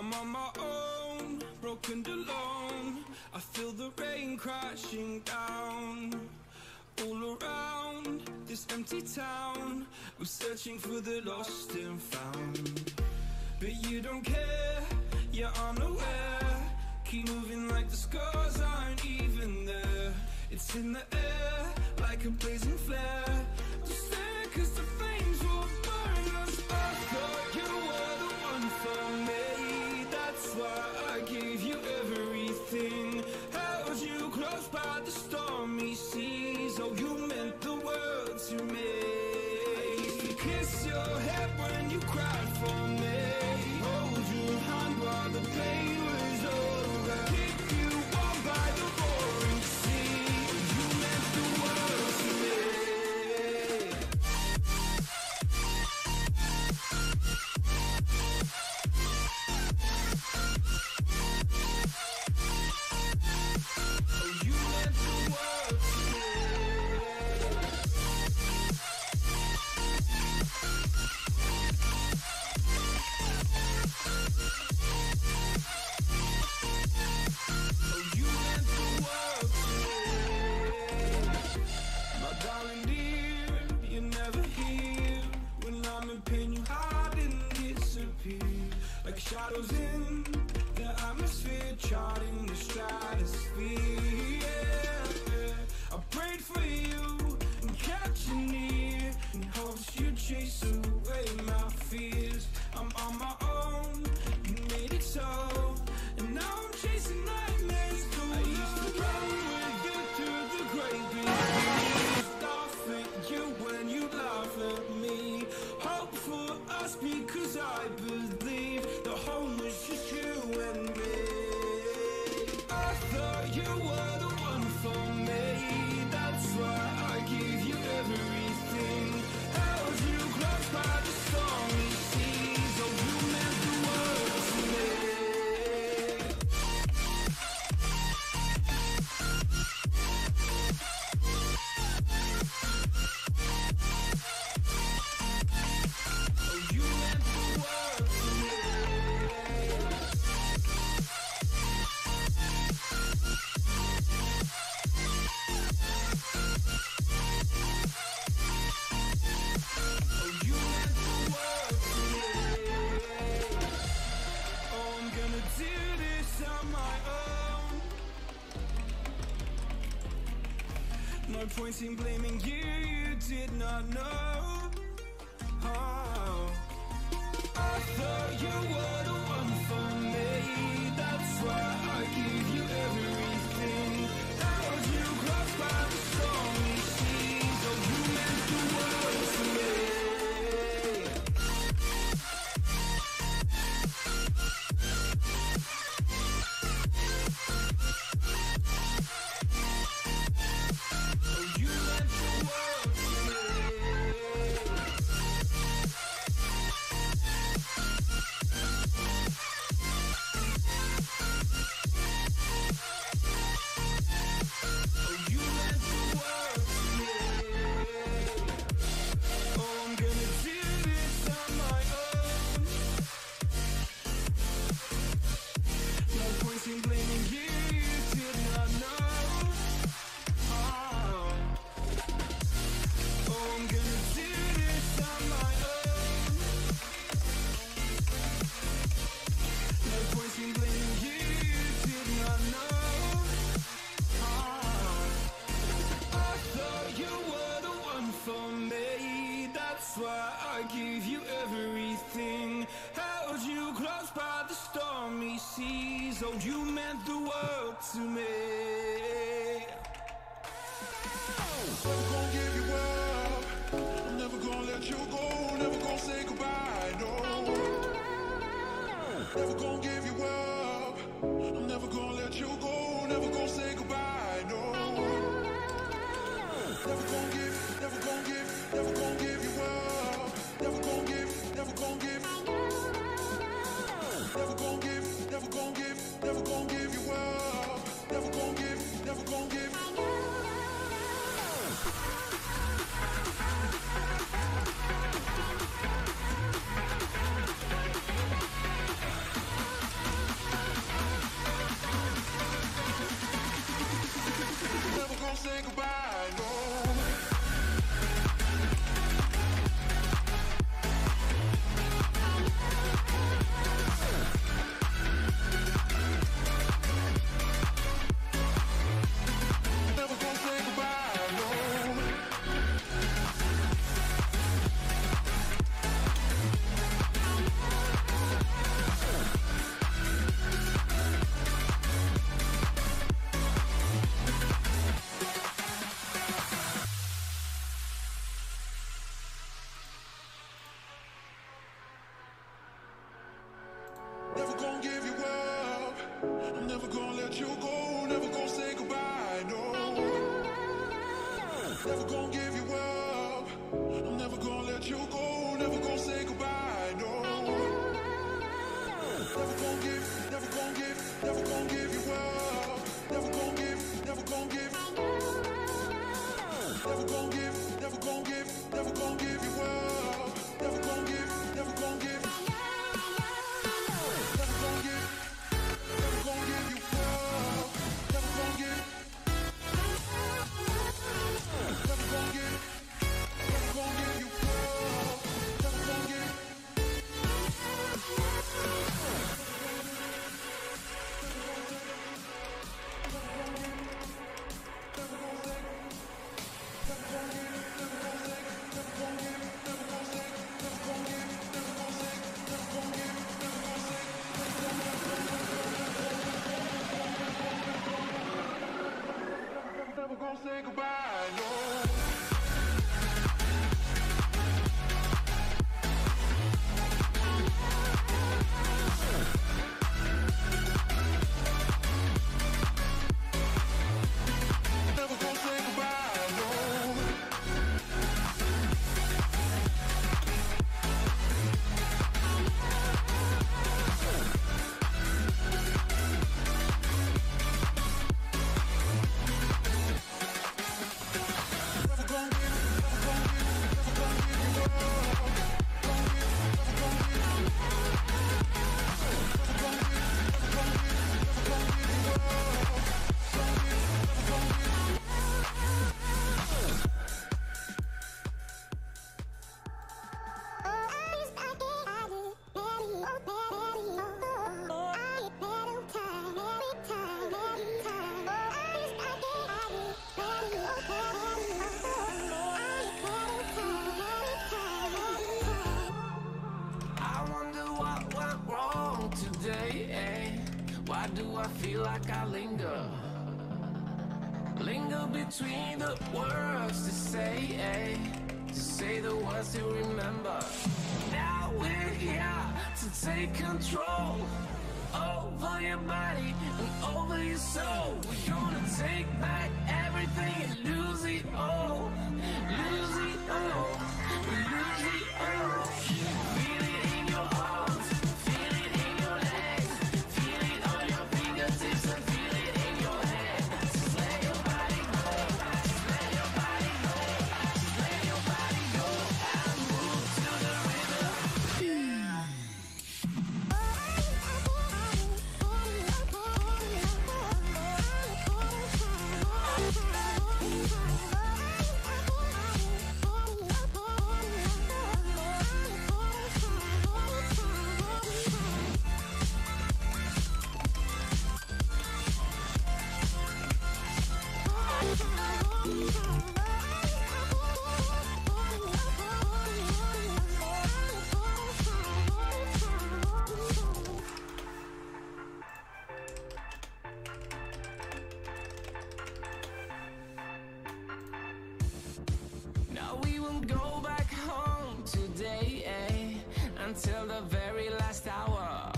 I'm on my own, broken alone. I feel the rain crashing down. All around this empty town, we're searching for the lost and found. But you don't care, you're unaware. Keep moving like the scars aren't even there. It's in the air, like a blazing flare. Just stare, cause the flames will burn us. I thought you were the one for me. That's why I gave you everything. Held you close by the stormy seas. Oh, you meant the world to me. I used to kiss your head when you cried for me. Hold your hand while the pain was over. Keep you warm by the roaring sea. You meant the world to me. Oh, you meant the world to me. Oh, you meant the world to me. My darling dear, you're never here. When I'm in pain, you hide and disappear. Like shadows in the atmosphere, charting the stratosphere. Yeah. I prayed for you and kept you near, in hopes you'd chase away my fears. I'm on my own, you made it so, and now I'm chasing nightmares too. I used to run with you through the great big trees, laugh at you when you laugh at me. Hope for us because I believe the home was just you and me. I thought you were the one for me. That's why I gave you everything. Held you close by the stormy seas. Oh, you meant the world to me. Oh, you meant the world to me. Oh, you meant the world to me. Oh, I'm gonna do this on my own. No point in blaming you, you did not know. Oh, I thought you were the one for me. That's why I gave you everything. Held you close by the stormy seas. Oh, you meant the world to me. Oh, you meant the world to me. Oh, you meant the world to me. Oh, I'm gonna do this on my own. No point in blaming you, you did not know. Oh, oh, I'm gonna do this on my own. No point in blaming you, you did not know. Oh, I thought you were the one for me. That's why I gave you everything. Held you close by the stormy seas. Oh, you meant the world to me. Never gonna give you up. I'm never gonna let you go. Never gonna say goodbye. No. Never gonna give you up. I'm never gonna let you go. Never gonna say goodbye. No. Never gonna give. Never gonna give. Never gonna give you up. Never gonna give. Never gonna give. Never gonna give. Never gonna give. Never gonna give you up. Never gonna give. Never gonna give. let you go, never gonna say goodbye, no. Never gonna give you up, I'm never gonna let you go, never gonna say goodbye, no. Never gonna give, never gonna give, never gonna give you up, never gonna give, never gonna give. Never gonna give, never gonna give, never gonna give you up, never gonna give, never gonna give. Never gonna give, never gonna give you up, never gonna give. Never gonna give, never gonna give you up, never gonna give. Never gonna say goodbye, no. Never gonna say goodbye, no. Never gonna give, never gonna give, never gonna give you up. Gonna give, never gonna give. Never gonna give, never gonna give, never gonna give you up. Gonna give, never gonna give. I wonder what went wrong today, eh? Why do I feel like I linger? Linger between the words to say, eh? To say the words to remember. Now we're here to take control over your body and over your soul. We're gonna take back everything and lose it all. Lose it all. Lose it all. Feel it in your arms, feel it in your legs, feel it on your fingertips and feel it in your head. Just let your body go, just let your body go, just let your body go and move to the rhythm. Now we won't go back home today, eh? Until the very last hour.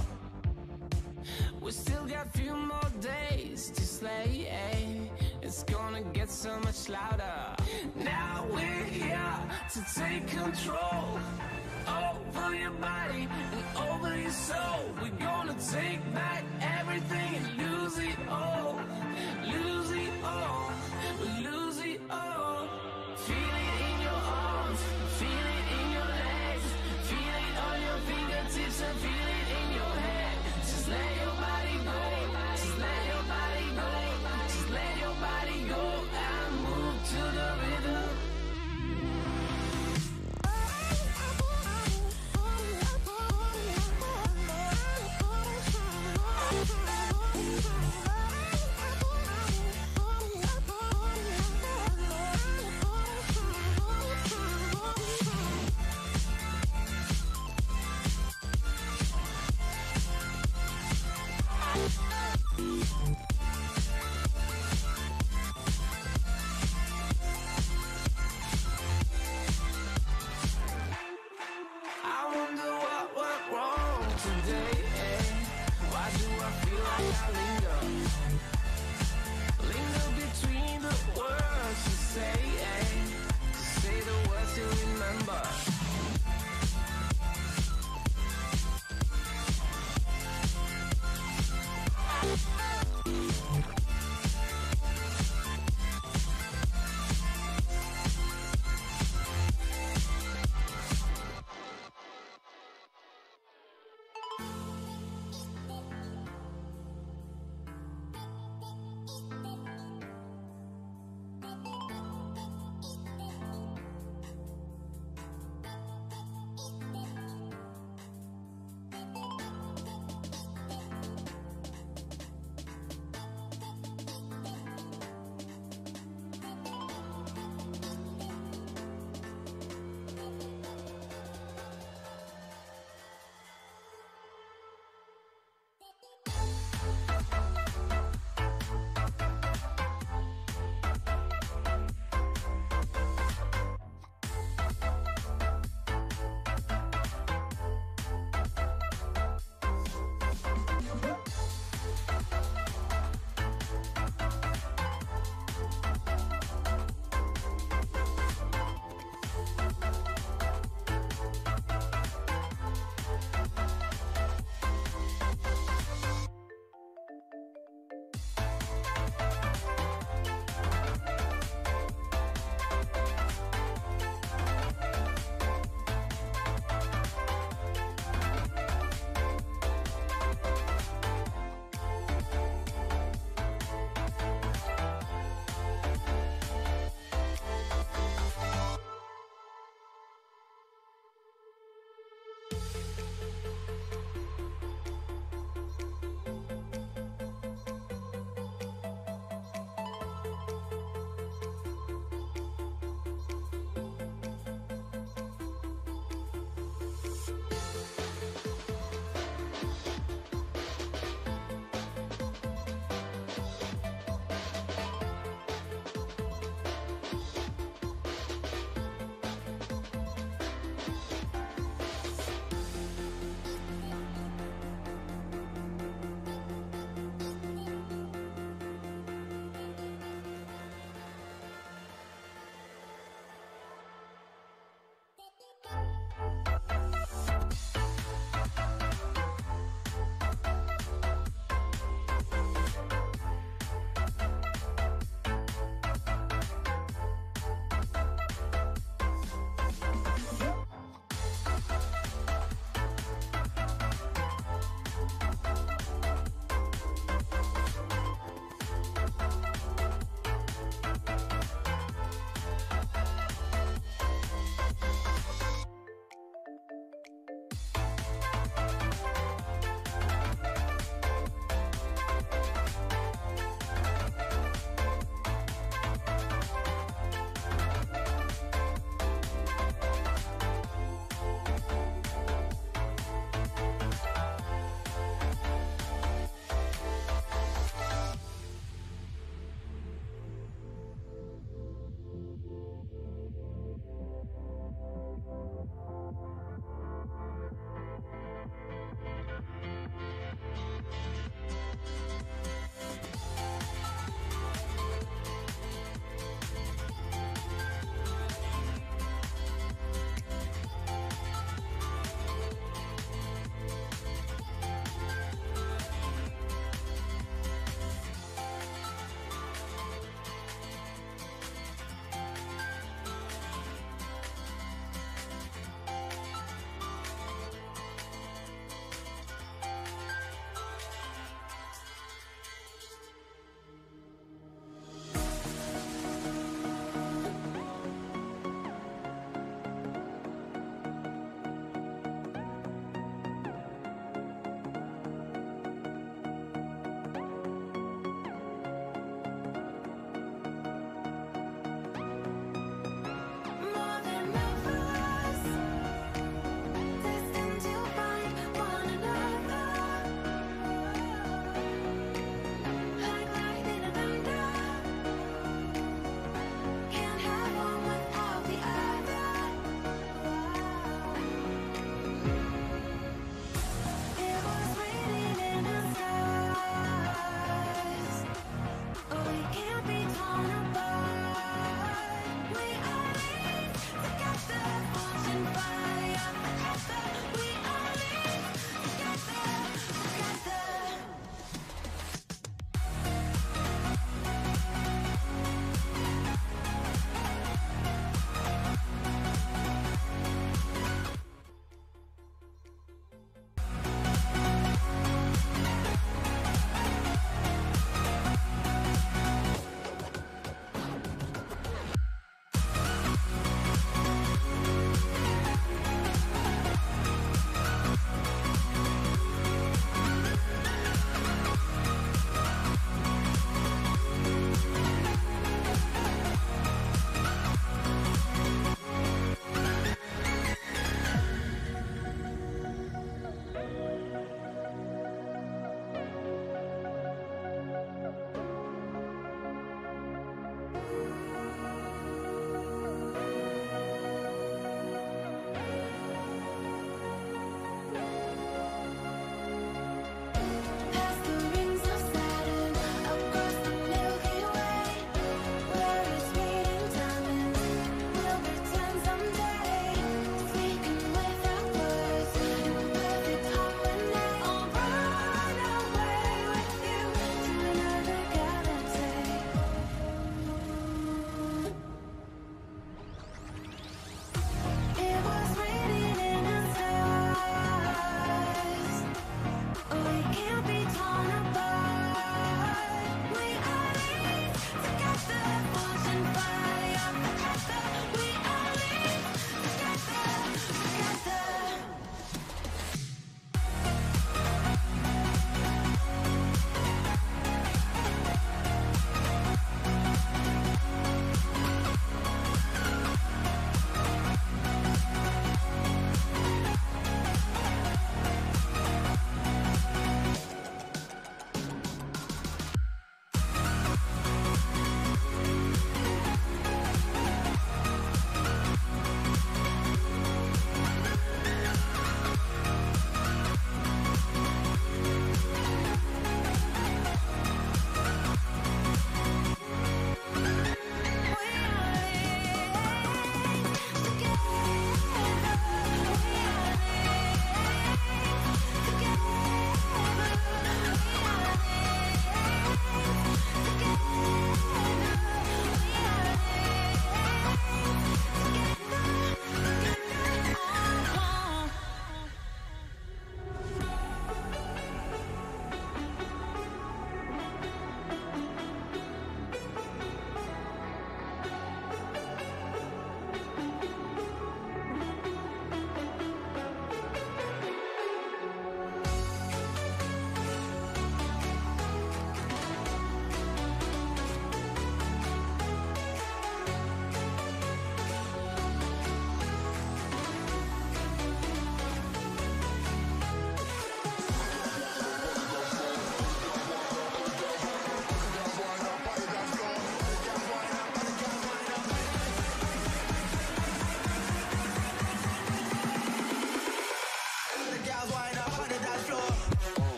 We still got few more days to slay, eh? It's gonna get so much louder. Now we're here to take control over your body and over your soul. We're gonna take back everything and lose it all. Lose it all. Lose it all. Feel it in your arms, feel it in your legs, feel it on your fingertips and feel it in your head. Just let your body go, just let your body go, just let your body go and move to the rhythm. I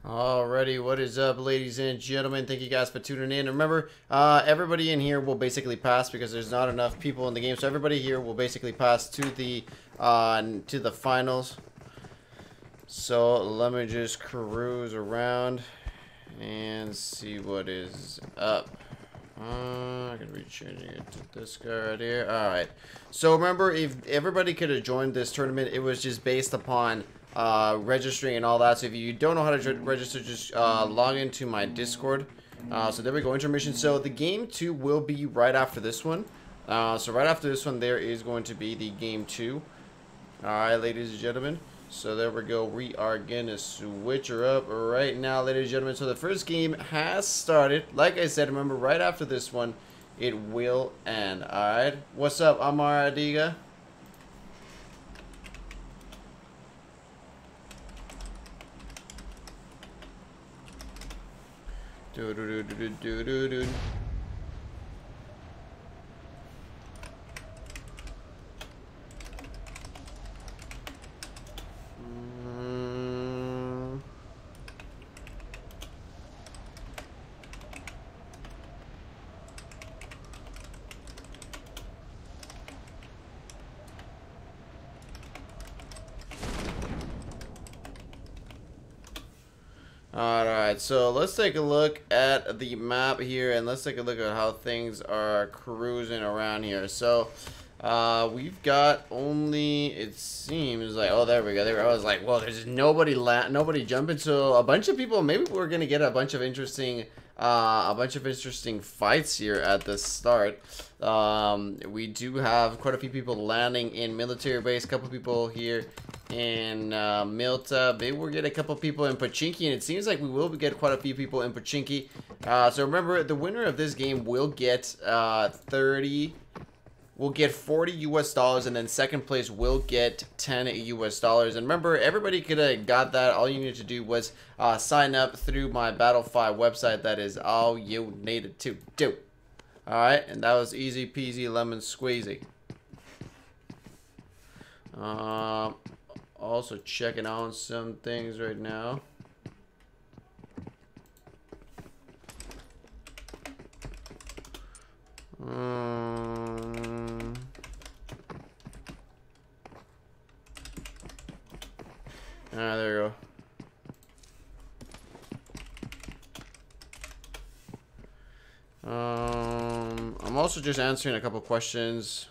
Alrighty, what is up, ladies and gentlemen? Thank you guys for tuning in. Remember, everybody in here will basically pass because there's not enough people in the game, so everybody here will basically pass to the finals. So let me just cruise around and see what is up. I'm gonna be changing it to this guy right here. Alright, so remember, if everybody could have joined this tournament, it was just based upon registering and all that. So if you don't know how to register, just log into my Discord. So there we go, intermission. So the game 2 will be right after this one. So right after this one, there is going to be the game 2. Alright, ladies and gentlemen. So there we go. We are gonna switch her up right now, ladies and gentlemen. So the first game has started. Like I said, remember, right after this one, it will end. Alright. What's up, Amar Adiga? Do do do do do do do. Alright, so let's take a look at the map here, and let's take a look at how things are cruising around here. So, we've got only, it seems like, oh, there we go. I was like, well, there's nobody jumping, so a bunch of people, maybe we're gonna get a bunch of interesting fights here at the start. We do have quite a few people landing in military base, a couple people here in Milta. Maybe we'll get a couple people in Pochinki, and it seems like we will get quite a few people in Pochinki. So remember, the winner of this game will get we'll get $40 US, and then second place will get $10 US. And remember, everybody could have got that. All you needed to do was sign up through my Battle5 website. That is all you needed to do. Alright, and that was easy peasy lemon squeezy. Also checking on some things right now. There you go. I'm also just answering a couple questions.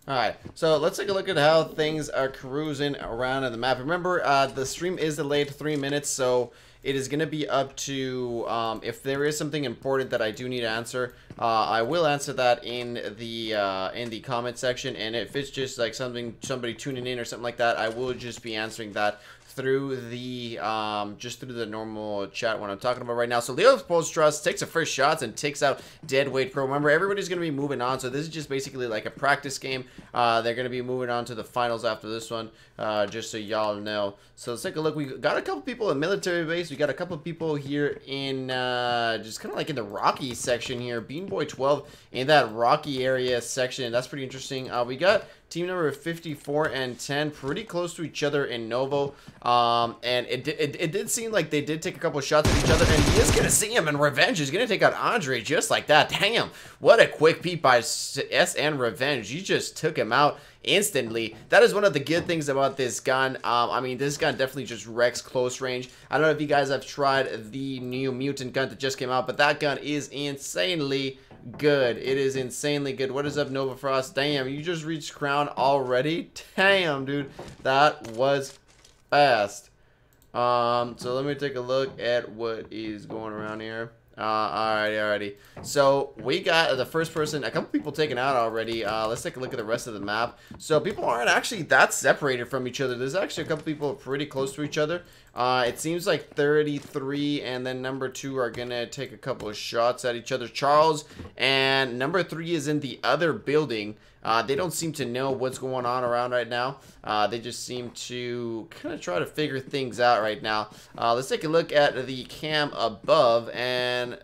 Alright, so let's take a look at how things are cruising around on the map. Remember, the stream is delayed 3 minutes, so it is going to be up to, if there is something important that I do need to answer, I will answer that in the comment section, and if it's just like somebody tuning in or something like that, I will just be answering that through the just through the normal chat when I'm talking about right now. So Leo Post-Trust takes the first shots and takes out Deadweight Pro. Remember, everybody's going to be moving on, so this is just basically like a practice game. They're going to be moving on to the finals after this one, just so y'all know. So let's take a look. We got a couple people in military base. We got a couple people here in just kind of like in the Rocky section here. Beanboy 12 in that Rocky area section. That's pretty interesting. We got team number 54 and 10 pretty close to each other in Novo. And it did seem like they did take a couple of shots at each other, and he is going to see him, and Revenge is going to take out Andre just like that. Damn, what a quick peep by SN Revenge. He just took him out instantly. That is one of the good things about this gun. I mean, this gun definitely just wrecks close range. I don't know if you guys have tried the new Mutant gun that just came out, but that gun is insanely good. It is insanely good. What is up, Nova Frost? Damn, you just reached crown already? Damn, dude, that was fast. So let me take a look at what is going around here. Alrighty. So we got the first person, a couple people taken out already. Let's take a look at the rest of the map. So people aren't actually that separated from each other. There's actually a couple people pretty close to each other. It seems like 33 and then number 2 are gonna take a couple of shots at each other. Charles and number 3 is in the other building. They don't seem to know what's going on around right now. They just seem to kind of try to figure things out right now. Let's take a look at the cam above, and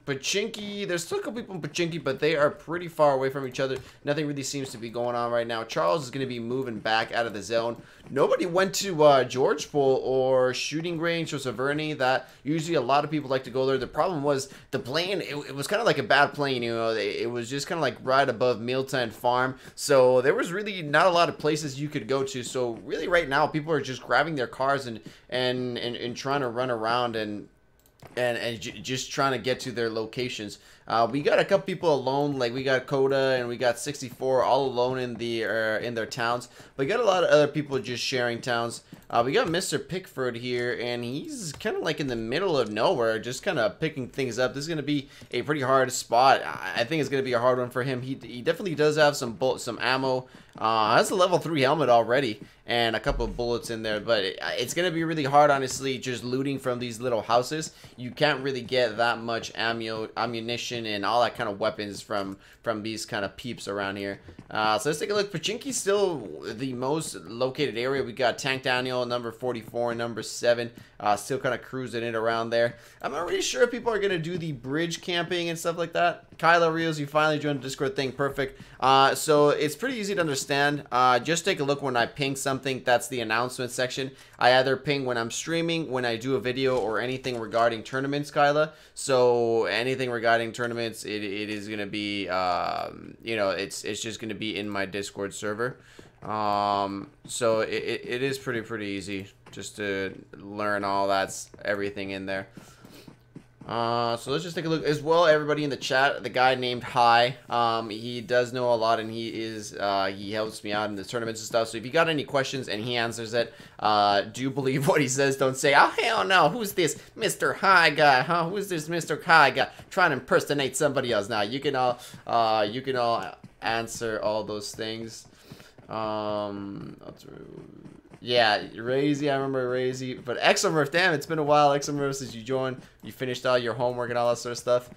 Pachinki, there's still a couple people in Pachinki, but they are pretty far away from each other. Nothing really seems to be going on right now. Charles is going to be moving back out of the zone. Nobody went to George Pole or Shooting Range or Severny. That usually a lot of people like to go there. The problem was the plane, it was kind of like a bad plane, you know. It was just kind of like right above Milltown Farm. So there was really not a lot of places you could go to. So really right now people are just grabbing their cars and trying to run around and just trying to get to their locations. We got a couple people alone, like we got Coda and we got 64 all alone in their towns. We got a lot of other people just sharing towns. We got Mr. Pickford here, and he's kind of like in the middle of nowhere, just kind of picking things up. This is going to be a pretty hard spot. I think it's going to be a hard one for him. He definitely does have some ammo. Has a level 3 helmet already and a couple of bullets in there, but it's going to be really hard, honestly, just looting from these little houses. You can't really get that much ammunition and all that kind of weapons from these kind of peeps around here. So let's take a look. Pachinki's still the most located area. We got Tank Daniel, number 44, and number 7, still kind of cruising it around there. I'm not really sure if people are going to do the bridge camping and stuff like that. Kylo Rios, you finally joined the Discord thing. Perfect. So it's pretty easy to understand. Just take a look when I ping something. That's the announcement section. I either ping when I'm streaming, when I do a video, or anything regarding tournaments, Kyla. So anything regarding tournaments, it is going to be, you know, it's just going to be in my Discord server. So it is pretty easy just to learn all that's everything in there. So let's just take a look as well. Everybody in the chat, the guy named Hi, he does know a lot, and he helps me out in the tournaments and stuff. So if you got any questions and he answers it, do believe what he says. Don't say, oh hell no, who's this Mr. Hi guy, huh? Who's this Mr. Hi guy trying to impersonate somebody else? Now you can all answer all those things. Yeah, Razy, I remember Razy. But Exomurf, damn, it's been a while, Exomurf, since you joined. You finished all your homework and all that sort of stuff.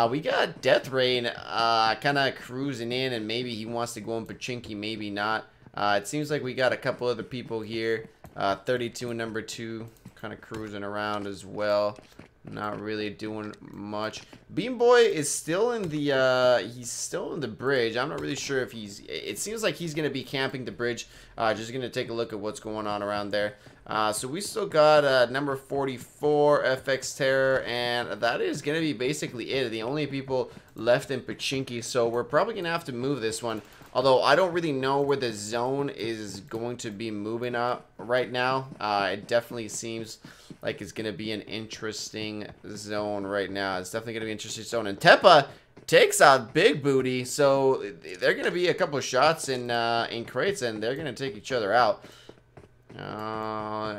We got Death Rain kind of cruising in, and maybe he wants to go in Pachinki, maybe not. It seems like we got a couple other people here. 32 and number 2 kind of cruising around as well. Not really doing much. Beam Boy is still in the he's still in the bridge. I'm not really sure if it seems like he's gonna be camping the bridge. Just gonna take a look at what's going on around there. So we still got number 44 FX Terror, and that is gonna be basically it. The only people left in Pachinki, so we're probably gonna have to move this one. Although I don't really know where the zone is going to be moving up right now. It definitely seems like it's going to be an interesting zone right now. It's definitely going to be an interesting zone. And Tepa takes out Big Booty. So they're going to be a couple of shots in crates, and they're going to take each other out.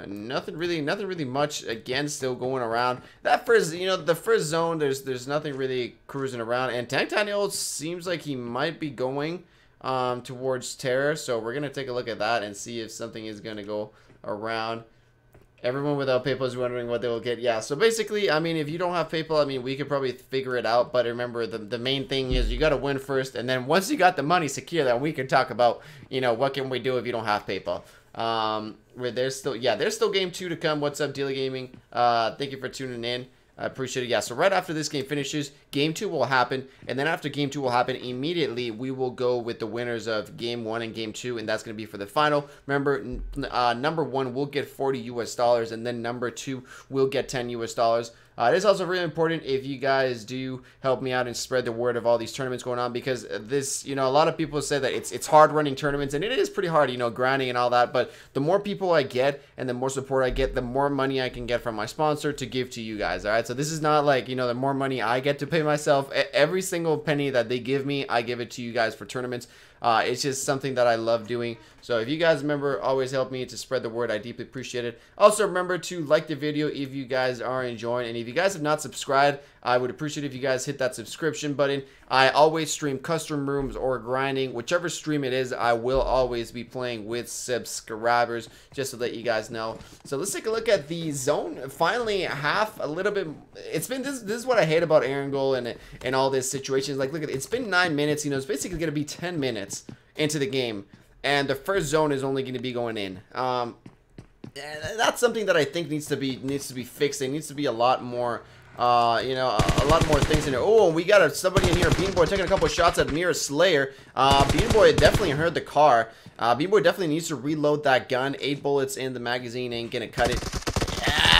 Nothing really much, again, still going around. That first, you know, the first zone, there's nothing really cruising around. And Tank Daniel seems like he might be going towards Terror, so we're gonna take a look at that and see if something is gonna go around. Everyone without PayPal is wondering what they will get. Yeah, so basically, I mean, if you don't have PayPal, I mean, we could probably figure it out. But remember, the main thing is you got to win first. And then once you got the money secure, then we can talk about, you know, what can we do if you don't have PayPal. Where there's still, yeah, there's still game 2 to come. What's up, Dealer Gaming? Thank you for tuning in. I appreciate it. Yeah, so right after this game finishes, game 2 will happen. And then after game 2 will happen, immediately we will go with the winners of game 1 and game 2. And that's going to be for the final. Remember, number 1 will get $40 US. And then number 2 will get $10 US. It is also really important if you guys do help me out and spread the word of all these tournaments going on, because this, you know, a lot of people say that it's hard running tournaments, and it is pretty hard, you know, grinding and all that. But the more people I get and the more support I get, the more money I can get from my sponsor to give to you guys. All right, so this is not like, you know, the more money I get to pay myself. Every single penny that they give me, I give it to you guys for tournaments. It's just something that I love doing. So if you guys remember, always help me to spread the word. I deeply appreciate it. Also, remember to like the video if you guys are enjoying. And if you guys have not subscribed, I would appreciate if you guys hit that subscription button. I always stream custom rooms or grinding. Whichever stream it is, I will always be playing with subscribers, just to let you guys know. So let's take a look at the zone. Finally, half a little bit. It's been this is what I hate about Aaron Goal and all these situations. Like, look at it. It's been 9 minutes. You know, it's basically going to be 10 minutes into the game, and the first zone is only going to be going in. That's something that I think needs to be fixed. There needs to be a lot more, you know, a lot more things in there. Oh, we got somebody in here. Bean Boy taking a couple of shots at Mirror Slayer. Bean Boy definitely heard the car. Bean Boy definitely needs to reload that gun. 8 bullets in the magazine ain't gonna cut it.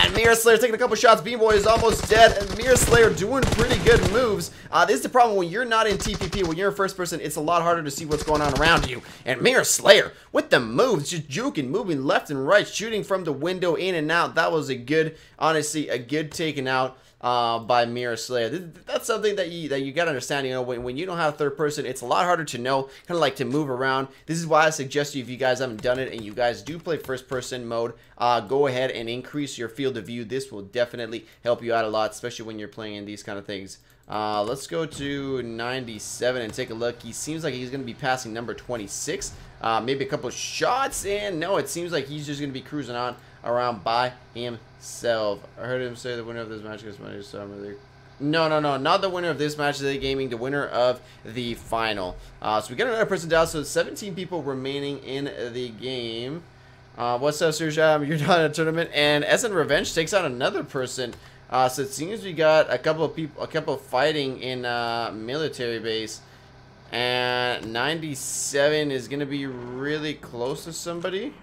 And Mirror Slayer taking a couple shots. Bean Boy is almost dead. And Mirror Slayer doing pretty good moves. This is the problem when you're not in TPP. When you're in first person, it's a lot harder to see what's going on around you. And Mirror Slayer with the moves, just juking, moving left and right, shooting from the window in and out. That was a good, honestly, a good taken out by Mirror Slayer. That's something that you gotta understand. You know, when you don't have third person, it's a lot harder to know, kind of like to move around. This is why I suggest you, if you guys haven't done it and you guys do play first person mode, go ahead and increase your field of view. This will definitely help you out a lot, especially when you're playing in these kind of things. Let's go to 97 and take a look. He seems like he's going to be passing number 26. Maybe a couple shots, and no, it seems like he's just going to be cruising on around by himself. I heard him say the winner of this match gets money. So I'm really... No, not the winner of this match today gaming, the winner of the final. So we got another person down, so 17 people remaining in the game. What's up, Surjam? You're not in a tournament, and SN Revenge takes out another person. So it seems we got a couple of people, fighting in military base, and 97 is gonna be really close to somebody.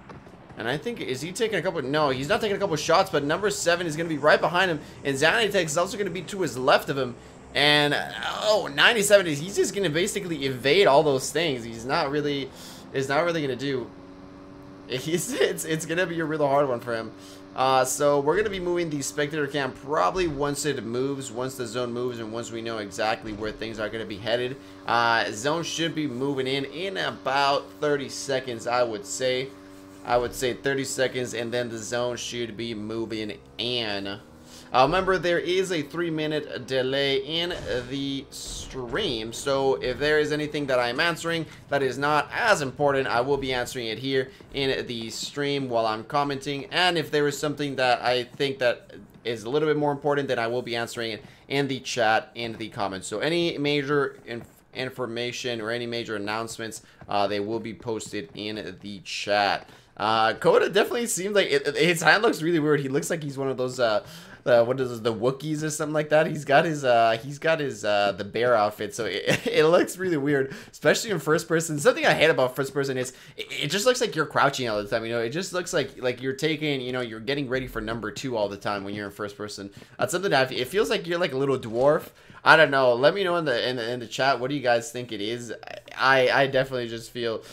And I think, is he taking a couple? No, he's not taking a couple shots, but number 7 is gonna be right behind him, and Xanatex is also gonna be to his left of him. And oh, 97 is he's just gonna basically evade all those things. He's not really, gonna do. It's gonna be a real hard one for him. So we're going to be moving the spectator cam probably once it moves, once the zone moves, and once we know exactly where things are going to be headed. Zone should be moving in about 30 seconds, I would say. 30 seconds, and then the zone should be moving in. Remember, there is a 3-minute delay in the stream, so if there is anything that I'm answering that is not as important, I will be answering it here in the stream while I'm commenting. And if there is something that I think that is a little bit more important, then I will be answering it in the chat, in the comments. So any major information or any major announcements, they will be posted in the chat. Coda definitely seems like his hand looks really weird. He looks like he's one of those what is this, the Wookiees or something like that. He's got his the bear outfit, so it looks really weird, especially in first person. Something I hate about first person is it just looks like you're crouching all the time. You know, it just looks like you're taking, you know, you're getting ready for number 2 all the time when you're in first person. That's something that it feels like you're like a little dwarf. I don't know. Let me know in the chat. What do you guys think it is? I definitely just feel.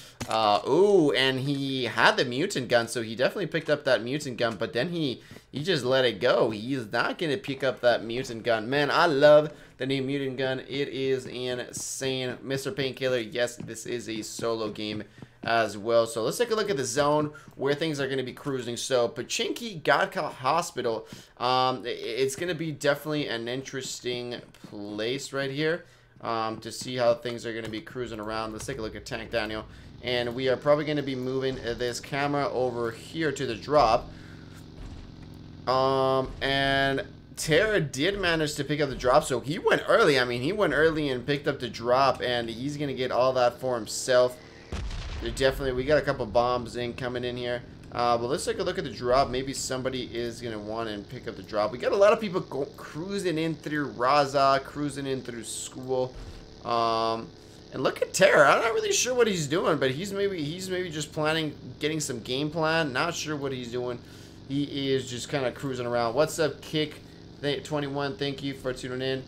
Ooh, and he had the mutant gun, so he definitely picked up that mutant gun. But then he just let it go. He's not gonna pick up that mutant gun. Man, I love the new mutant gun. It is insane, Mr. Painkiller. Yes, this is a solo game as well. So let's take a look at the zone where things are going to be cruising. So Pachinki Gadka Hospital, it's going to be definitely an interesting place right here to see how things are going to be cruising around. Let's take a look at Tank Daniel, and we are probably going to be moving this camera over here to the drop. And Terra did manage to pick up the drop, so he went early. I mean, he went early and picked up the drop, and he's gonna get all that for himself. Definitely, we got a couple bombs coming in here. But let's take a look at the drop. Maybe somebody is gonna want to pick up the drop. We got a lot of people cruising in through Raza, cruising in through school. And look at Terra. I'm not really sure what he's doing, but he's maybe just planning, getting some game plan. Not sure what he's doing. He is just kind of cruising around. What's up, Kick 21? Thank you for tuning in.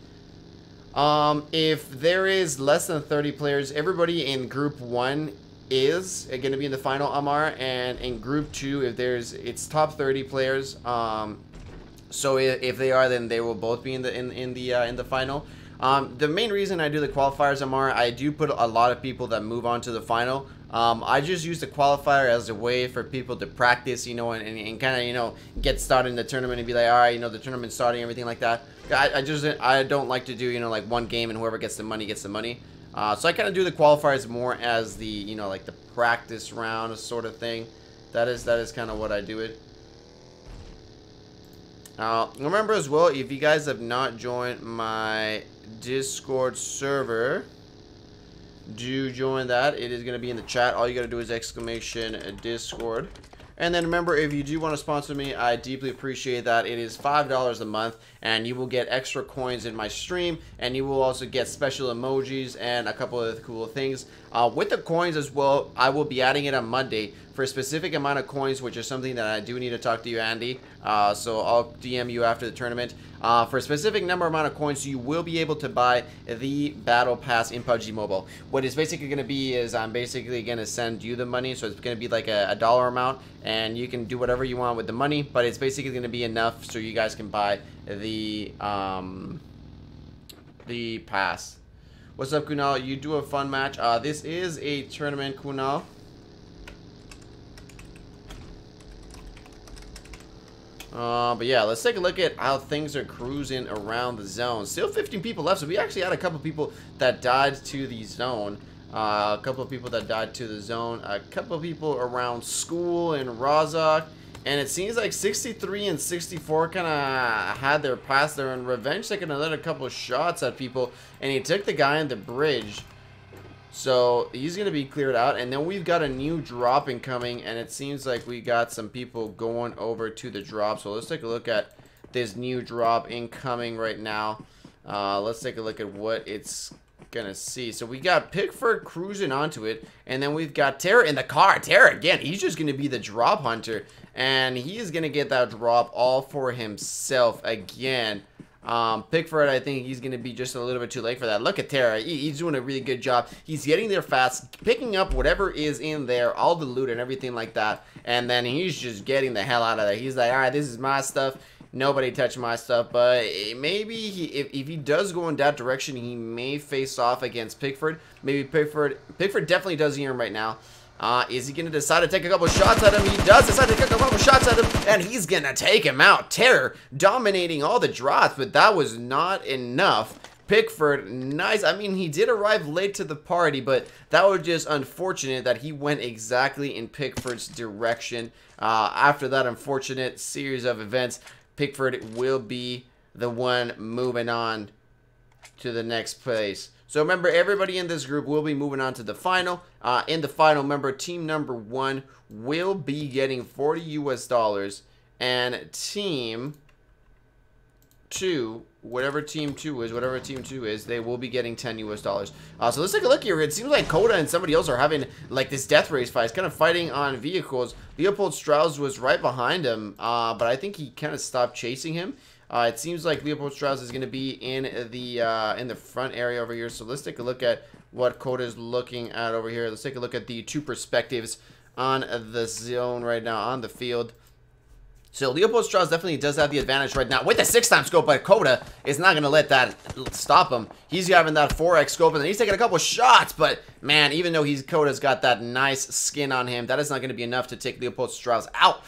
If there is less than 30 players, everybody in Group 1 is going to be in the final, Amar, and in Group 2, if it's top 30 players. So if they are, then they will both be in the final. The main reason I do the qualifiers, Amar, I do put a lot of people that move on to the final. I just use the qualifier as a way for people to practice, you know, and kind of, you know, get started in the tournament and be like, all right, you know, the tournament's starting, everything like that. I don't like to do, you know, like one game and whoever gets the money gets the money. So I kind of do the qualifiers more as the, you know, like the practice round sort of thing. That is kind of what I do it. Remember as well, if you guys have not joined my Discord server, do join that. It is going to be in the chat. All you got to do is exclamation Discord. And then remember, if you do want to sponsor me, I deeply appreciate that. It is $5 a month, and you will get extra coins in my stream, and you will also get special emojis and a couple of cool things. With the coins as well, I will be adding it on Monday for a specific amount of coins, which is something that I do need to talk to you, Andy. So I'll DM you after the tournament. For a specific amount of coins, you will be able to buy the Battle Pass in PUBG Mobile. What it's basically going to be is I'm basically going to send you the money, so it's going to be like a dollar amount, and you can do whatever you want with the money, but it's basically going to be enough so you guys can buy the pass. What's up, Kunal? You do a fun match. This is a tournament, Kunal. But yeah, let's take a look at how things are cruising around the zone. Still 15 people left, so we actually had a couple people that died to the zone. A couple of people that died to the zone. A couple of people around school in Razak. And it seems like 63 and 64 kind of had their pass there. And Revenge taking another couple of shots at people. And he took the guy on the bridge. So he's going to be cleared out. And then we've got a new drop incoming. And it seems like we got some people going over to the drop. So let's take a look at this new drop incoming right now. Let's take a look at what it's going to see. So we got Pickford cruising onto it. And then we've got Terra in the car. Terra, again, he's just going to be the drop hunter. And he is going to get that drop all for himself again. Pickford, I think he's going to be just a little bit too late for that. Look at Terra. He's doing a really good job. He's getting there fast, picking up whatever is in there, all the loot and everything like that. And then he's just getting the hell out of there. He's like, all right, this is my stuff. Nobody touch my stuff. But maybe if he does go in that direction, he may face off against Pickford. Maybe Pickford definitely does hear him right now. Is he going to decide to take a couple shots at him? He does decide to take a couple shots at him, and he's going to take him out. Terror dominating all the drops, but that was not enough. Pickford, nice. I mean, he did arrive late to the party, but that was just unfortunate that he went exactly in Pickford's direction. After that unfortunate series of events, Pickford will be the one moving on to the next place. So remember, everybody in this group will be moving on to the final. In the final, remember, team number 1 will be getting $40 US, and team 2, whatever team 2 is, they will be getting $10 US. So let's take a look here. It seems like Coda and somebody else are having like this death race fight. It's kind of fighting on vehicles. Leopold Strauss was right behind him, but I think he kind of stopped chasing him. It seems like Leopold Strauss is going to be in the front area over here. So let's take a look at what Coda is looking at over here. Let's take a look at the two perspectives on the zone right now on the field. So Leopold Strauss definitely does have the advantage right now with the 6x scope, but Coda is not going to let that stop him. He's having that 4x scope, and then he's taking a couple shots, but man, even though Coda's got that nice skin on him, that is not going to be enough to take Leopold Strauss out.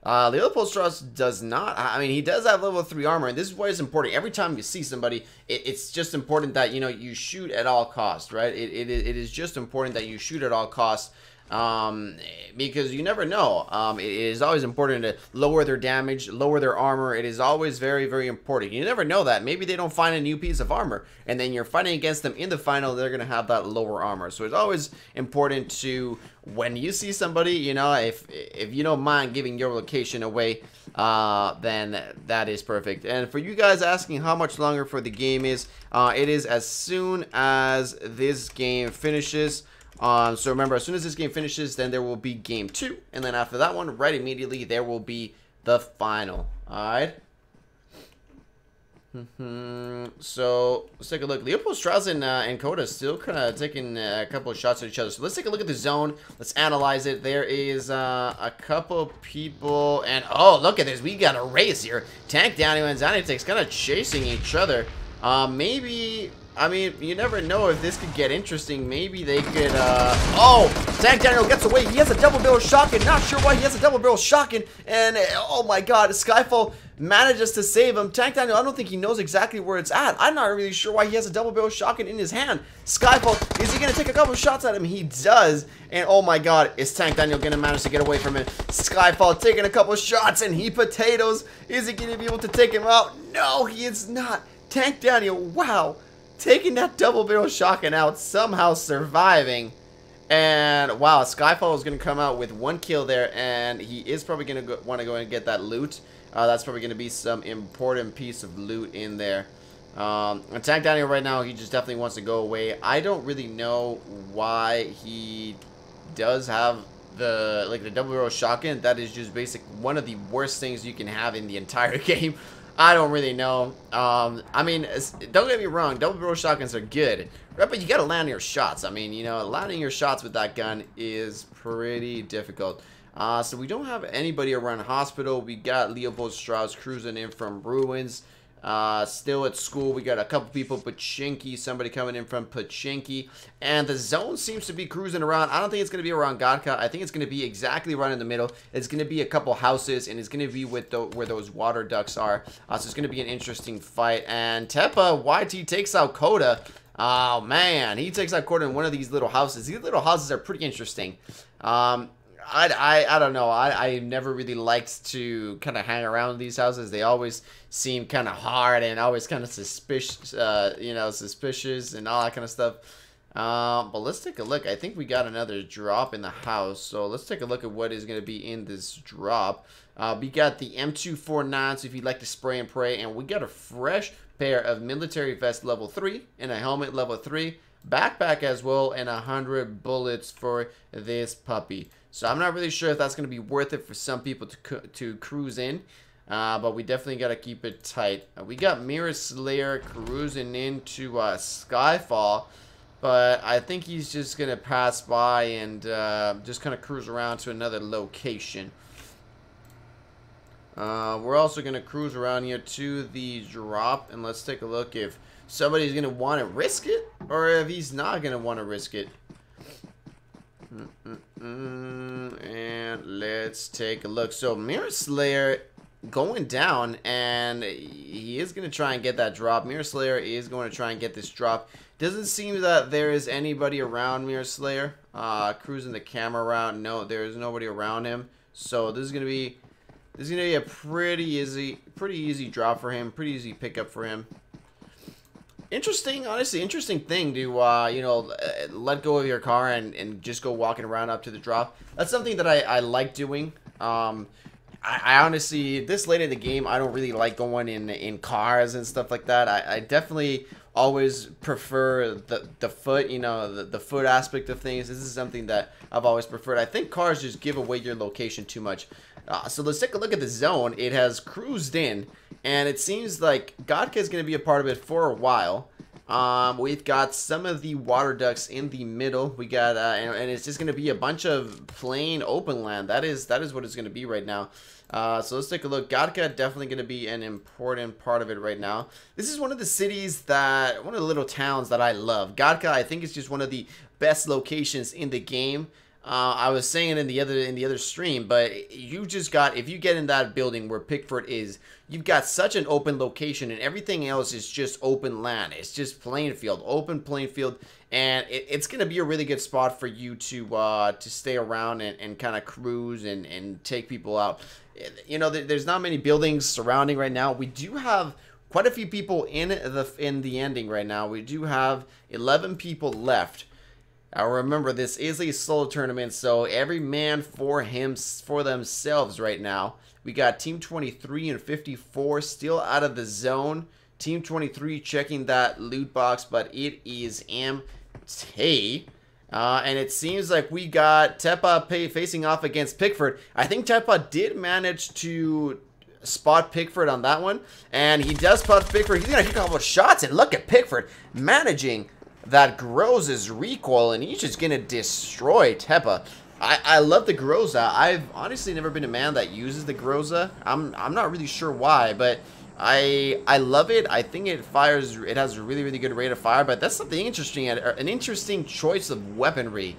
Leopold Strauss does not. I mean, he does have level 3 armor, and this is why it's important. Every time you see somebody, it's just important that, you know, you shoot at all costs, right? It is just important that you shoot at all costs. Because you never know. It is always important to lower their damage, lower their armor. It is always very, very important. You never know that. Maybe they don't find a new piece of armor, and then you're fighting against them in the final, they're going to have that lower armor. So it's always important to, when you see somebody, you know, if you don't mind giving your location away, then that is perfect. And for you guys asking how much longer for the game is, it is as soon as this game finishes. So remember, as soon as this game finishes, then there will be game 2, and then after that one, right immediately, there will be the final. Alright? So let's take a look. Leopold, Strauss, and Coda still kind of taking a couple of shots at each other. So let's take a look at the zone. Let's analyze it. There is a couple people, and oh, look at this. We got a race here. Tank Daniel and Zanitex kind of chasing each other. Maybe, I mean, you never know if this could get interesting. Maybe they could, oh, Tank Daniel gets away. He has a double barrel shotgun. Not sure why he has a double barrel shotgun. And, oh my god, Skyfall manages to save him. Tank Daniel, I don't think he knows exactly where it's at. I'm not really sure why he has a double barrel shotgun in his hand. Skyfall, is he going to take a couple shots at him? He does. And, oh my god, is Tank Daniel going to manage to get away from him? Skyfall taking a couple shots, and he potatoes. Is he going to be able to take him out? No, he is not. Tank Daniel, wow. Taking that double barrel shotgun out, somehow surviving. And wow, Skyfall is going to come out with 1 kill there, and he is probably going to want to go and get that loot. That's probably going to be some important piece of loot in there. And Tank Daniel right now, he just definitely wants to go away. I don't really know why he does have the double barrel shotgun. That is just basic, one of the worst things you can have in the entire game. I don't really know. I mean, don't get me wrong, double barrel shotguns are good, right? But you gotta land your shots. I mean, you know, landing your shots with that gun is pretty difficult. So we don't have anybody around hospital. We got Leopold Strauss cruising in from Ruins. Still at school, we got a couple people, Pachinki, somebody coming in from Pachinki, and the zone seems to be cruising around. I don't think it's going to be around Godka. I think it's going to be exactly right in the middle. It's going to be a couple houses, and it's going to be with where those water ducts are. So it's going to be an interesting fight, and Tepa YT takes out Coda. Oh man, he takes out Coda in one of these little houses. These little houses are pretty interesting. I don't know. I never really liked to kind of hang around these houses. They always seem kind of hard and always kind of suspicious, you know, suspicious and all that kind of stuff. But let's take a look. I think we got another drop in the house. So let's take a look at what is going to be in this drop. We got the M249, so if you'd like to spray and pray. And we got a fresh pair of military vest level 3 and a helmet level 3. Backpack as well, and 100 bullets for this puppy. So I'm not really sure if that's going to be worth it for some people to cruise in. But we definitely got to keep it tight. We got Mirror Slayer cruising into Skyfall. But I think he's just going to pass by and just kind of cruise around to another location. We're also going to cruise around here to the drop. And let's take a look if somebody's going to want to risk it or if he's not going to want to risk it. And let's take a look. So Mirror Slayer going down, and he is going to try and get that drop. Mirror Slayer is going to try and get this drop. Doesn't seem that there is anybody around Mirror Slayer. Cruising the camera around. No, there is nobody around him. So this is going to be a pretty easy drop for him. Pretty easy pickup for him. Interesting, honestly, interesting thing to, you know, let go of your car and just go walking around up to the drop. That's something that I like doing. I honestly, this late in the game, I don't really like going in cars and stuff like that. I definitely always prefer the foot, you know, the foot aspect of things. This is something that I've always preferred. I think cars just give away your location too much. So let's take a look at the zone. It has cruised in, and it seems like Godka is going to be a part of it for a while. We've got some of the water ducts in the middle. We got, and it's just going to be a bunch of plain open land. That is what it's going to be right now. So let's take a look. Godka definitely going to be an important part of it right now. This is one of the cities one of the little towns that I love. Godka, I think, is just one of the best locations in the game. I was saying it in the other stream, but you just got, if you get in that building where Pickford is, you've got such an open location, and everything else is just open land. It's just plain field, open plain field, and it's gonna be a really good spot for you to stay around and kind of cruise and take people out. You know, there's not many buildings surrounding right now. We do have quite a few people in the ending right now. We do have 11 people left. Now remember, this is a solo tournament, so every man for themselves right now. We got Team 23 and 54 still out of the zone. Team 23 checking that loot box, but it is empty. And it seems like we got Tepa facing off against Pickford. I think Tepa did manage to spot Pickford on that one, and he does spot Pickford. He's gonna hit a couple of shots, and look at Pickford managing that Groza's recoil, and he's just gonna destroy Tepa. I love the Groza. I've honestly never been a man that uses the Groza. I'm not really sure why, but I love it. I think it fires. It has a really good rate of fire. But that's something interesting. An interesting choice of weaponry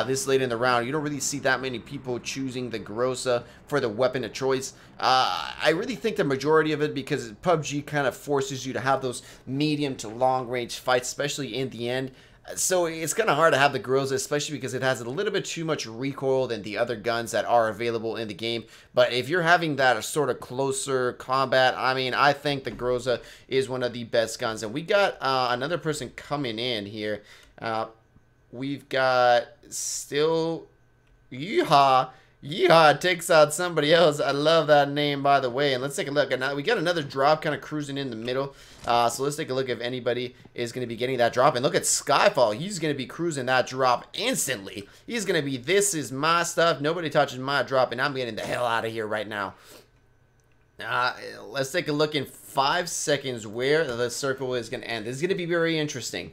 this late in the round. You don't really see that many people choosing the Groza for the weapon of choice. I really think the majority of it, because PUBG kind of forces you to have those medium to long range fights, especially in the end. So it's kind of hard to have the Groza, especially because it has a little bit too much recoil than the other guns that are available in the game. But if you're having that sort of closer combat, I mean, I think the Groza is one of the best guns. And we got another person coming in here. We've got still Yeehaw. Yeehaw takes out somebody else. I love that name, by the way. And let's take a look. And now we got another drop kind of cruising in the middle. So let's take a look if anybody is going to be getting that drop. And look at Skyfall. He's going to be cruising that drop instantly. He's going to be, this is my stuff. Nobody touches my drop, and I'm getting the hell out of here right now. Let's take a look in 5 seconds where the circle is going to end. This is going to be very interesting.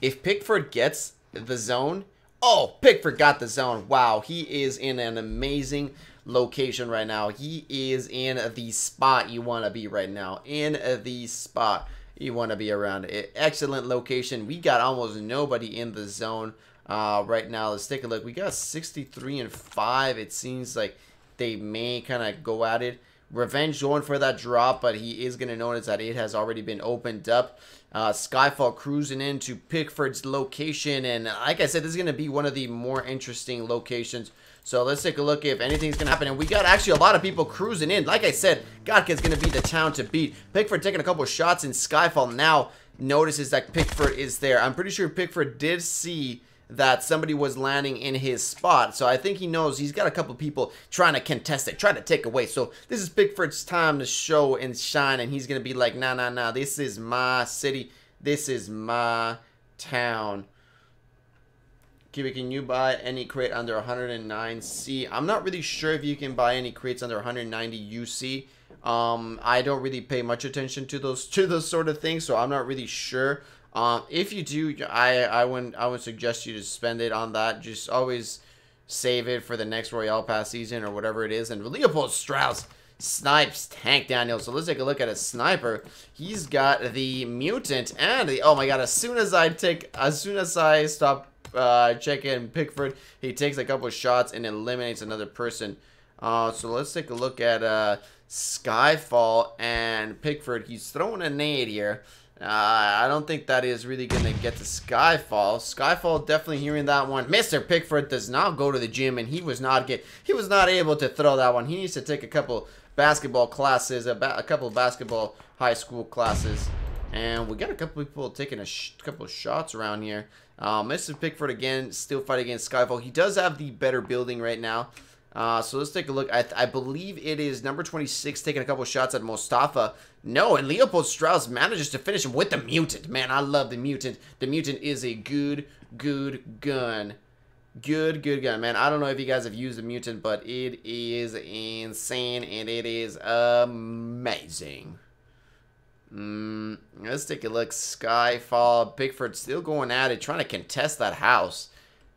If Pickford gets the zone... Oh, Pickford got the zone. Wow, he is in an amazing location right now. He is in the spot you want to be right now. In the spot you want to be around. Excellent location. We got almost nobody in the zone right now. Let's take a look. We got 63 and 5. It seems like they may kind of go at it. Revenge going for that drop, but he is going to notice that it has already been opened up. Skyfall cruising into Pickford's location, and like I said, this is going to be one of the more interesting locations. So let's take a look if anything's going to happen. And we got actually a lot of people cruising in. Like I said, Gatka is going to be the town to beat. Pickford taking a couple of shots, and Skyfall now notices that Pickford is there. I'm pretty sure Pickford did see that somebody was landing in his spot. So I think he knows he's got a couple people trying to contest it, trying to take away. So this is Pickford's time to show and shine, and he's going to be like, nah, this is my city. This is my town. Kibi, can you buy any crate under 109C? I'm not really sure if you can buy any crates under 190 UC. I don't really pay much attention to those sort of things, so I'm not really sure. If you do, I would suggest you to spend it on that. Just always save it for the next Royale Pass season or whatever it is. And Leopold Strauss snipes Tank Daniel. So let's take a look at a sniper. He's got the mutant and the, oh my god, as soon as I stop checking Pickford, he takes a couple of shots and eliminates another person. So let's take a look at Skyfall and Pickford. He's throwing a nade here. I don't think that is really going to get to Skyfall. Skyfall definitely hearing that one. Mr. Pickford does not go to the gym, and he was not able to throw that one. He needs to take a couple basketball classes, a couple basketball high school classes. And we got a couple people taking a couple of shots around here. Mr. Pickford again, still fighting against Skyfall. He does have the better building right now. So let's take a look. I believe it is number 26 taking a couple shots at Mustafa. No, and Leopold Strauss manages to finish him with the mutant. Man, I love the mutant. The mutant is a good gun. Good gun, man. I don't know if you guys have used the mutant, but it is insane and it is amazing. Let's take a look. Skyfall, Pickford still going at it, trying to contest that house.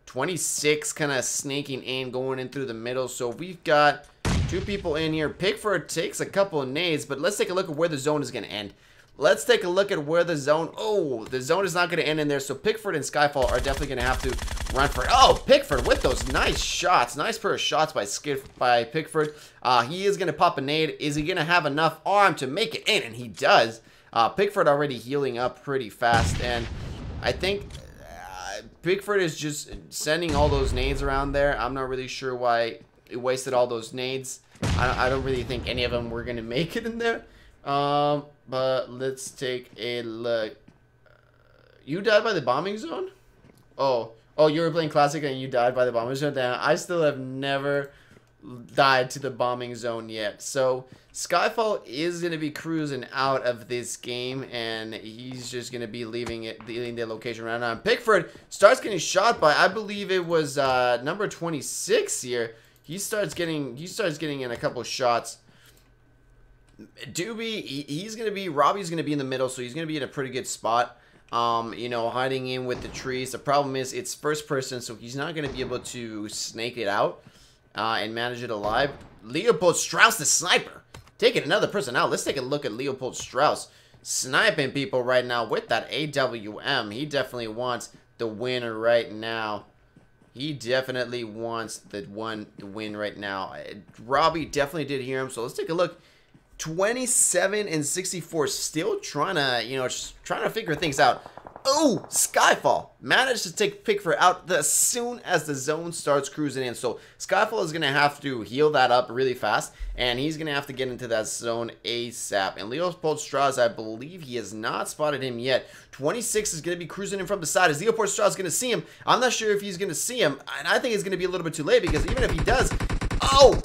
26 kind of sneaking in, going in through the middle. So we've got two people in here. Pickford takes a couple of nades, but let's take a look at where the zone is going to end. let's take a look at where the zone... Oh, the zone is not going to end in there. So Pickford and Skyfall are definitely going to have to run for it. Oh, Pickford with those nice shots. Nice pair of shots by Pickford. He is going to pop a nade. Is he going to have enough arm to make it in? And he does. Pickford already healing up pretty fast. And I think... Pickford is just sending all those nades around there. I'm not really sure why he wasted all those nades. I don't really think any of them were going to make it in there. But let's take a look. You died by the bombing zone? Oh, you were playing Classic and you died by the bombing zone? Damn, I still have never died to the bombing zone yet. So Skyfall is going to be cruising out of this game, and he's just going to be leaving the location right now. And Pickford starts getting shot by, I believe it was number 26 here. He starts getting in a couple shots. Doobie, he's going to be, Robbie's going to be in the middle, so he's going to be in a pretty good spot. You know, hiding in with the trees. The problem is it's first person, so he's not going to be able to snake it out and manage it alive. Leopold Strauss, the sniper, taking another person out. Let's take a look at Leopold Strauss sniping people right now with that AWM. He definitely wants the winner right now. He definitely wants the win right now. Robbie definitely did hear him, so let's take a look. 27 and 64, still trying to, you know, just trying to figure things out. Oh, Skyfall managed to take Pickford out as soon as the zone starts cruising in. So Skyfall is going to have to heal that up really fast, and he's going to have to get into that zone ASAP. And Leopold Strauss, I believe he has not spotted him yet. 26 is going to be cruising in from the side. Is Leopold Strauss going to see him? I'm not sure if he's going to see him, and I think it's going to be a little bit too late, because even if he does... Oh!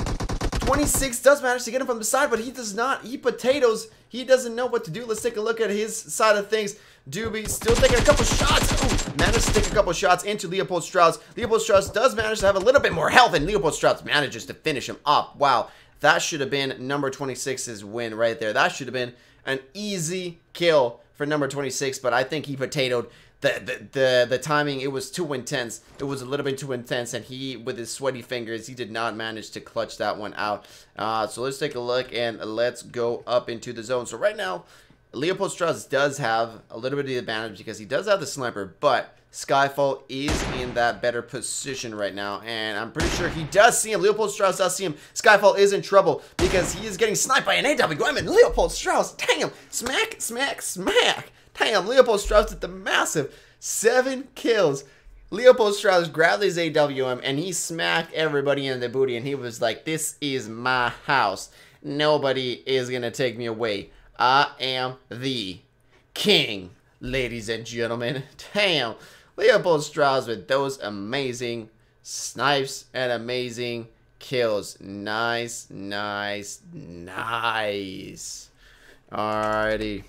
26 does manage to get him from the side, but he does not. He potatoes. He doesn't know what to do. Let's take a look at his side of things. Doobie still taking a couple shots. Ooh, managed to take a couple shots into Leopold Strauss. Leopold Strauss does manage to have a little bit more health, and Leopold Strauss manages to finish him off. Wow, that should have been number 26's win right there. That should have been an easy kill for number 26, but I think he potatoed. The timing, it was too intense. It was a little bit too intense, and he, with his sweaty fingers, he did not manage to clutch that one out. So let's take a look, and let's go up into the zone. So right now, Leopold Strauss does have a little bit of the advantage because he does have the sniper, but Skyfall is in that better position right now, and I'm pretty sure he does see him. Leopold Strauss does see him. Skyfall is in trouble because he is getting sniped by an AWM, and Leopold Strauss, damn, smack, smack, smack. Damn, Leopold Strauss did the massive 7 kills. Leopold Strauss grabbed his AWM and he smacked everybody in the booty, and he was like, this is my house. Nobody is going to take me away. I am the king, ladies and gentlemen. Damn, Leopold Strauss with those amazing snipes and amazing kills. Nice, nice, nice. Alrighty.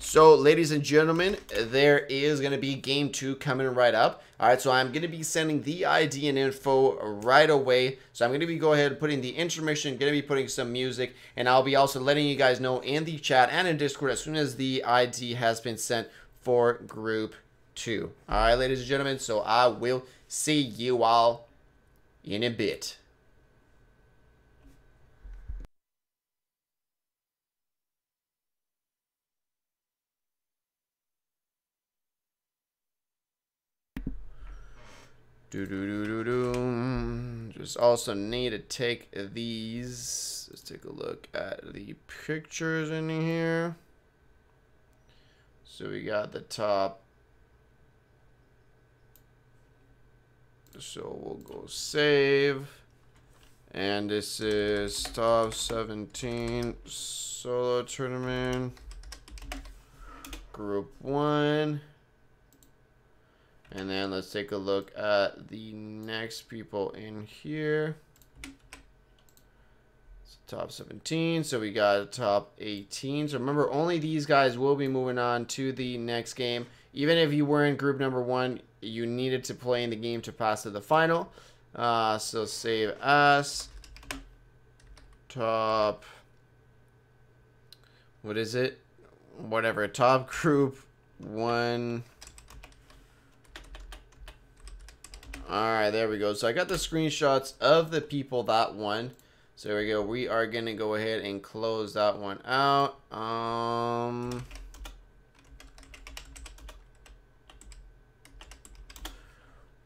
So, ladies and gentlemen, there is going to be game 2 coming right up. Alright, so I'm going to be sending the ID and info right away. So I'm going to be go ahead and putting the intermission, going to be putting some music, and I'll be also letting you guys know in the chat and in Discord as soon as the ID has been sent for group 2. Alright, ladies and gentlemen, so I will see you all in a bit. Just also need to take these. Let's take a look at the pictures in here. So we got the top. So we'll go save. And this is top 17 solo tournament. Group 1. And then let's take a look at the next people in here. It's top 17. So we got top 18. So remember, only these guys will be moving on to the next game. Even if you were in group number 1, you needed to play in the game to pass to the final. So save as top. What is it? Whatever. Top group 1. Alright, there we go. So I got the screenshots of the people that won. So there we go. We are going to go ahead and close that one out.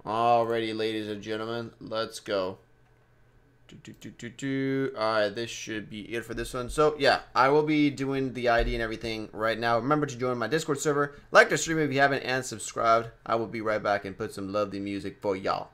Alrighty, ladies and gentlemen, let's go. Alright, this should be it for this one. So yeah, I will be doing the ID and everything right now. Remember to join my Discord server, like the stream if you haven't, and subscribe. I will be right back and put some lovely music for y'all.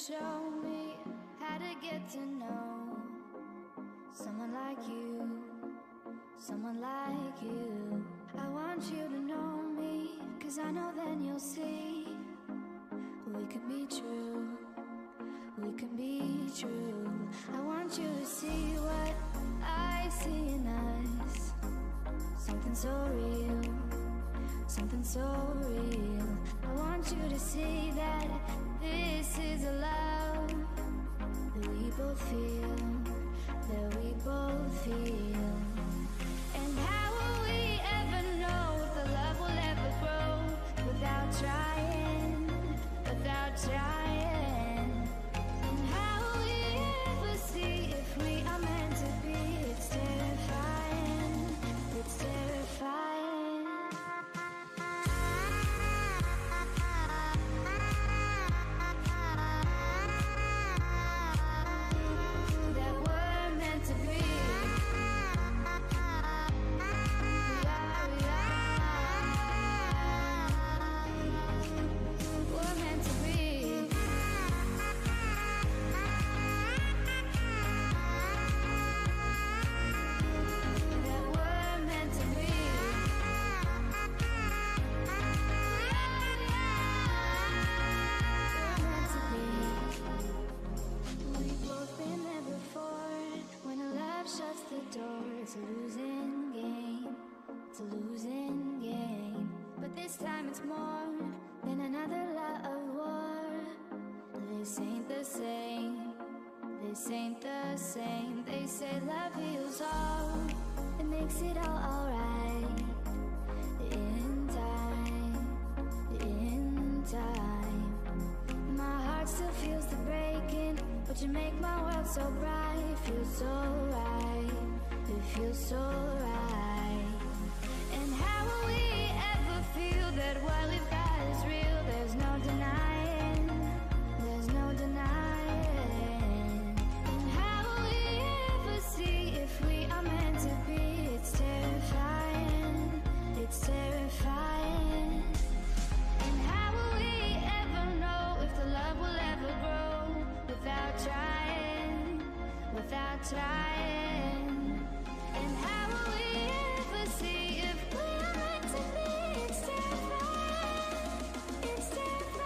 show me how to get to know someone like you, someone like you. I want you to know me, 'cause I know then you'll see we could be true, we could be true. I want you to see what I see in us, something so real, something so real. I want you to see that this is a love that we both feel, that we both feel. And how will we ever know if the love will ever grow without trying, without trying? And how will we ever see if we are meant to be? It's terrifying, it's terrifying. It's a losing game, it's a losing game. But this time it's more than another lot of war. This ain't the same, this ain't the same. They say love heals all, it makes it all alright. In time, in time. My heart still feels the breaking, but you make my world so bright. It feels so right, it feels so right. And how will we ever feel that what we've got is real? There's no denying, there's no denying. And how will we ever see if we are meant to be? It's terrifying, it's terrifying. And how will we ever know if the love will ever grow without trying, without trying? And how will we ever see if we are meant to be? It's terrifying, it's terrifying.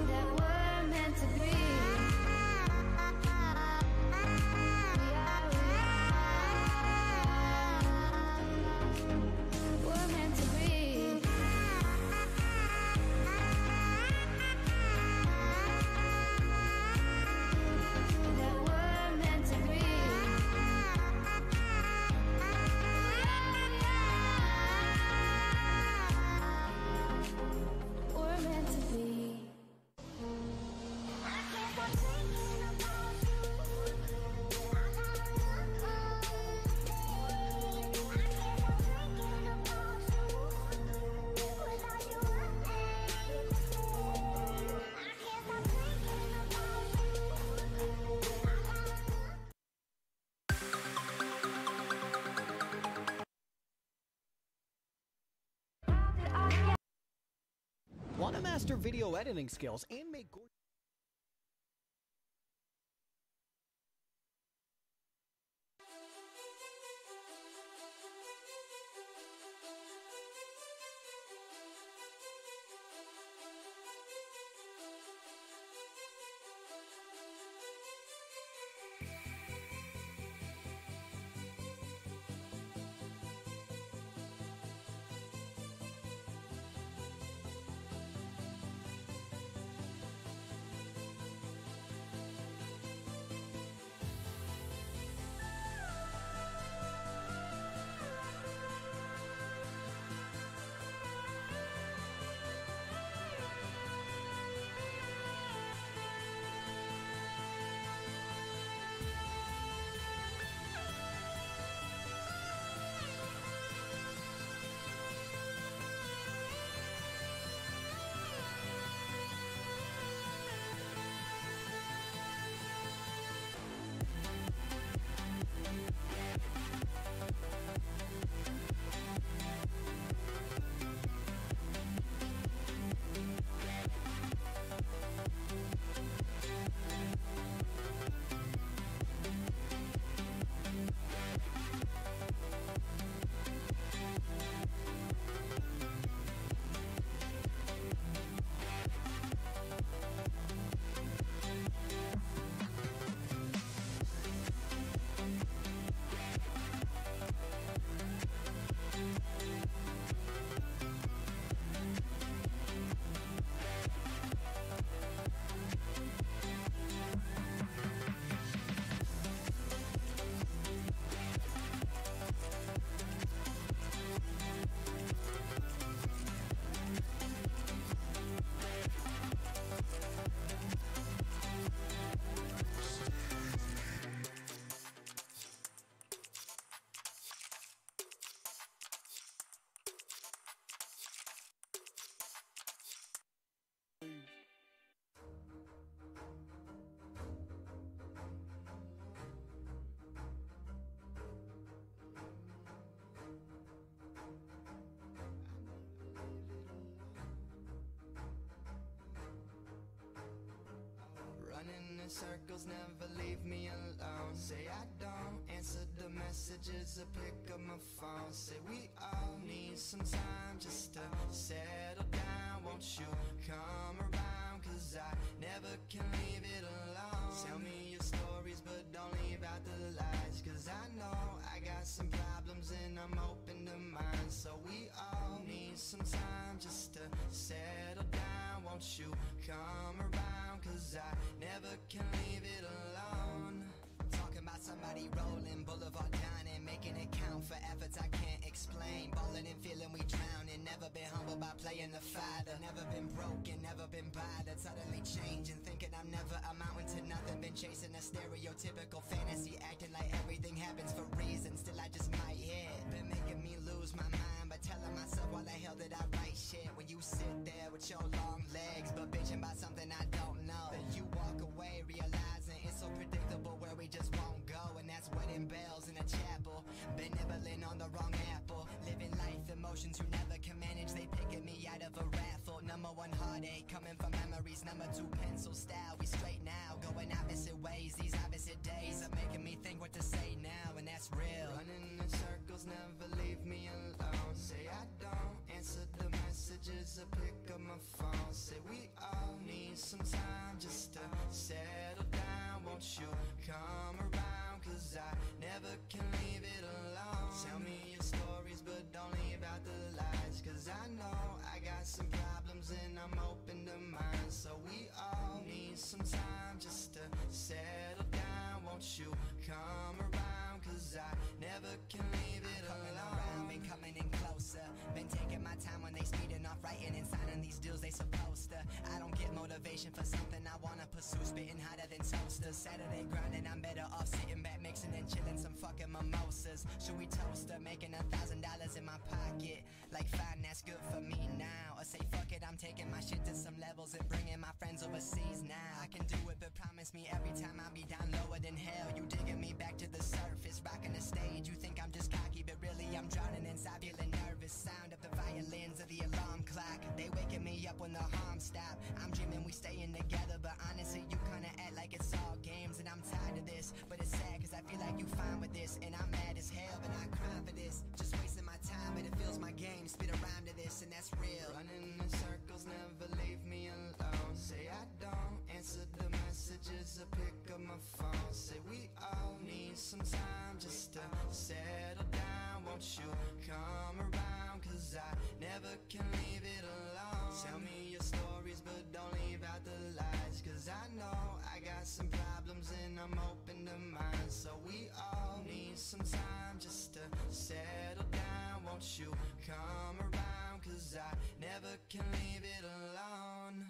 That we're meant to be. We're meant to be. That we're meant to be. We're meant to be. Want to master video editing skills and make gorgeous in circles, never leave me alone. Say I don't answer the messages or pick up my phone. Say we all need some time just to settle down. Won't you come around, cause I never can leave it alone. Tell me your stories but don't leave out the lies, cause I know I got some problems and I'm open to mine. So we all need some time just to settle down. Won't you come around, cause I never can leave it alone. Talking about somebody rolling, boulevard dining, making it count for efforts I can't explain. Ballin' and feeling we drowning, never been humble by playing the fighter. Never been broken, never been bothered, suddenly changing, thinking I'm never amounting to nothing. Been chasing a stereotypical fantasy, acting like everything happens for reasons. Still I just might hit, been making me lose my mind, but telling myself why the hell did I write shit. When you sit there with your long legs, but bitching about something I don't know, then you walk away realizing it's so predictable where we just won't go. And that's wedding bells in a chapel, been nibbling on the wrong apple. Living life, emotions you never can manage, they picking me out of a raffle. Number one heartache, coming from memories. Number two pencil style, we straight now, going opposite ways. These opposite days are making me think what to say now, and that's real. Running in circles, never leave me alone. Say I don't answer the messages or pick up my phone. Say we all need some time just to settle down. Won't you come around, cause I never can leave it alone. Tell me your stories but don't leave out the lies, cause I know I got some problems and I'm open to mine. So we all need some time just to settle down. Won't you come around, cause I never can leave it alone. Been coming in closer, been taking my time when they speeding off, writing and signing these deals they supposed to. I don't get motivation for something I wanna pursue, spitting hotter than toasters. Saturday grinding, I'm better off sitting back, mixing and chilling some fucking mimosas. Should we toast her, making $1,000 in my pocket? Like fine, that's good for me now. Or say fuck it, I'm taking my shit to some levels and bringing my friends overseas now. I can do it, but promise me every time I'll be down lower than hell. You digging me back to the surface, rocking the stage. You think I'm just cocky, but really I'm drowning inside, feeling nervous. Sound of the violins of the alarm clock, they waking me up when the harm stop. I'm dreaming we staying together, but honestly you kinda act like it's all games. And I'm tired of this, but it's sad cause I feel like you fine with this. And I'm mad as hell, but I cry for this. Just wasting my time, but it feels my game. Spit a rhyme to this, and that's real. Running in circles, never leave me alone. Say I don't answer the messages or pick up my phone. Say we all need some time just to settle down. Won't you come around, cause I never can leave it alone. Tell me your stories but don't leave out the lies, cause I know I got some problems and I'm open to mine. So we all need some time just to settle down. Won't you come around, cause I never can leave it alone.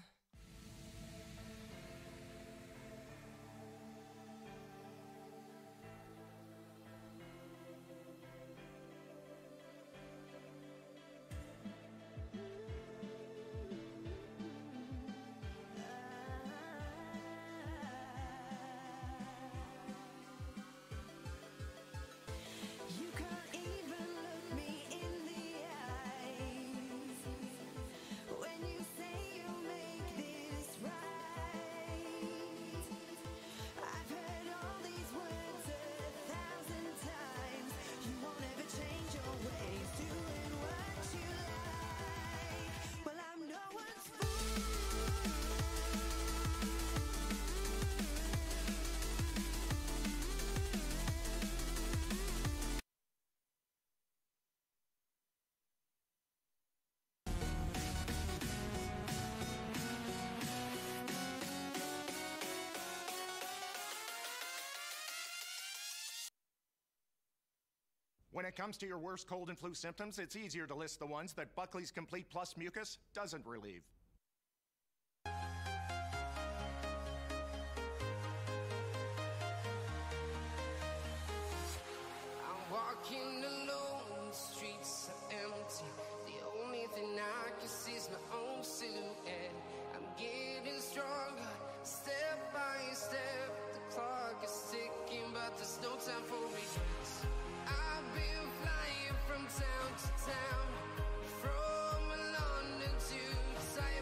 When it comes to your worst cold and flu symptoms, it's easier to list the ones that Buckley's Complete Plus Mucus doesn't relieve. I'm walking alone, the streets are empty. The only thing I can see is my own silhouette. I'm getting stronger, step by step. The clock is ticking, but there's no time for regrets. I've been flying from town to town, from London to Taiwan.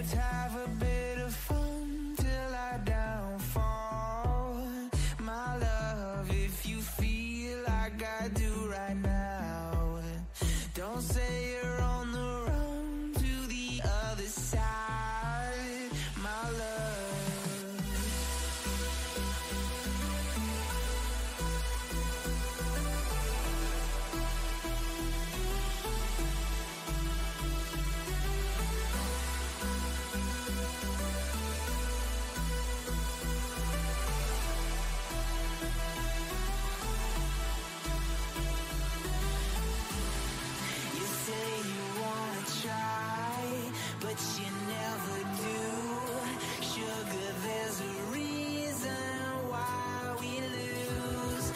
Let's have a bit of fun till I downfall. My love, if you feel like I do right now, don't say you're on the run to the other side, my love. You say you wanna try, but you never do. Sugar, there's a reason why we lose.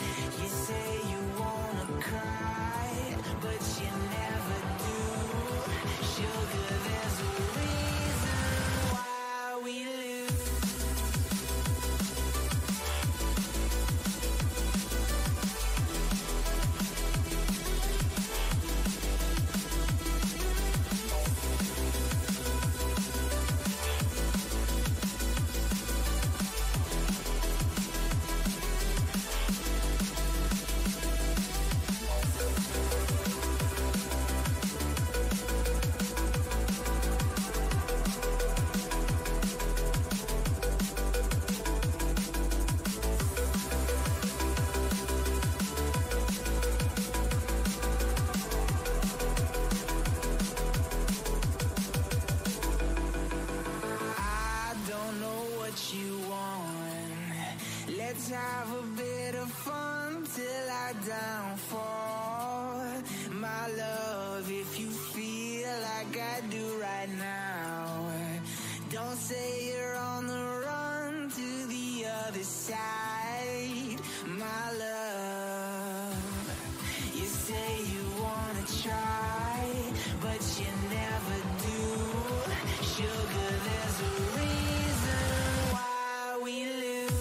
You say you wanna cry, but you never do. Sugar, there's a reason why we lose. I don't know what you want. Let's have a bit of fun till I downfall. My love, if you feel like I do right now, don't say you're on the run to the other side, my love. You say you wanna try, but you never do. Sugar, there's a reason why we lose.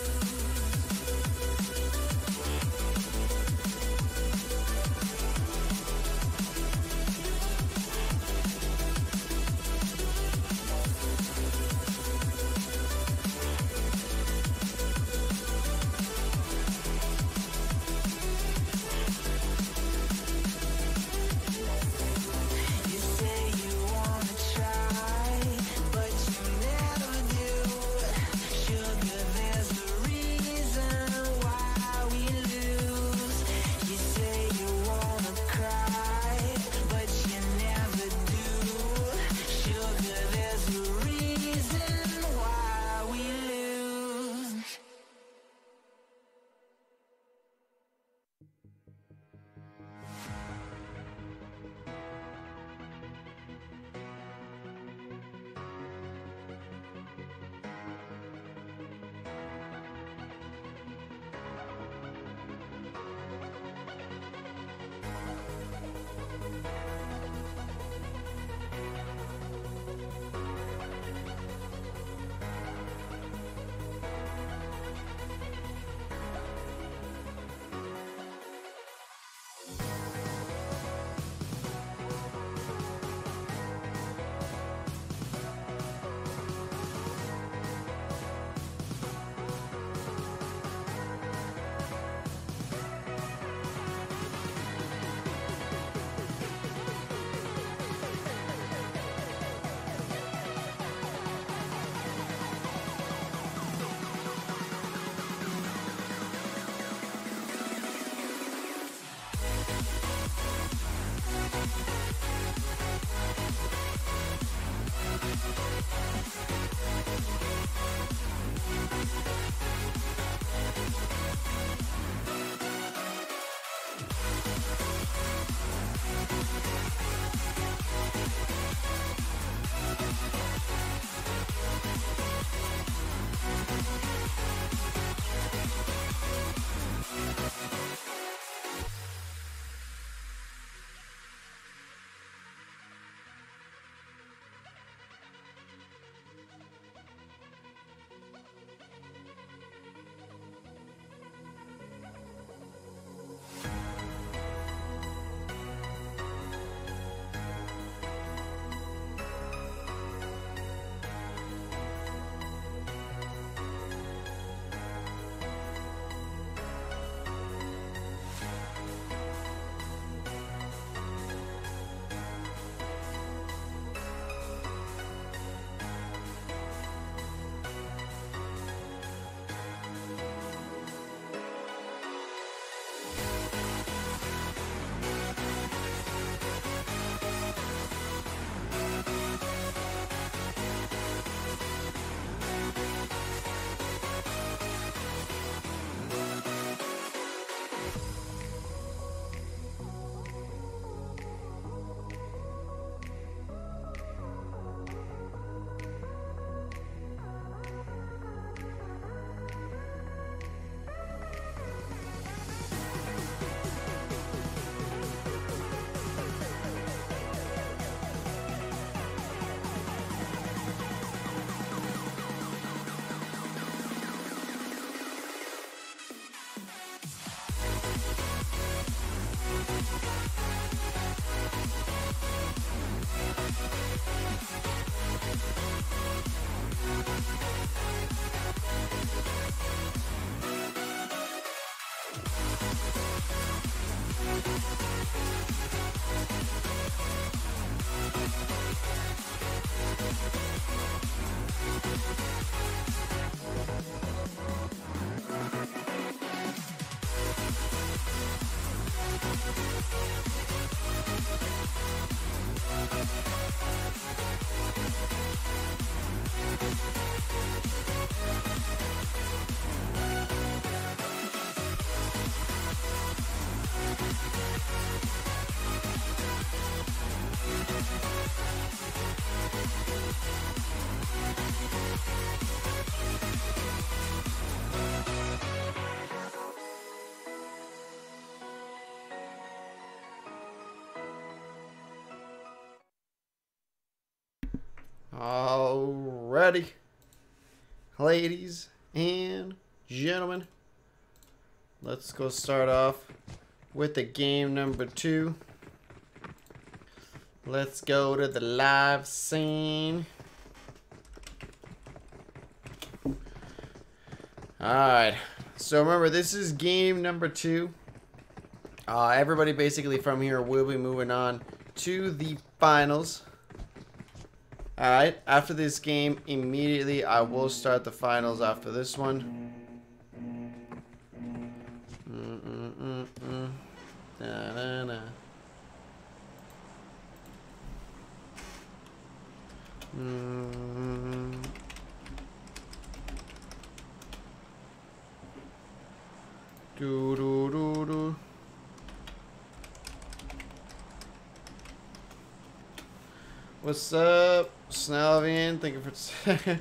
Alrighty, ladies and gentlemen, let's go start off with the game number 2. Let's go to the live scene. Alright, so remember, this is game number 2. Everybody basically from here will be moving on to the finals. Alright, after this game, immediately I will start the finals after this one. Da, da, da. Do, do, do, do. What's up, Snailvian? Thank you for.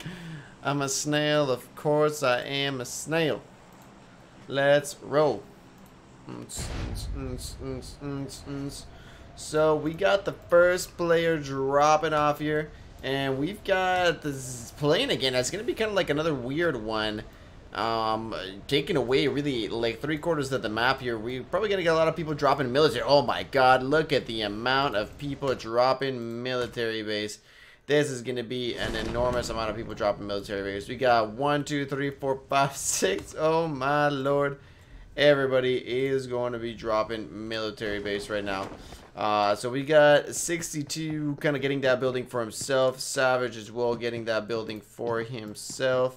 I'm a snail, of course. I am a snail. Let's roll. So we got the first player dropping off here, and we've got this plane again. It's gonna be kind of like another weird one. Taking away really like 3/4 of the map here. We're probably gonna get a lot of people dropping military. Oh my god, look at the amount of people dropping military base. This is gonna be an enormous amount of people dropping military base. We got 1 2 3 4 5 6. Oh my lord, everybody is going to be dropping military base right now. So we got 62 kind of getting that building for himself. Savage as well getting that building for himself.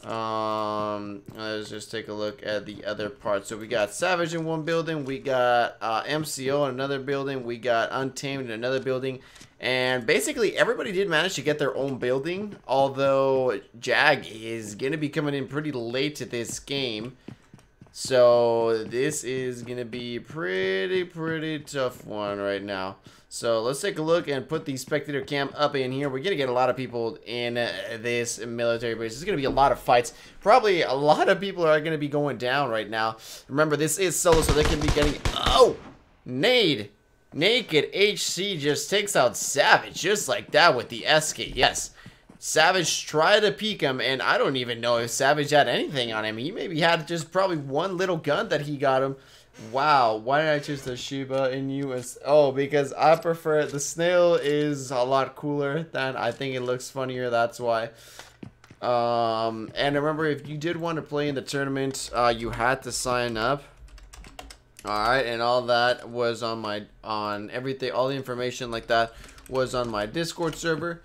Let's just take a look at the other parts. So we got Savage in one building, we got MCO in another building, we got Untamed in another building, and basically everybody did manage to get their own building, although Jag is gonna be coming in pretty late to this game. So this is gonna be pretty tough one right now. So let's take a look and put the spectator cam up in here. We're gonna get a lot of people in this military base. There's gonna be a lot of fights. Probably a lot of people are gonna be going down right now. Remember, this is solo, so they can be getting. Oh, Nade, Naked HC just takes out Savage just like that with the SK. Yes. Savage tried to peek him, and I don't even know if Savage had anything on him. He maybe had just probably one little gun that he got him. Wow, why did I choose the Shiba in US? Oh, because I prefer it. The snail is a lot cooler than I think it looks funnier. That's why. And remember, if you did want to play in the tournament, you had to sign up. Alright, and all that was on everything, all the information like that was on my Discord server.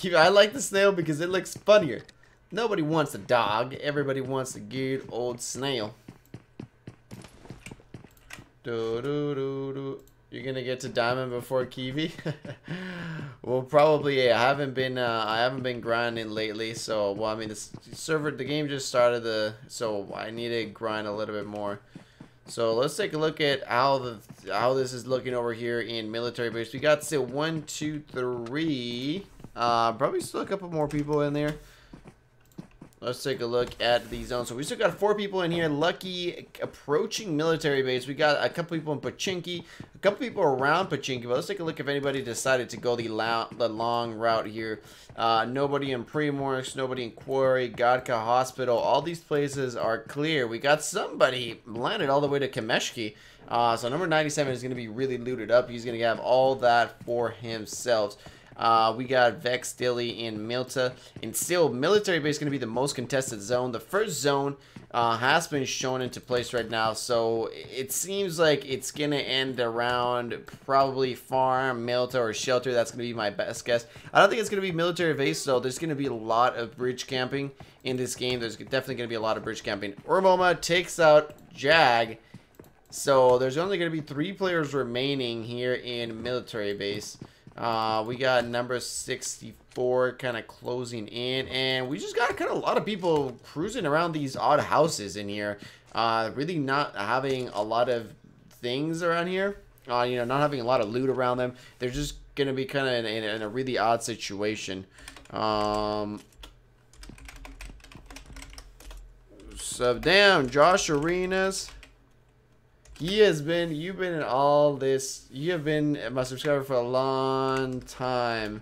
I like the snail because it looks funnier. Nobody wants a dog. Everybody wants a good old snail. You're gonna get to diamond before Kiwi? Well, probably. Yeah, I haven't been grinding lately. So, well, I mean, the game just started. So I need to grind a little bit more. So let's take a look at how this is looking over here in military base. We got still 1 2 3. Probably still a couple more people in there. Let's take a look at the zone. So we still got 4 people in here. Lucky approaching military base. We got a couple people in Pachinki, a couple people around Pachinki. But let's take a look if anybody decided to go the long route here. Nobody in Primorsk, nobody in Quarry, Godka Hospital. All these places are clear. We got somebody landed all the way to Kameshki. So number 97 is going to be really looted up. He's going to have all that for himself. We got Vex, Dilly, and Milta. And still, military base is going to be the most contested zone. The first zone has been shown into place right now, so it seems like it's going to end around probably farm, Milta, or shelter. That's going to be my best guess. I don't think it's going to be military base, though. There's going to be a lot of bridge camping in this game. There's definitely going to be a lot of bridge camping. Urmoma takes out Jag. So there's only going to be 3 players remaining here in military base. We got number 64 kind of closing in, and we just got kind of a lot of people cruising around these odd houses in here. Really not having a lot of things around here. You know, not having a lot of loot around them. They're just going to be kind of in a really odd situation. Sub down, Josh Arenas. You've been in all this. You have been my subscriber for a long time.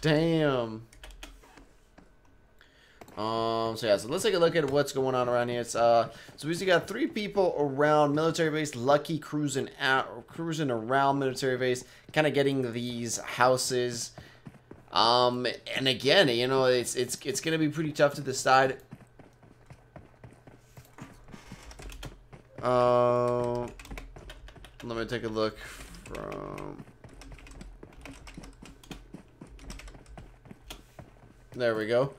Damn. So yeah, so let's take a look at what's going on around here. It's so we just got 3 people around military base. Lucky cruising around military base, kind of getting these houses. And again, you know, it's gonna be pretty tough to decide. Let me take a look from... There we go.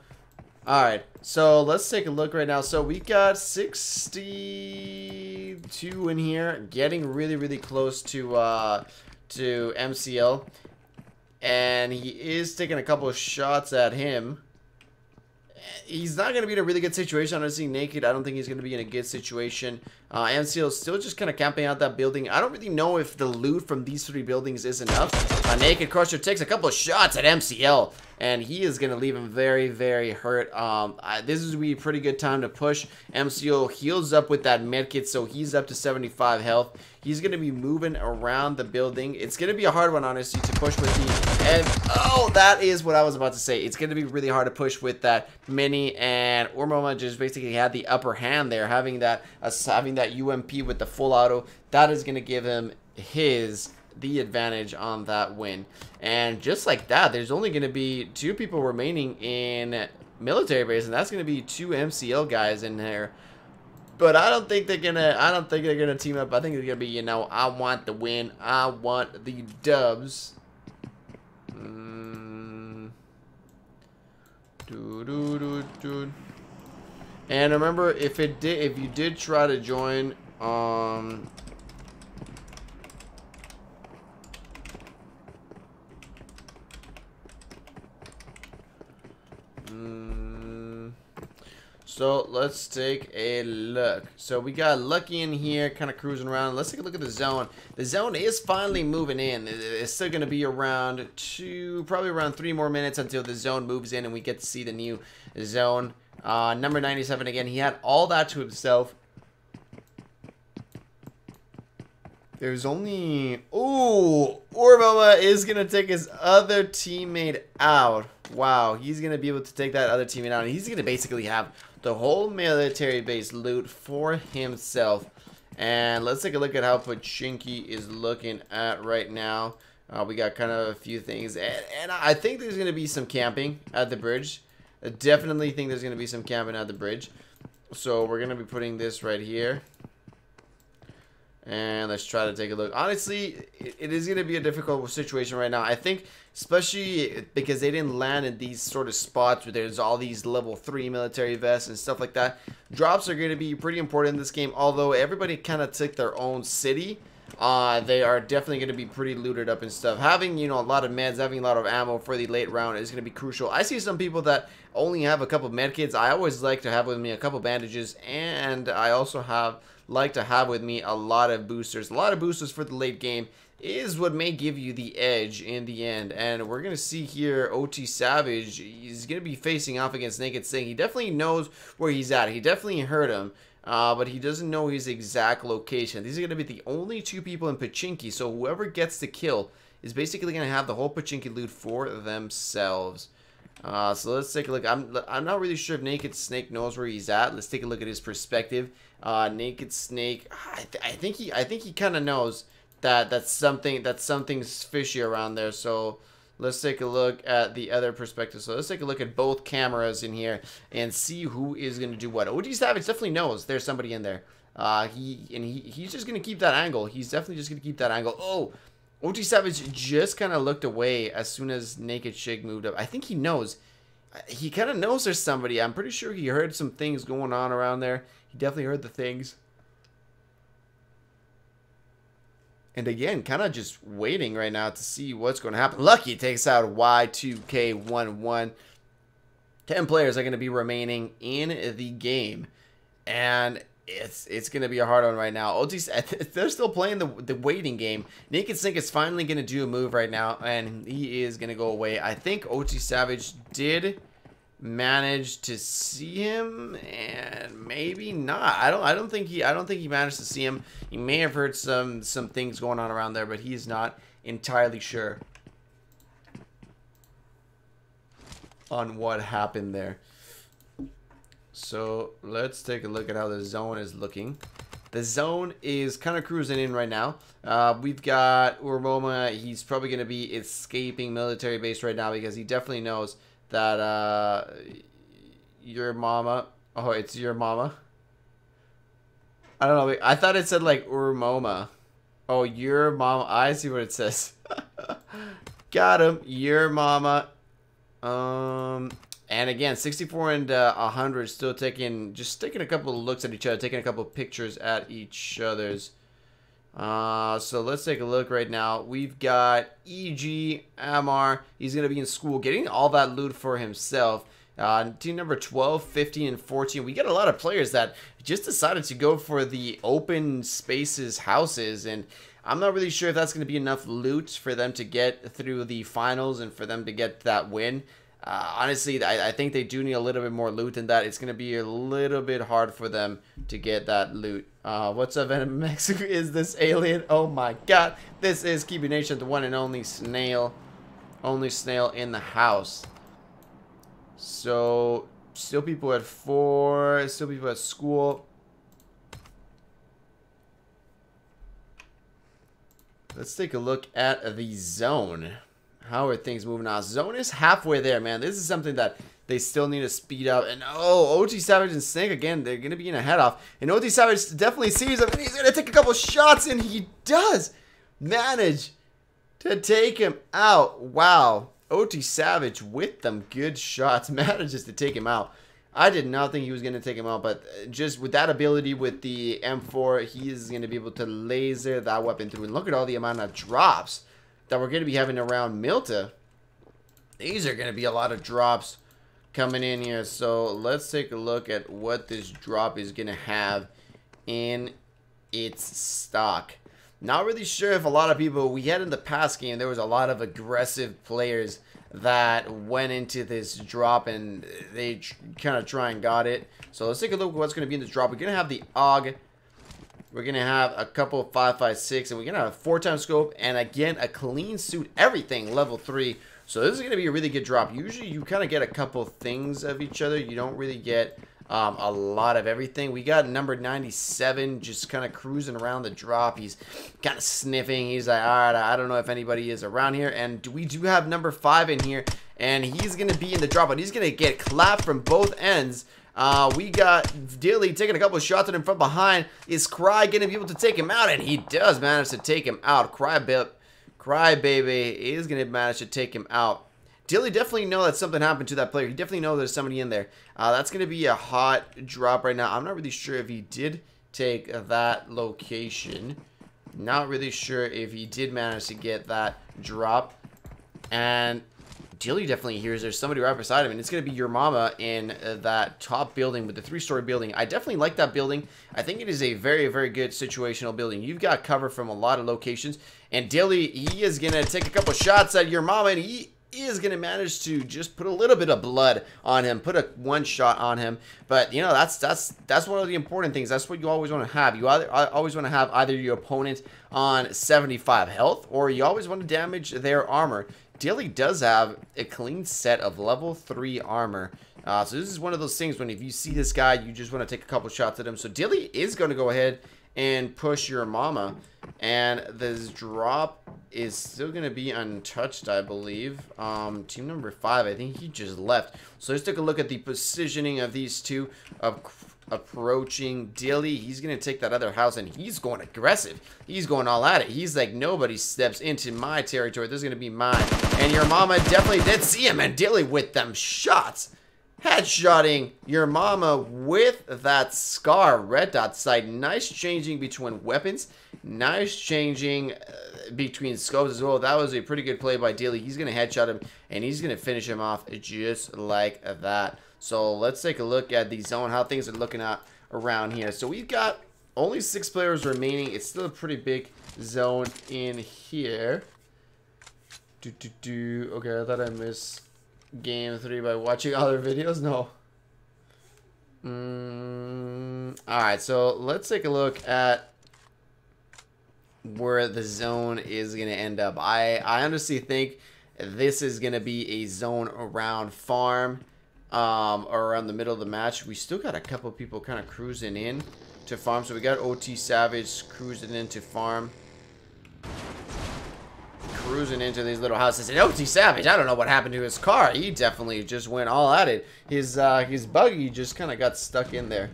Alright, so let's take a look right now. So we got 62 in here, getting really, really close to MCL. And he is taking a couple of shots at him. He's not going to be in a really good situation. Honestly, Naked, I don't think he's going to be in a good situation. MCL is still just kind of camping out that building. I don't really know if the loot from these 3 buildings is enough. Naked Crusher takes a couple of shots at MCL, and he is going to leave him very, very hurt. This is going to be a pretty good time to push. MCL heals up with that medkit, so he's up to 75 health. He's going to be moving around the building. It's going to be a hard one, honestly, to push with the... And, oh, that is what I was about to say. It's going to be really hard to push with that mini, and Urmoma just basically had the upper hand there, having that UMP with the full auto. That is going to give him the advantage on that win. And just like that, there's only going to be 2 people remaining in military base, and that's going to be 2 MCL guys in there. But I don't think they're gonna team up. I think it's gonna be, you know, I want the win. I want the dubs. And remember, if you did try to join, so let's take a look. So we got Lucky in here, kind of cruising around. Let's take a look at the zone. The zone is finally moving in. It's still going to be around probably around 3 more minutes until the zone moves in and we get to see the new zone. Number 97 again. He had all that to himself. There's only... Ooh! Urmoma is going to take his other teammate out. Wow, he's going to be able to take that other teammate out. And he's going to basically have the whole military base loot for himself. And let's take a look at how Pachinki is looking at right now. We got kind of a few things. And I think there's going to be some camping at the bridge. I definitely think there's going to be some camping at the bridge. So we're going to be putting this right here. And let's try to take a look. Honestly, it is going to be a difficult situation right now. I think, especially because they didn't land in these sort of spots where there's all these level 3 military vests and stuff like that. Drops are going to be pretty important in this game. Although everybody kind of took their own city, they are definitely going to be pretty looted up and stuff. Having, you know, a lot of meds, having a lot of ammo for the late round is going to be crucial. I see some people that only have a couple medkits. I always like to have with me a couple bandages, and I also like to have with me a lot of boosters. A lot of boosters for the late game is what may give you the edge in the end. And we're going to see here OT Savage. He's going to be facing off against Naked Sting. He definitely knows where he's at. He definitely heard him. But he doesn't know his exact location. These are going to be the only 2 people in Pachinki. So whoever gets the kill is basically going to have the whole Pachinki loot for themselves. So let's take a look. I'm not really sure if Naked Snake knows where he's at. Let's take a look at his perspective. Naked Snake, I think he kind of knows that something's fishy around there. So let's take a look at the other perspective. So let's take a look at both cameras in here and see who is going to do what. OG Savage definitely knows there's somebody in there. He's just going to keep that angle. He's definitely just going to keep that angle. Oh, OG Savage just kind of looked away as soon as Naked Shake moved up. I think he knows. He kind of knows there's somebody. I'm pretty sure he heard some things going on around there. He definitely heard the things. And again, kind of just waiting right now to see what's going to happen. Lucky takes out Y2K11. 10 players are going to be remaining in the game. And it's going to be a hard one right now. They're still playing the waiting game. Naked Snake is finally going to do a move right now. And he is going to go away. I think OG Savage did manage to see him, and maybe not. I don't think he managed to see him. He may have heard some things going on around there, but he's not entirely sure on what happened there. So let's take a look at how the zone is looking. The zone is kind of cruising in right now. We've got Urmoma. He's probably going to be escaping military base right now because he definitely knows that your mama. Oh, it's your mama. I don't know. I thought it said like Urmoma. Oh, your mama. I see what it says. Got him. Your mama. And again, 64 and 100 still taking a couple of looks at each other, taking a couple of pictures at each other's. So let's take a look right now. We've got EG, Amar. He's going to be in school getting all that loot for himself. Team number 12, 15, and 14. We got a lot of players that just decided to go for the open spaces houses. And I'm not really sure if that's going to be enough loot for them to get through the finals and for them to get that win. Honestly, I think they do need a little bit more loot than that. It's going to be a little bit hard for them to get that loot. What's up, Venom? Who is this alien? Oh my god. This is Kibination, the one and only snail. Only snail in the house. So, still people at 4. Still people at school. Let's take a look at the zone. How are things moving on? Zone is halfway there, man. This is something that they still need to speed up. And oh, OG Savage and Snake again, they're going to be in a head off. And OG Savage definitely sees him, and he's going to take a couple shots, and he does manage to take him out. Wow. OG Savage with them good shots manages to take him out. I did not think he was going to take him out, but just with that ability with the M4, he is going to be able to laser that weapon through. And look at all the amount of drops that we're going to be having around Milta. These are going to be a lot of drops coming in here. So let's take a look at what this drop is going to have in its stock. Not really sure if a lot of people, we had in the past game, there was a lot of aggressive players that went into this drop and they kind of try and got it. So let's take a look at what's going to be in this drop. We're going to have the AUG. We're going to have a couple of 5.56, and we're going to have a 4-time scope, and again, a clean suit, everything, level 3. So this is going to be a really good drop. Usually you kind of get a couple things of each other. You don't really get a lot of everything. We got number 97 just kind of cruising around the drop. He's kind of sniffing. He's like, all right, I don't know if anybody is around here. And we do have number 5 in here, and he's going to be in the drop, but he's going to get clapped from both ends. We got Dilly taking a couple of shots at him from behind. Is Cry going to be able to take him out? And he does manage to take him out. Crybaby is going to manage to take him out. Dilly definitely know that something happened to that player. He definitely knows there's somebody in there. That's going to be a hot drop right now. I'm not really sure if he did take that location. Not really sure if he did manage to get that drop. And Dilly definitely hears there's somebody right beside him, and it's going to be your mama in that top building with the 3-story building. I definitely like that building. I think it is a very, very good situational building. You've got cover from a lot of locations, and Dilly, he is going to take a couple shots at your mama, and he is going to manage to just put a little bit of blood on him, put a 1 shot on him. But, you know, that's one of the important things. That's what you always want to have. You always want to have either your opponent on 75 health, or you always want to damage their armor. Dilly does have a clean set of level 3 armor. So this is one of those things when if you see this guy, you just want to take a couple shots at him. So Dilly is going to go ahead and push your mama. And this drop is still going to be untouched, I believe. Team number 5, I think he just left. So let's take a look at the positioning of these two approaching Dilly. He's going to take that other house, and he's going aggressive. He's going all at it. He's like, nobody steps into my territory. This is going to be mine. And your mama definitely did see him, and Dilly with them shots. Headshotting your mama with that scar. Red dot sight. Nice changing between weapons. Nice changing between scopes as well. That was a pretty good play by Dilly. He's going to headshot him, and he's going to finish him off just like that. So let's take a look at the zone, how things are looking at around here. So we've got only 6 players remaining. It's still a pretty big zone in here. Okay, I thought I missed Game 3 by watching other videos. No. Alright, so let's take a look at where the zone is going to end up. I honestly think this is going to be a zone around farm, or around the middle of the match. We still got a couple people kind of cruising in to farm. So we got OT Savage cruising into farm. Cruising into these little houses. And OT Savage, I don't know what happened to his car. He definitely just went all at it. His buggy just kind of got stuck in there.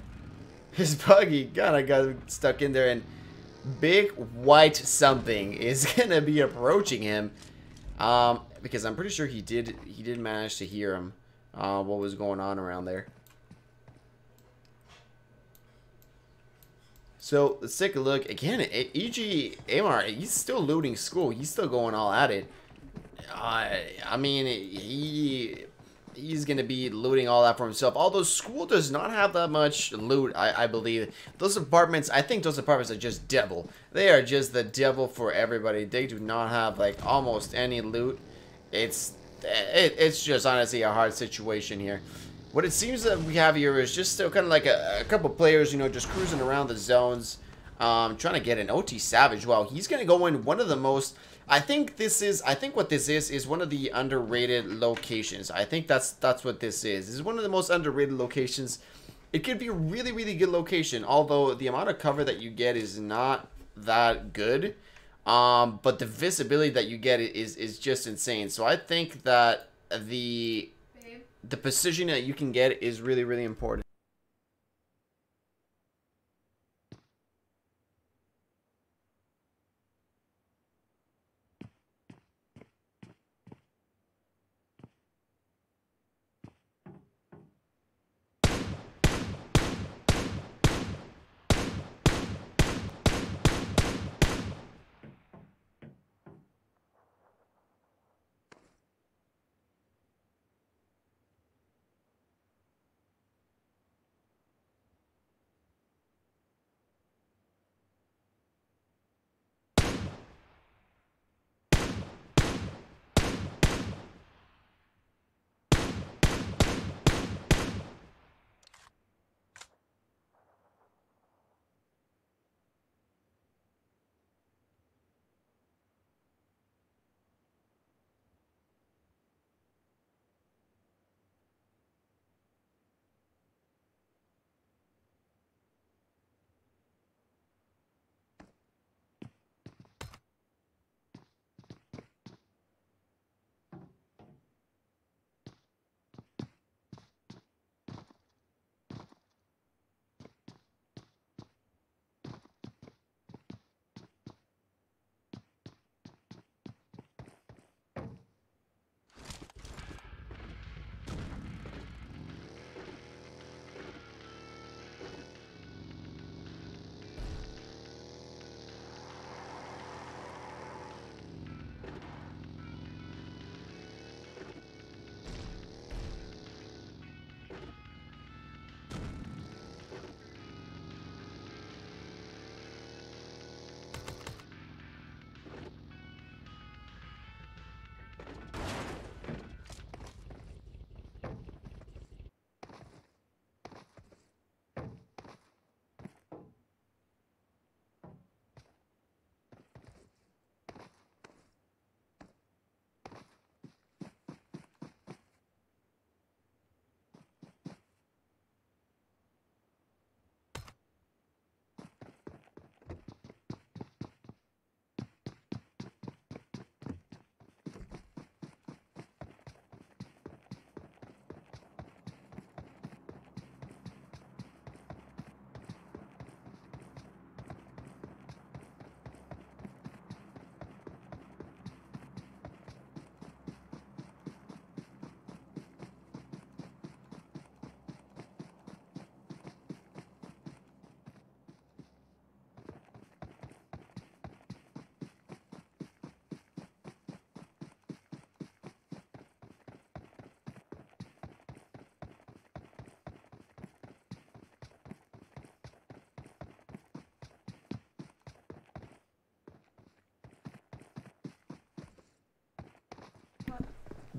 His buggy kind of got stuck in there, and big white something is gonna be approaching him. Because I'm pretty sure he did manage to hear him. What was going on around there. So let's take a look again. EG Amar, he's still looting school. He's still going all at it. I mean, he's gonna be looting all that for himself. Although school does not have that much loot, I believe. Those apartments, I think those apartments are just devil. They are just the devil for everybody. They do not have like almost any loot. It's just honestly a hard situation here. What it seems that we have here is just still kind of like a couple players, you know, just cruising around the zones, trying to get an OT Savage. Well, he's going to go in one of the most, I think what this is one of the underrated locations. I think that's what this is. This is one of the most underrated locations. It could be a really, really good location, although the amount of cover that you get is not that good. But the visibility that you get is just insane. So I think that the position that you can get is really, really important.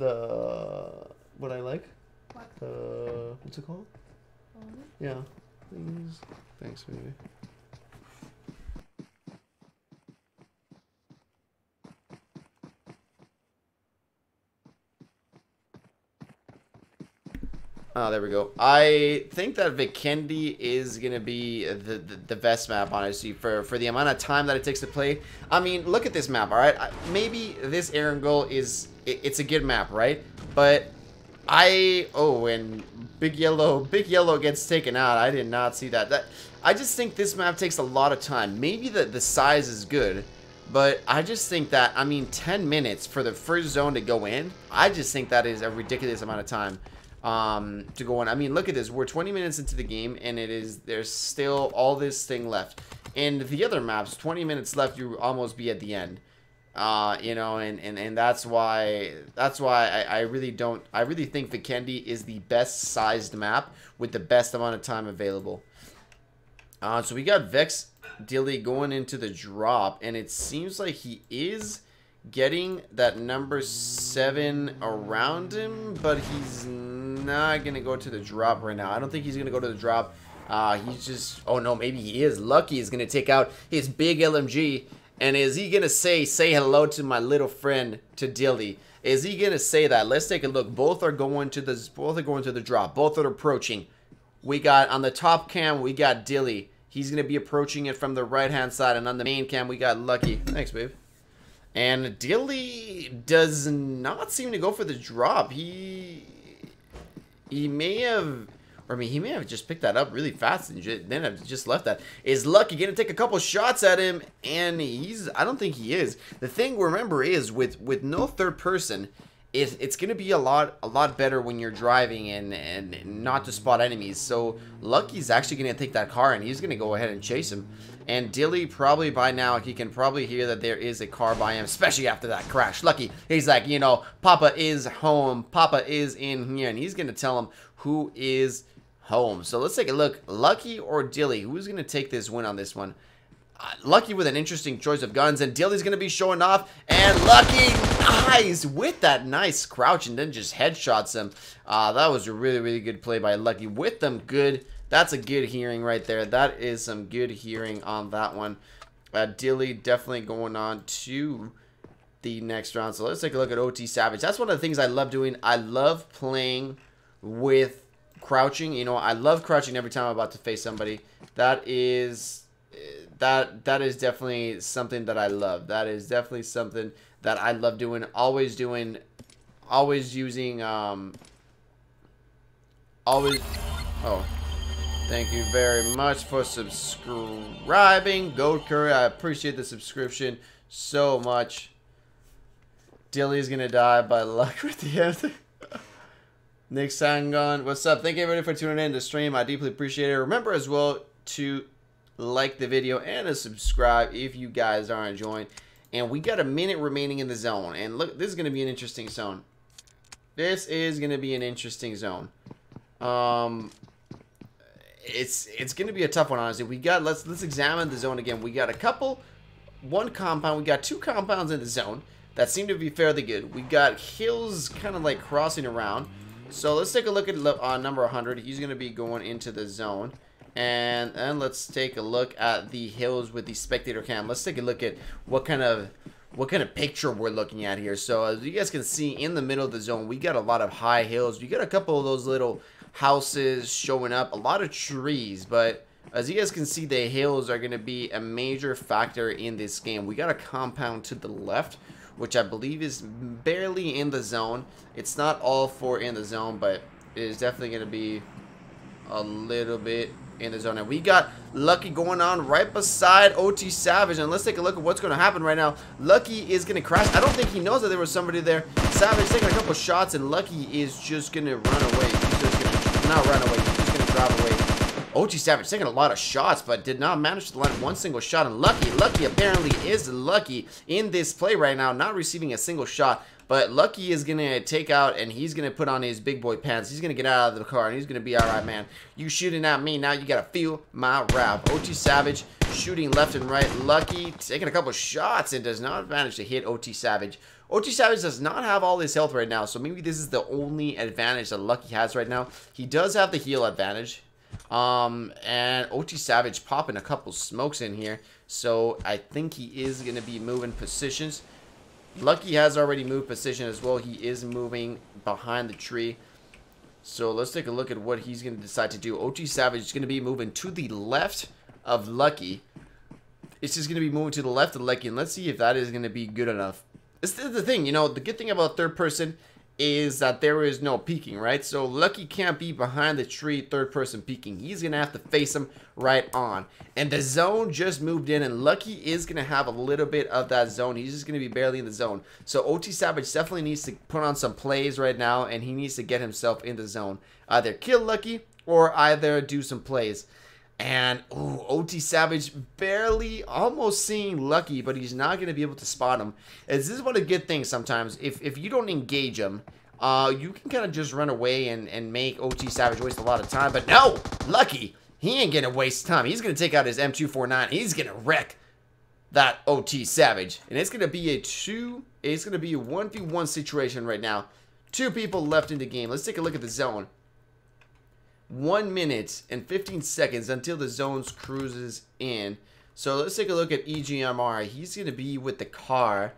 what I like. What? What's it called? Only? Yeah. Please. Thanks, baby. Oh, there we go. I think that Vikendi is going to be the best map, honestly, for the amount of time that it takes to play. I mean, look at this map, all right? Maybe this Erangel is... It's a good map, right? But oh, and Big Yellow gets taken out. I did not see that. I just think this map takes a lot of time. Maybe the size is good, but I just think that, I mean, 10 minutes for the first zone to go in, I just think that is a ridiculous amount of time to go in. I mean, look at this. We're 20 minutes into the game, and there's still all this thing left. And the other maps, 20 minutes left, you almost be at the end. You know, and that's why I really think Vikendi is the best sized map with the best amount of time available. So we got Vex Dilly going into the drop, and it seems like he is getting that number 7 around him, but he's not gonna go to the drop right now. I don't think he's gonna go to the drop. He's just, oh no, maybe he is. Lucky is gonna take out his big LMG. And is he going to say hello to my little friend, to Dilly? Is he going to say that? Let's take a look. Both are going to the drop. Both are approaching. We got, on the top cam, we got Dilly. He's going to be approaching it from the right-hand side. And on the main cam, we got Lucky. Thanks, babe. And Dilly does not seem to go for the drop. He may have... I mean, he may have just picked that up really fast and then have just left that. Is Lucky going to take a couple shots at him? And I don't think he is. The thing, remember, is with no third person, it's going to be a lot better when you're driving and not to spot enemies. So Lucky's actually going to take that car and he's going to go ahead and chase him. And Dilly, probably by now, he can probably hear that there is a car by him, especially after that crash. Lucky, he's like, you know, Papa is home. Papa is in here. And he's going to tell him who is home. So let's take a look. Lucky or Dilly? Who's going to take this win on this one? Lucky with an interesting choice of guns. And Dilly's going to be showing off. And Lucky, nice, with that nice crouch and then just headshots him. That was a really, really good play by Lucky. With them good. That's a good hearing right there. That is some good hearing on that one. Dilly definitely going on to the next round. So let's take a look at OT Savage. That's one of the things I love doing. I love playing with crouching. You know, I love crouching every time I'm about to face somebody. That is definitely something that I love. That is definitely something that I love doing. Always using oh, thank you very much for subscribing, Gold Curry. I appreciate the subscription so much. Dilly's gonna die by luck with the end. Nick Sangon, what's up? Thank you everybody for tuning in to stream. I deeply appreciate it. Remember as well to like the video and to subscribe if you guys are enjoying. And we got a minute remaining in the zone. And look, this is going to be an interesting zone. This is going to be an interesting zone. It's going to be a tough one, honestly. We got, let's examine the zone again. We got one compound. We got 2 compounds in the zone that seem to be fairly good. We got hills kind of like crossing around. So let's take a look at number 100. He's going to be going into the zone. And then let's take a look at the hills with the spectator cam. Let's take a look at what kind of picture we're looking at here. So as you guys can see, in the middle of the zone, we got a lot of high hills. We got a couple of those little houses showing up, a lot of trees. But as you guys can see, the hills are going to be a major factor in this game. We got a compound to the left, which I believe is barely in the zone. It's not all 4 in the zone, but it is definitely going to be a little bit in the zone. And we got Lucky going on right beside OT Savage. And let's take a look at what's going to happen right now. Lucky is going to crash. I don't think he knows that there was somebody there. Savage taking a couple shots, and Lucky is just going to run away. He's just going to not run away. He's just going to drive away. OT Savage taking a lot of shots, but did not manage to land one single shot. And Lucky apparently is Lucky in this play right now, not receiving a single shot. But Lucky is going to take out, and he's going to put on his big boy pants. He's going to get out of the car, and he's going to be alright, man. You shooting at me, now you got to feel my wrath. OT Savage shooting left and right. Lucky taking a couple shots and does not manage to hit OT Savage. OT Savage does not have all his health right now, so maybe this is the only advantage that Lucky has right now. He does have the heal advantage. And OT Savage popping a couple smokes in here, so I think he is going to be moving positions. Lucky has already moved position as well. He is moving behind the tree. So let's take a look at what he's going to decide to do. OT Savage is going to be moving to the left of Lucky. It's just going to be moving to the left of Lucky, and let's see if that is going to be good enough. This is the thing, you know, the good thing about third person is that there is no peeking, right? So Lucky can't be behind the tree third person peeking. He's going to have to face him right on. And the zone just moved in, and Lucky is going to have a little bit of that zone. He's just going to be barely in the zone. So OT Savage definitely needs to put on some plays right now, and he needs to get himself in the zone. Either kill Lucky or either do some plays. And ooh, OT Savage barely almost seeing Lucky, but he's not going to be able to spot him. This is one of the good things sometimes. If you don't engage him, you can kind of just run away and make OT Savage waste a lot of time. But no, Lucky, he ain't going to waste time. He's going to take out his M249. He's going to wreck that OT Savage. And it's going to be a 1v1 situation right now. 2 people left in the game. Let's take a look at the zone. 1 minute and 15 seconds until the zones cruises in. So let's take a look at EGMR. He's going to be with the car,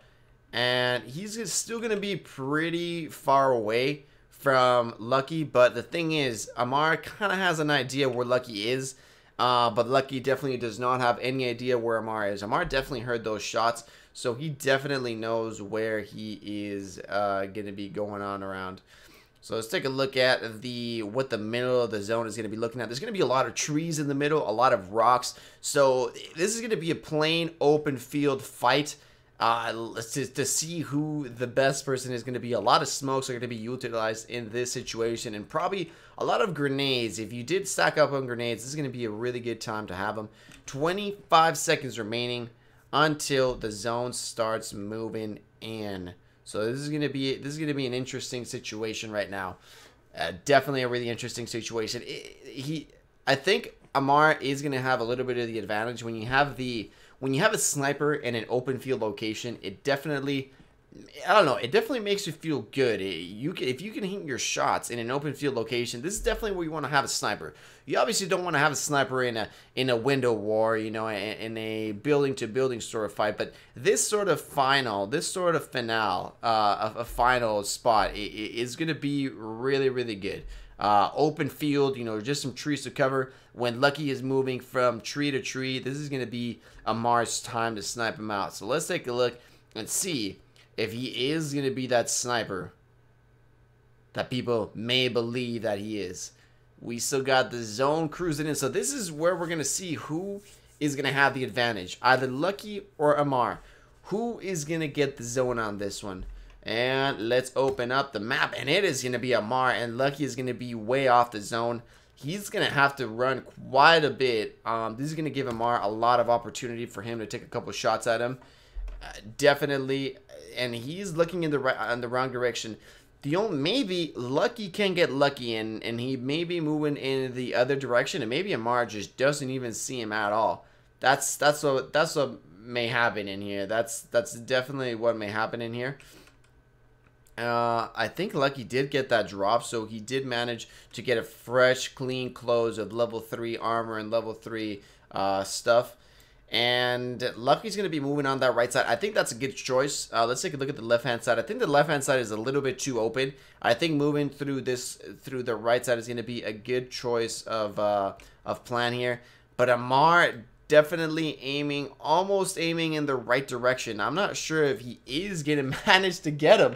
and he's still going to be pretty far away from Lucky. But the thing is, Amar kind of has an idea where Lucky is, but Lucky definitely does not have any idea where Amar is. Amar definitely heard those shots, so he definitely knows where he is going to be going on around. So let's take a look at what the middle of the zone is going to be looking at. There's going to be a lot of trees in the middle, a lot of rocks. So this is going to be a plain open field fight. To see who the best person is going to be. A lot of smokes are going to be utilized in this situation, and probably a lot of grenades. If you did stack up on grenades, this is going to be a really good time to have them. 25 seconds remaining until the zone starts moving in. So this is gonna be an interesting situation right now. Definitely a really interesting situation. I think Amar is gonna have a little bit of the advantage when you have a sniper in an open field location. It definitely, I don't know, it definitely makes you feel good. If you can hit your shots in an open field location, this is definitely where you want to have a sniper. You obviously don't want to have a sniper in a window war, you know, in a building to building sort of fight. But this sort of final spot is going to be really, really good. Open field, you know, just some trees to cover. When Lucky is moving from tree to tree, this is going to be Amar's time to snipe him out. So let's take a look and see if he is going to be that sniper that people may believe that he is. We still got the zone cruising in. So this is where we're going to see who is going to have the advantage. Either Lucky or Amar. Who is going to get the zone on this one? And let's open up the map. And it is going to be Amar. And Lucky is going to be way off the zone. He's going to have to run quite a bit. This is going to give Amar a lot of opportunity for him to take a couple shots at him. Definitely. And he's looking in the wrong direction. Maybe Lucky can get lucky and he may be moving in the other direction, and maybe Amar just doesn't even see him at all. That's what may happen in here. That's definitely what may happen in here. I think Lucky did get that drop, so he did manage to get a fresh, clean close of level 3 armor and level 3 stuff. And Lucky's going to be moving on that right side. I think that's a good choice. Let's take a look at the left-hand side. I think the left-hand side is a little bit too open. I think moving through the right side is going to be a good choice of plan here. But Amar definitely almost aiming in the right direction. I'm not sure if he is going to manage to get him.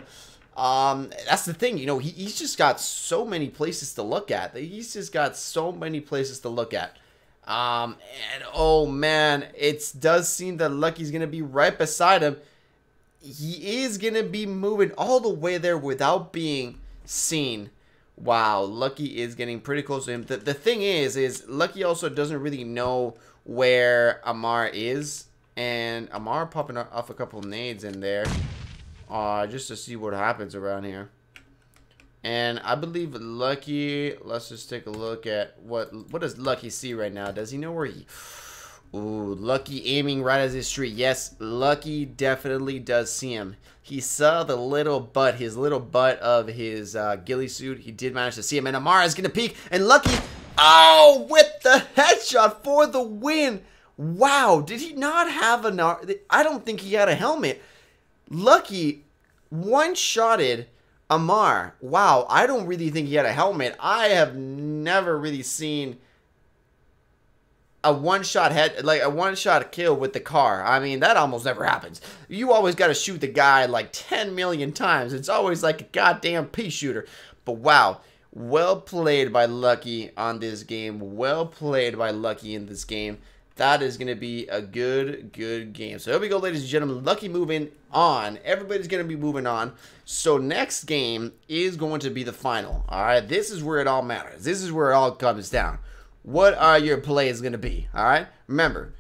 That's the thing, you know, he's just got so many places to look at. He's just got so many places to look at. And oh man, it does seem that Lucky's gonna be right beside him. He is gonna be moving all the way there without being seen. Wow, Lucky is getting pretty close to him. The thing is Lucky also doesn't really know where Amar is, and Amar popping off a couple nades in there. just to see what happens around here. And I believe Lucky, let's just take a look at what does Lucky see right now? Does he know where he... Ooh, Lucky aiming right at his street. Yes, Lucky definitely does see him. He saw the little butt, his little butt of his ghillie suit. He did manage to see him. And Amara is going to peek. And Lucky, oh, with the headshot for the win. Wow, did he not have an... I don't think he had a helmet. Lucky one-shotted Amar. Wow, I don't really think he had a helmet. I have never really seen a one-shot head, like a one-shot kill with the car. I mean, that almost never happens. You always got to shoot the guy like 10 million times. It's always like a goddamn pea shooter. But wow, well played by Lucky on this game. Well played by Lucky in this game. That is going to be a good game. So here we go, ladies and gentlemen. Lucky moving on. Everybody's going to be moving on. So next game is going to be the final. All right, this is where it all matters. This is where it all comes down. What are your plays going to be? All right, remember,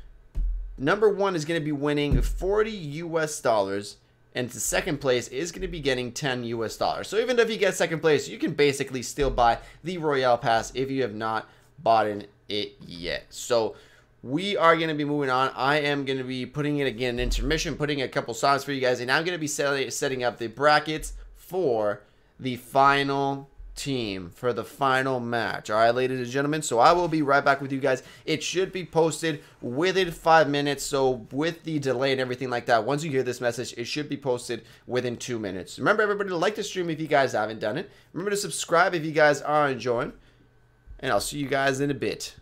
number one is going to be winning $40 US, and the second place is going to be getting $10 US. So even if you get second place, you can basically still buy the Royale Pass if you have not bought it yet. So we are going to be moving on. I am going to be putting it again in intermission, putting a couple songs for you guys, and I'm going to be setting up the brackets for the final team, for the final match. All right, ladies and gentlemen, so I will be right back with you guys. It should be posted within 5 minutes, so with the delay and everything like that, once you hear this message, it should be posted within 2 minutes. Remember, everybody, to like the stream if you guys haven't done it. Remember to subscribe if you guys are enjoying, and I'll see you guys in a bit.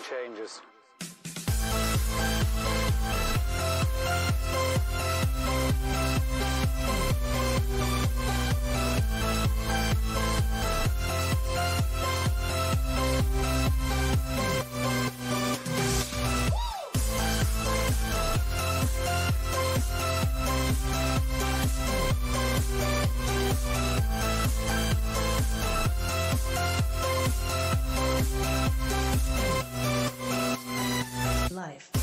changes. Life.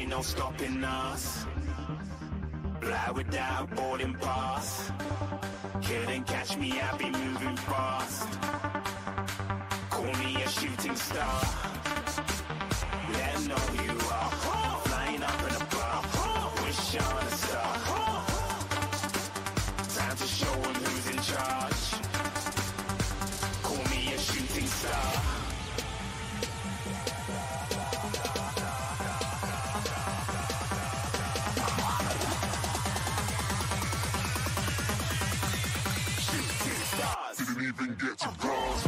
ain't no stopping us. Fly without a boarding pass. Couldn't catch me, I be moving fast. Call me a shooting star. Let 'em know who you are. Flying up in a bar. Wish on a star. Time to show 'em who's in charge. Call me a shooting star. Didn't even get to cross.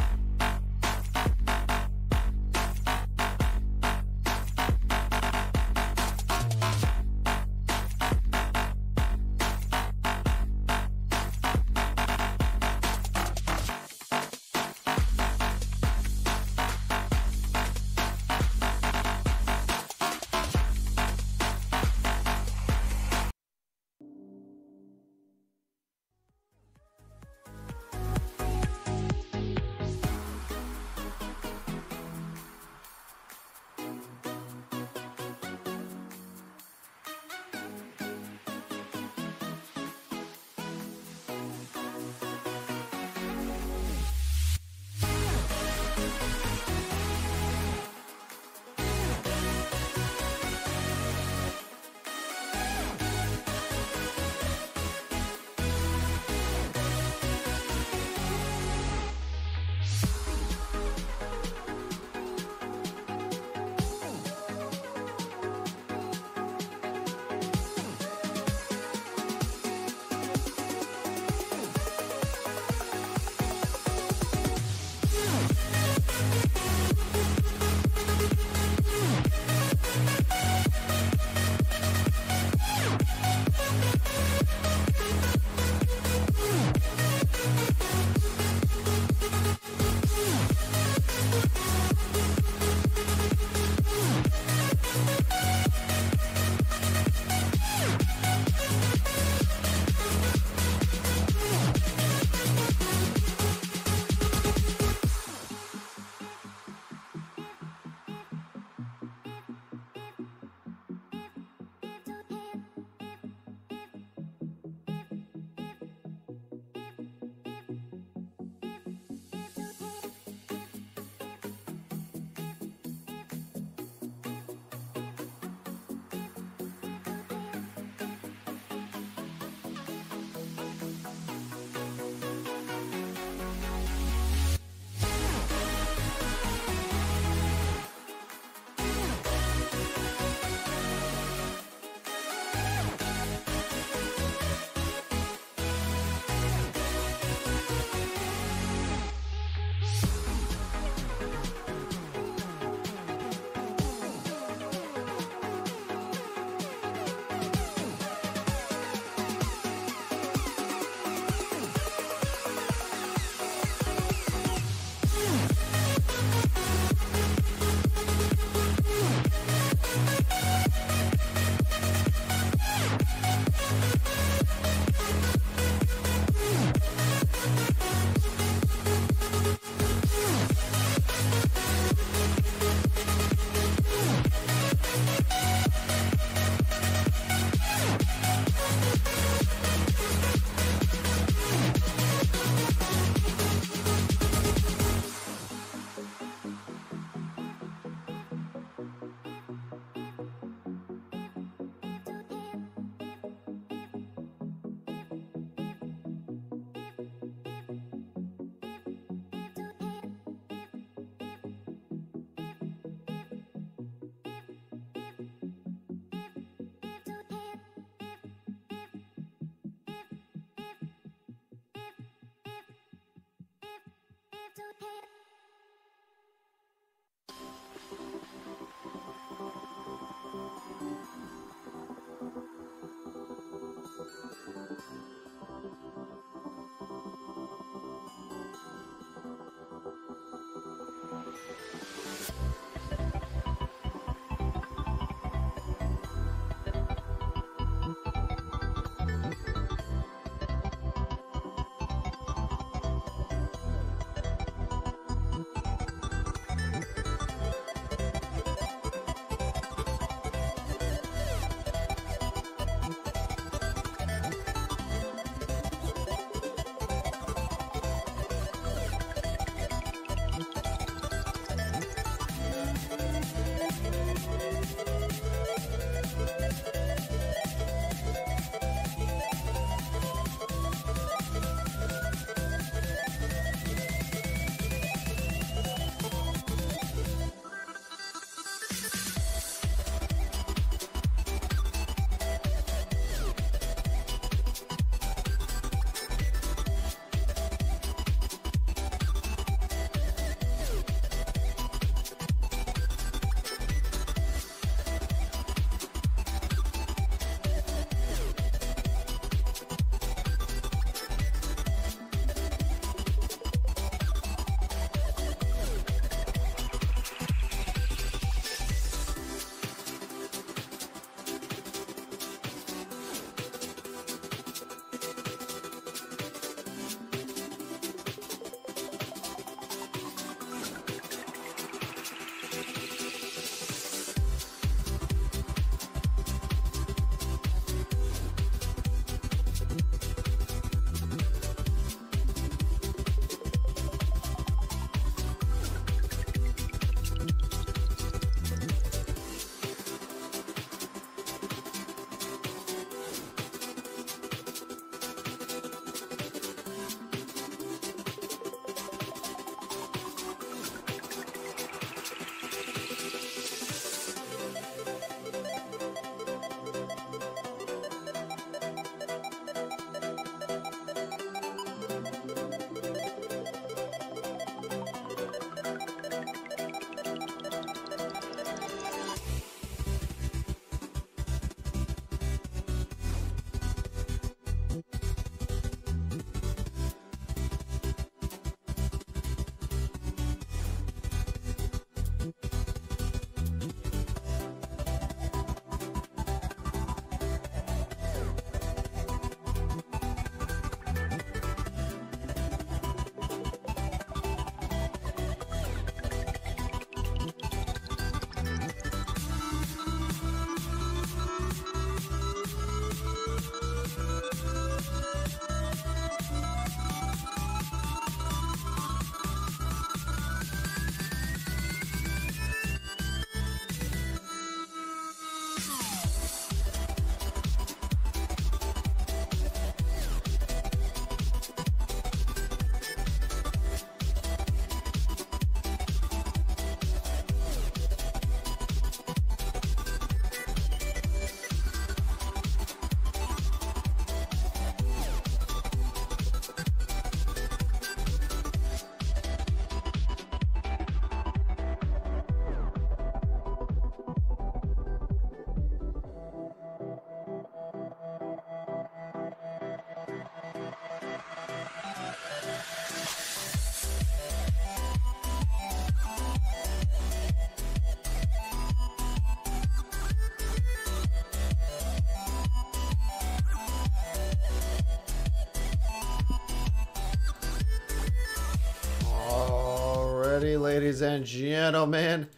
Alrighty, ladies and gentlemen.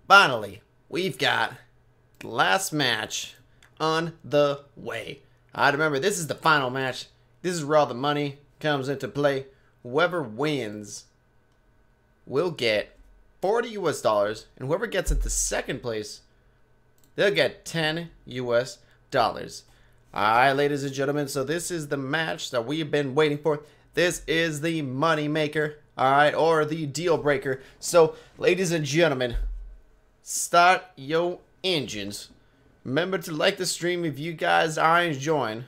Finally, we've got the last match on the way. Alright, remember, this is the final match. This is where all the money comes into play. Whoever wins will get 40 US dollars, and whoever gets into second place, they'll get 10 US dollars. Alright, ladies and gentlemen, so this is the match that we've been waiting for. This is the money maker, alright, or the deal breaker. So, ladies and gentlemen, start your engines. Remember to like the stream if you guys are enjoying.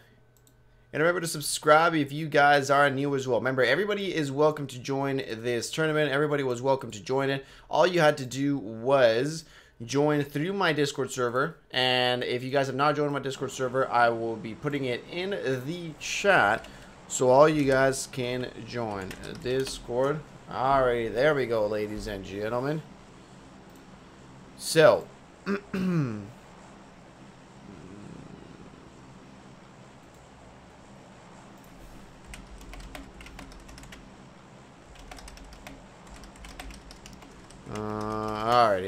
And remember to subscribe if you guys are new as well. Remember, everybody is welcome to join this tournament. Everybody was welcome to join it. All you had to do was join through my Discord server. And if you guys have not joined my Discord server, I will be putting it in the chat, so all you guys can join Discord. Alrighty, there we go, ladies and gentlemen. So, alrighty,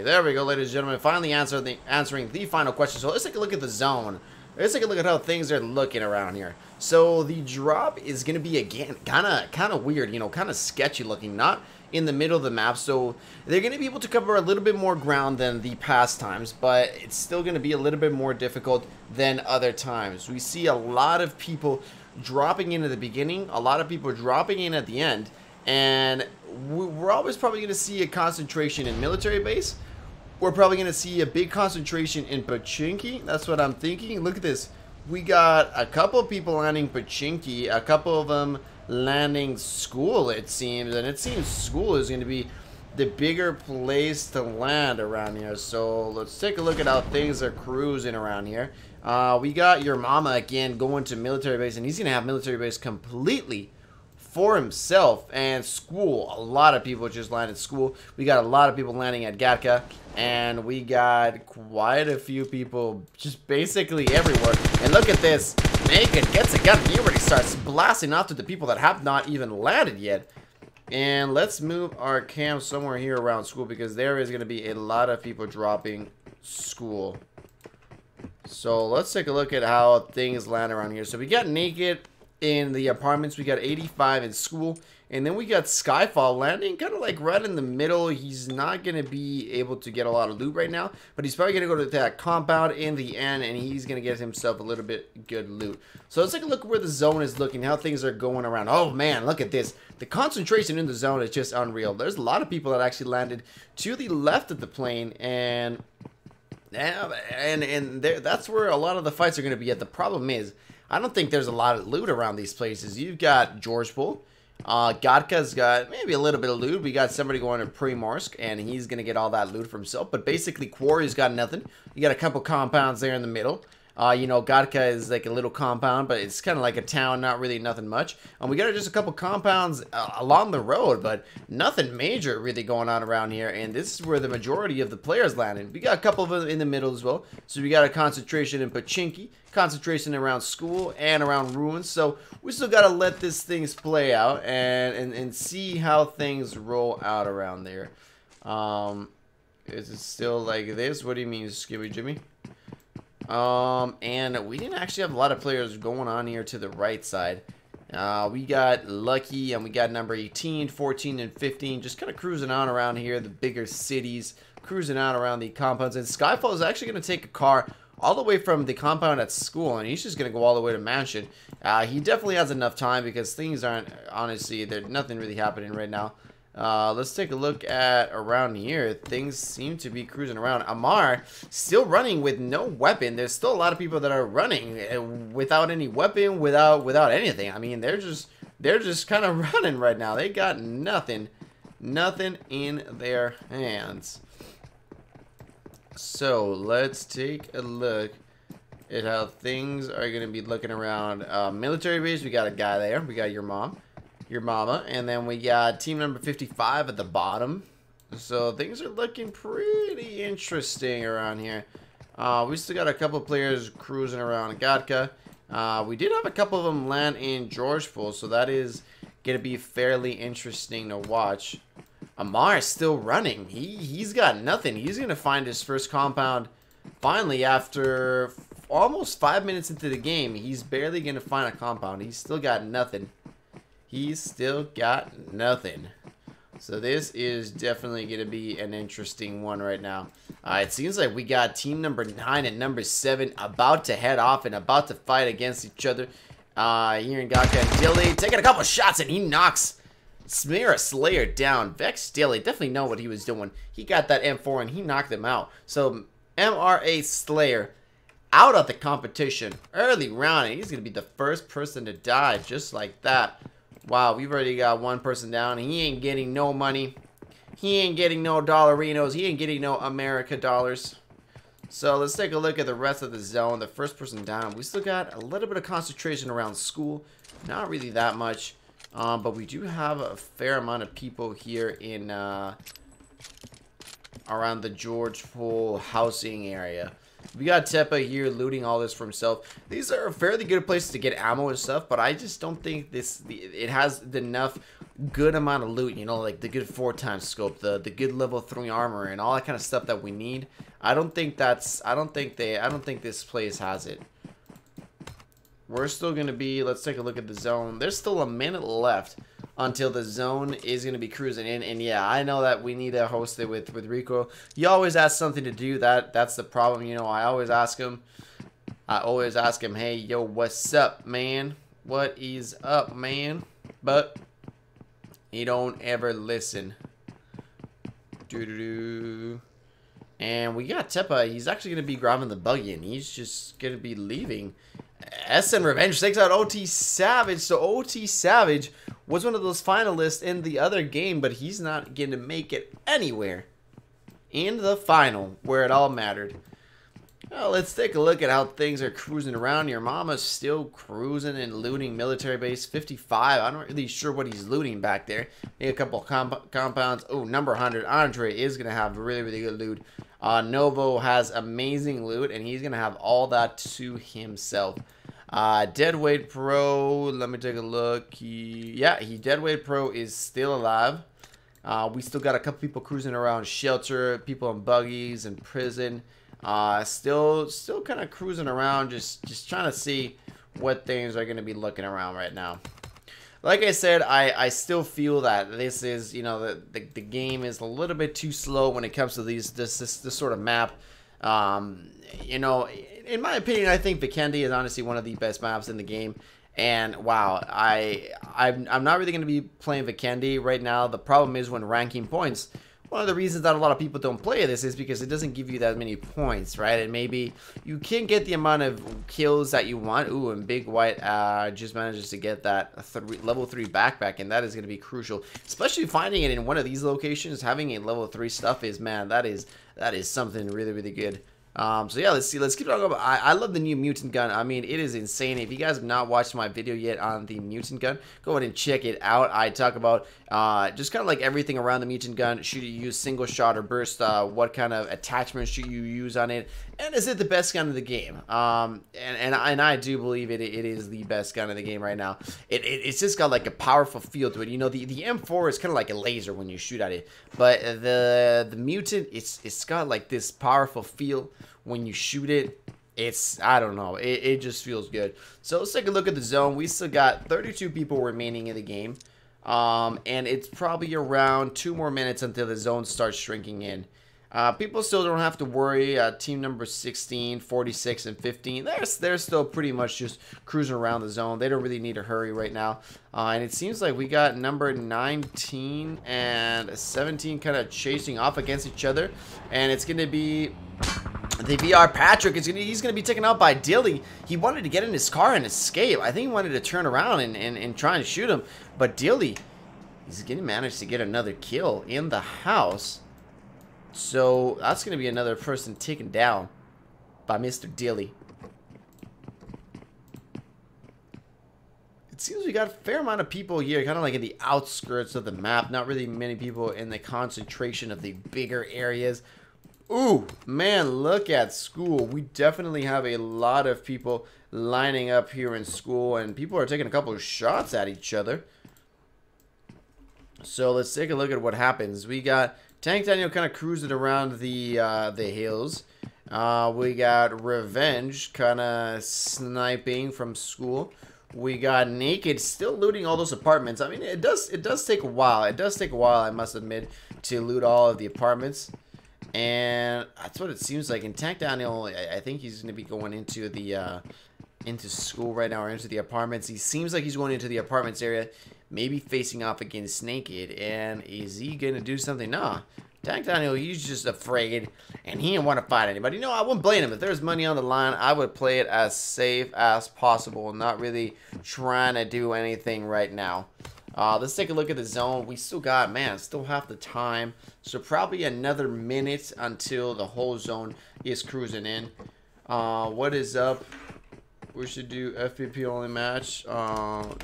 there we go, ladies and gentlemen. Finally answering the final question. So let's take a look at the zone. Let's take a look at how things are looking around here. So the drop is going to be, again, kind of weird, you know, kind of sketchy looking. Not in the middle of the map, so they're going to be able to cover a little bit more ground than the past times, but it's still going to be a little bit more difficult than other times. We see a lot of people dropping in at the beginning, a lot of people dropping in at the end, and we're always probably going to see a concentration in military base. We're probably going to see a big concentration in Pochinki. That's what I'm thinking. Look at this. We got a couple of people landing Pochinki, a couple of them landing school, it seems. And it seems school is going to be the bigger place to land around here. So let's take a look at how things are cruising around here. We got your mama again going to military base, and he's going to have military base completely for himself. And school, a lot of people just landed school. We got a lot of people landing at Gatka, and we got quite a few people just basically everywhere. And look at this, Naked gets a gun, he already starts blasting off to the people that have not even landed yet. And let's move our camp somewhere here around school, because there is going to be a lot of people dropping school. So let's take a look at how things land around here. So we got Naked in the apartments, we got 85 in school, and then we got Skyfall landing kind of like right in the middle. He's not going to be able to get a lot of loot right now, but he's probably going to go to that compound in the end, and he's going to get himself a little bit good loot. So let's take a look where the zone is looking, how things are going around. Oh man, look at this. The concentration in the zone is just unreal. There's a lot of people that actually landed to the left of the plane, and that's where a lot of the fights are going to be at. The problem is, I don't think there's a lot of loot around these places. You've got Georgepol. Gatka's got maybe a little bit of loot. We got somebody going to Primorsk, and he's going to get all that loot for himself. But basically, Quarry's got nothing. You got a couple compounds there in the middle. You know, Gatka is like a little compound, but it's kind of like a town, not really nothing much. And we got just a couple compounds along the road, but nothing major really going on around here. And this is where the majority of the players landed. We got a couple of them in the middle as well. So we got a concentration in Pochinki, concentration around school and around ruins. So we still got to let this things play out and see how things roll out around there. Is it still like this? What do you mean, Skibby Jimmy? And we didn't actually have a lot of players going on here to the right side. We got Lucky, and we got number 18, 14, and 15 just kind of cruising on around here, the bigger cities, cruising out around the compounds. And Skyfall is actually going to take a car all the way from the compound at school, and he's just going to go all the way to Mansion. He definitely has enough time, because things aren't, honestly, there's nothing really happening right now. Let's take a look at around here. Things seem to be cruising around. Amar still running with no weapon. There's still a lot of people that are running without any weapon, without anything. I mean, they're just kind of running right now. They got nothing in their hands. So let's take a look at how things are going to be looking around. Military base, we got a guy there. We got your mama, and then we got team number 55 at the bottom. So things are looking pretty interesting around here. We still got a couple players cruising around Gatka. We did have a couple of them land in Georgepol, so that is going to be fairly interesting to watch. Amar is still running. He's got nothing. He's going to find his first compound finally after almost 5 minutes into the game. He's barely going to find a compound. He's still got nothing. He's still got nothing. So this is definitely going to be an interesting one right now. It seems like we got team number 9 and number 7 about to head off and about to fight against each other. Here in Gaka and Dilly taking a couple shots, and he knocks Smear Slayer down. Vex Dilly definitely know what he was doing. He got that M4 and he knocked them out. So MRA Slayer out of the competition early round, and he's going to be the first person to die just like that. Wow, we've already got one person down. He ain't getting no money. He ain't getting no dollarinos. He ain't getting no America dollars. So let's take a look at the rest of the zone. The first person down. We still got a little bit of concentration around school. Not really that much. But we do have a fair amount of people here in around the George Pool housing area. We got Tepa here looting all this for himself. These are fairly good places to get ammo and stuff, but I just don't think it has enough good amount of loot, you know, like the good 4x scope, the good level 3 armor and all that kind of stuff that we need. I don't think this place has it. We're still going to be, let's take a look at the zone. There's still a minute left until the zone is going to be cruising in. And yeah, I know that we need to host it with Rico. He always has something to do. That's the problem. You know, I always ask him, hey, yo, what's up, man? What is up, man? But he don't ever listen. And we got Tepa. He's actually going to be grabbing the buggy, and he's just going to be leaving. SN Revenge takes out OT Savage. So OT Savage was one of those finalists in the other game, but he's not going to make it anywhere in the final where it all mattered. Well, let's take a look at how things are cruising around. Your mama's still cruising and looting military base 55. I'm not really sure what he's looting back there. Maybe a couple compounds. Oh, number 100. Andre is going to have really, really good loot. Novo has amazing loot, and he's going to have all that to himself. Deadweight Pro, let me take a look. Deadweight Pro is still alive. We still got a couple people cruising around shelter, people in buggies and prison. Still kind of cruising around, just trying to see what things are going to be looking around right now. Like I said, I still feel that this is, you know, the game is a little bit too slow when it comes to this sort of map. You know, in my opinion, I think Vikendi is honestly one of the best maps in the game. And wow, I'm not really going to be playing Vikendi right now. The problem is when ranking points. One of the reasons that a lot of people don't play this is because it doesn't give you that many points, right? And maybe you can't get the amount of kills that you want. Ooh, and Big White just manages to get that level 3 backpack, and that is going to be crucial. Especially finding it in one of these locations, having a level 3 stuff is, man, that is something really, really good. So yeah, let's keep talking about. I love the new mutant gun. I mean, it is insane. If you guys have not watched my video yet on the mutant gun, go ahead and check it out. I talk about just kind of like everything around the mutant gun. Should you use single shot or burst? What kind of attachments should you use on it? And is it the best gun in the game? And I do believe it is the best gun in the game right now. It's just got like a powerful feel to it. You know, the M4 is kind of like a laser when you shoot at it, but the mutant, it's got like this powerful feel when you shoot it. I don't know, it just feels good. So let's take a look at the zone. We still got 32 people remaining in the game, and it's probably around 2 more minutes until the zone starts shrinking in. People still don't have to worry. Team number 16, 46, and 15, they're still pretty much just cruising around the zone. They don't really need to hurry right now. And it seems like we got number 19 and 17 kind of chasing off against each other. And it's going to be the VR Patrick. He's going to be taken out by Dilly. He wanted to get in his car and escape. I think he wanted to turn around and try and shoot him. But Dilly, he's going to manage to get another kill in the house. So that's going to be another person taken down by Mr. Dilly. It seems we got a fair amount of people here, kind of like in the outskirts of the map. Not really many people in the concentration of the bigger areas. Ooh, man, look at school. We definitely have a lot of people lining up here in school, and people are taking a couple of shots at each other. So let's take a look at what happens. We got Tank Daniel kind of cruising around the hills. We got Revenge kind of sniping from school. We got Naked still looting all those apartments. I mean, it does take a while. It does take a while, I must admit, to loot all of the apartments. And that's what it seems like. And Tank Daniel, I think he's going to be going into the into school right now, or into the apartments. He seems like he's going into the apartments area, maybe facing off against Naked. And is he going to do something? Nah. Tank Daniel, he's just afraid, and he didn't want to fight anybody. You know, I wouldn't blame him. If there's money on the line, I would play it as safe as possible, not really trying to do anything right now. Let's take a look at the zone. We still got, man, still have the time. So probably another minute until the whole zone is cruising in. What is up? We should do FPP only match. So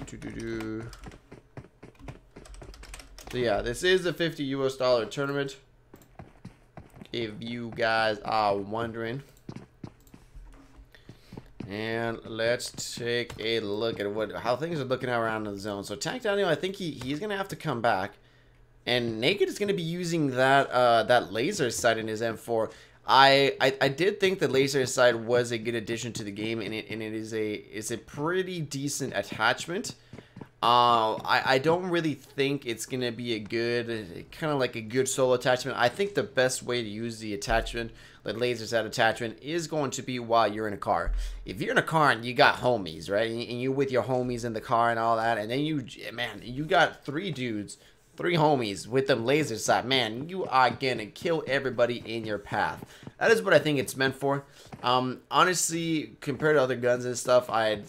yeah, this is a $50 US tournament, if you guys are wondering. And let's take a look at how things are looking around in the zone. So Tank Daniel, I think he's gonna have to come back, and Naked is gonna be using that that laser sight in his M4. I did think the laser sight was a good addition to the game, and it is a pretty decent attachment. I don't really think it's gonna be a good, kind of like a good solo attachment. I think the best way to use the attachment, the laser sight attachment, is going to be while you're in a car. If you're in a car and you got homies, right, and you with your homies in the car and all that, and then you got three homies with them laser sight, man, you are gonna kill everybody in your path. That is what I think it's meant for. Honestly, compared to other guns and stuff, I'd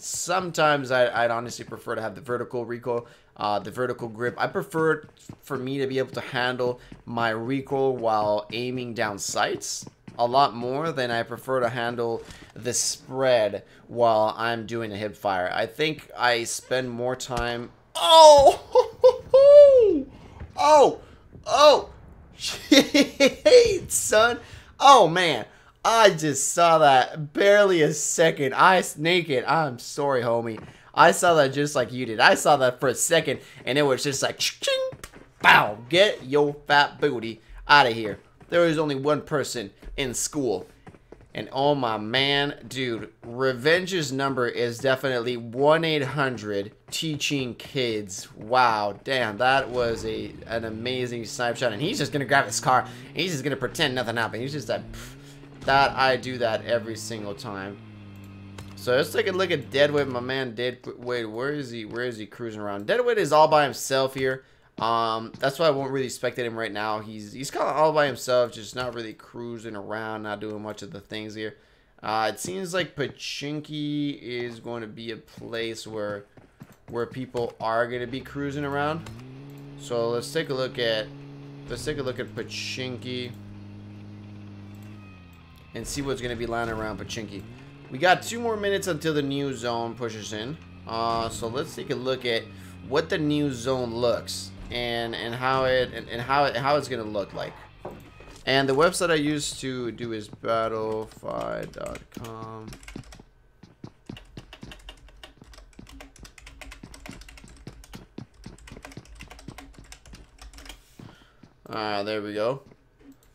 honestly prefer to have the vertical recoil, the vertical grip. I prefer for me to be able to handle my recoil while aiming down sights a lot more than I prefer to handle the spread while I'm doing a hip fire. I think I spend more time. Oh, shit, son. Oh, man. I just saw that barely a second. Naked. I'm sorry, homie. I saw that just like you did. I saw that for a second, and it was just like, ching, bow, get your fat booty out of here. There is only one person in school. And oh my man, dude, Revenge's number is definitely 1-800-teaching-kids. Wow, damn, that was an amazing snipe shot. And he's just gonna grab his car, and he's just gonna pretend nothing happened. He's just like, that I do that every single time. So let's take a look at Deadwood. My man Deadwood, where is he cruising around? Deadwood is all by himself here. That's why I won't really spectate him right now. He's kind of all by himself, just not really cruising around, not doing much of the things here. It seems like Pachinki is going to be a place where people are going to be cruising around. So let's take a look at Pachinki and see what's going to be landing around Pachinki. We got 2 more minutes until the new zone pushes in. So let's take a look at what the new zone looks and how it's gonna look like. And the website I used to do is battlefy.com. There we go.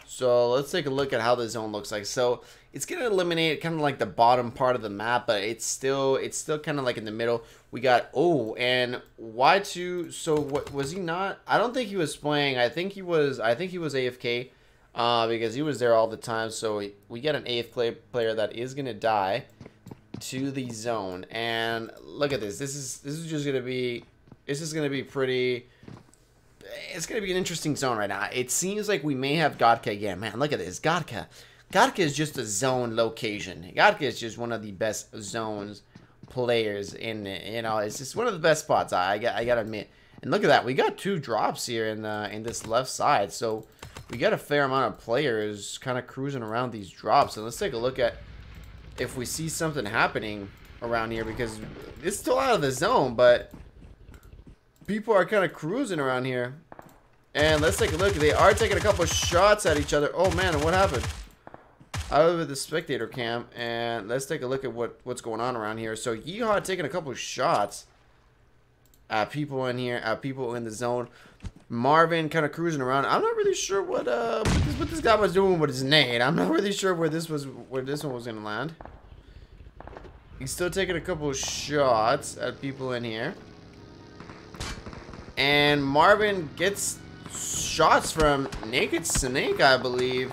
So let's take a look at how the zone looks like. So it's gonna eliminate kind of like the bottom part of the map, but it's still kind of like in the middle. We got and Y2. So what was he not? I don't think he was playing. I think he was AFK because he was there all the time. So we get an AFK player that is gonna die to the zone. And look at this. This is gonna be pretty. It's going to be an interesting zone right now. It seems like we may have Godka again. Man, look at this. Godka. Godka is just a zone location. Godka is just one of the best zones players in it. You know, it's just one of the best spots, I got to admit. And look at that. We got 2 drops here in this left side. So we got a fair amount of players kind of cruising around these drops. And let's take a look at if we see something happening around here, because it's still out of the zone, but people are kind of cruising around here. And let's take a look. They are taking a couple of shots at each other. Oh man, what happened? Out of the spectator cam. And let's take a look at what's going on around here. So Yeehaw taking a couple of shots at people in here, at people in the zone. Marvin kind of cruising around. I'm not really sure what this guy was doing with his nade. I'm not really sure where this one was gonna land. He's still taking a couple of shots at people in here. And Marvin gets shots from Naked Snake, I believe.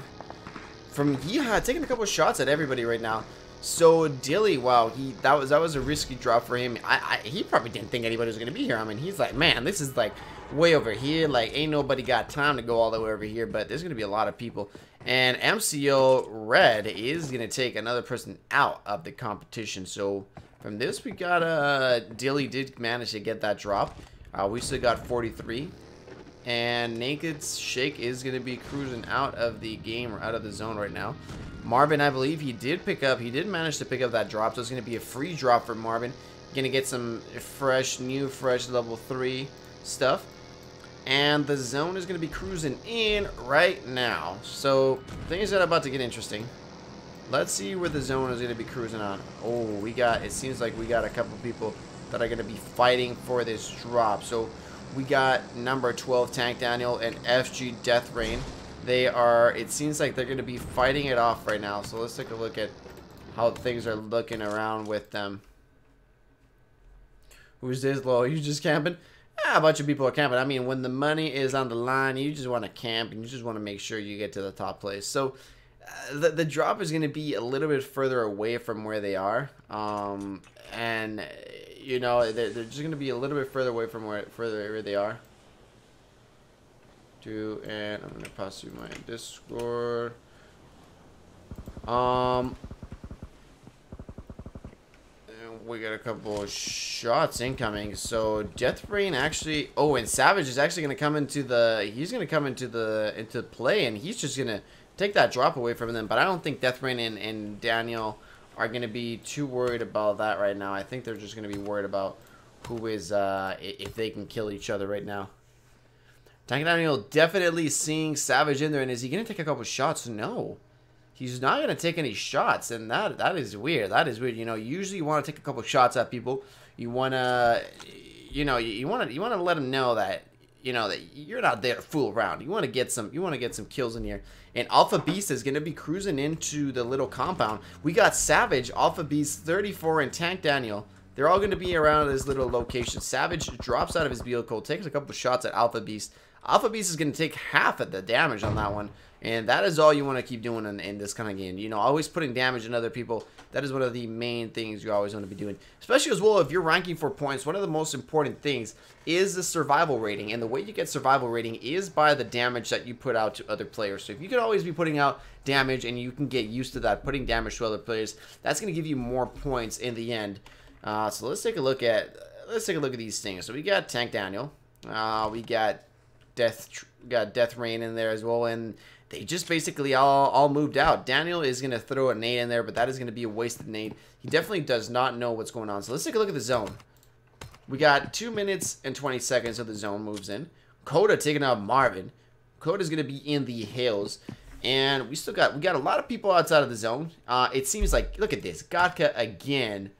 From taking a couple of shots at everybody right now. So Dilly, wow, that was a risky drop for him. He probably didn't think anybody was gonna be here. I mean, he's like, man, this is like way over here. Like, ain't nobody got time to go all the way over here. But there's gonna be a lot of people. And MCO Red is gonna take another person out of the competition. So from this, we got Dilly did manage to get that drop. We still got 43. And Naked Shake is going to be cruising out of the game or out of the zone right now. Marvin, I believe he did manage to pick up that drop. So it's going to be a free drop for Marvin. Going to get some fresh level 3 stuff. And the zone is going to be cruising in right now. So things are about to get interesting. Let's see where the zone is going to be cruising on. Oh, it seems like we got a couple people that are going to be fighting for this drop. So we got number 12 Tank Daniel and FG Death Rain. It seems like they're going to be fighting it off right now. So let's take a look at how things are looking around with them. Who's this, Lo? You just camping? A bunch of people are camping. I mean, when the money is on the line, you just want to camp and you just want to make sure you get to the top place. So the drop is going to be a little bit further away from where they are. And you know, they're just going to be a little bit further away from where they are. And I'm going to pass you my Discord. And we got a couple of shots incoming. So Death Rain actually, and Savage is actually going to come into play, and he's just going to take that drop away from them. But I don't think Death Rain and Daniel are going to be too worried about that right now. I think they're just going to be worried about who is, if they can kill each other right now. Tank Daniel definitely seeing Savage in there, and is he going to take a couple shots? No. He's not going to take any shots, and that is weird. That is weird. You know, usually you want to take a couple shots at people. You want to, you know, you want to let them know that, you know, that you're not there to fool around. You want to get some kills in here. And Alpha Beast is going to be cruising into the little compound. We got Savage, Alpha Beast, 34, and Tank Daniel. They're all going to be around this little location. Savage drops out of his vehicle, takes a couple shots at Alpha Beast. Alpha Beast is going to take half of the damage on that one. And that is all you want to keep doing in this kind of game. You know, always putting damage in other people. That is one of the main things you always want to be doing. Especially as well if you're ranking for points. One of the most important things is the survival rating. And the way you get survival rating is by the damage that you put out to other players. So if you can always be putting out damage and you can get used to that, putting damage to other players, that's going to give you more points in the end. So let's take a look at these things. So we got Tank Daniel. We got Death Rain in there as well, and they just basically all moved out. Daniel is going to throw a nade in there, but that is going to be a wasted nade. He definitely does not know what's going on. So let's take a look at the zone. We got 2 minutes and 20 seconds of the zone moves in. Coda taking out Marvin. Coda is going to be in the hills. And we got a lot of people outside of the zone. It seems like, look at this. Gatka again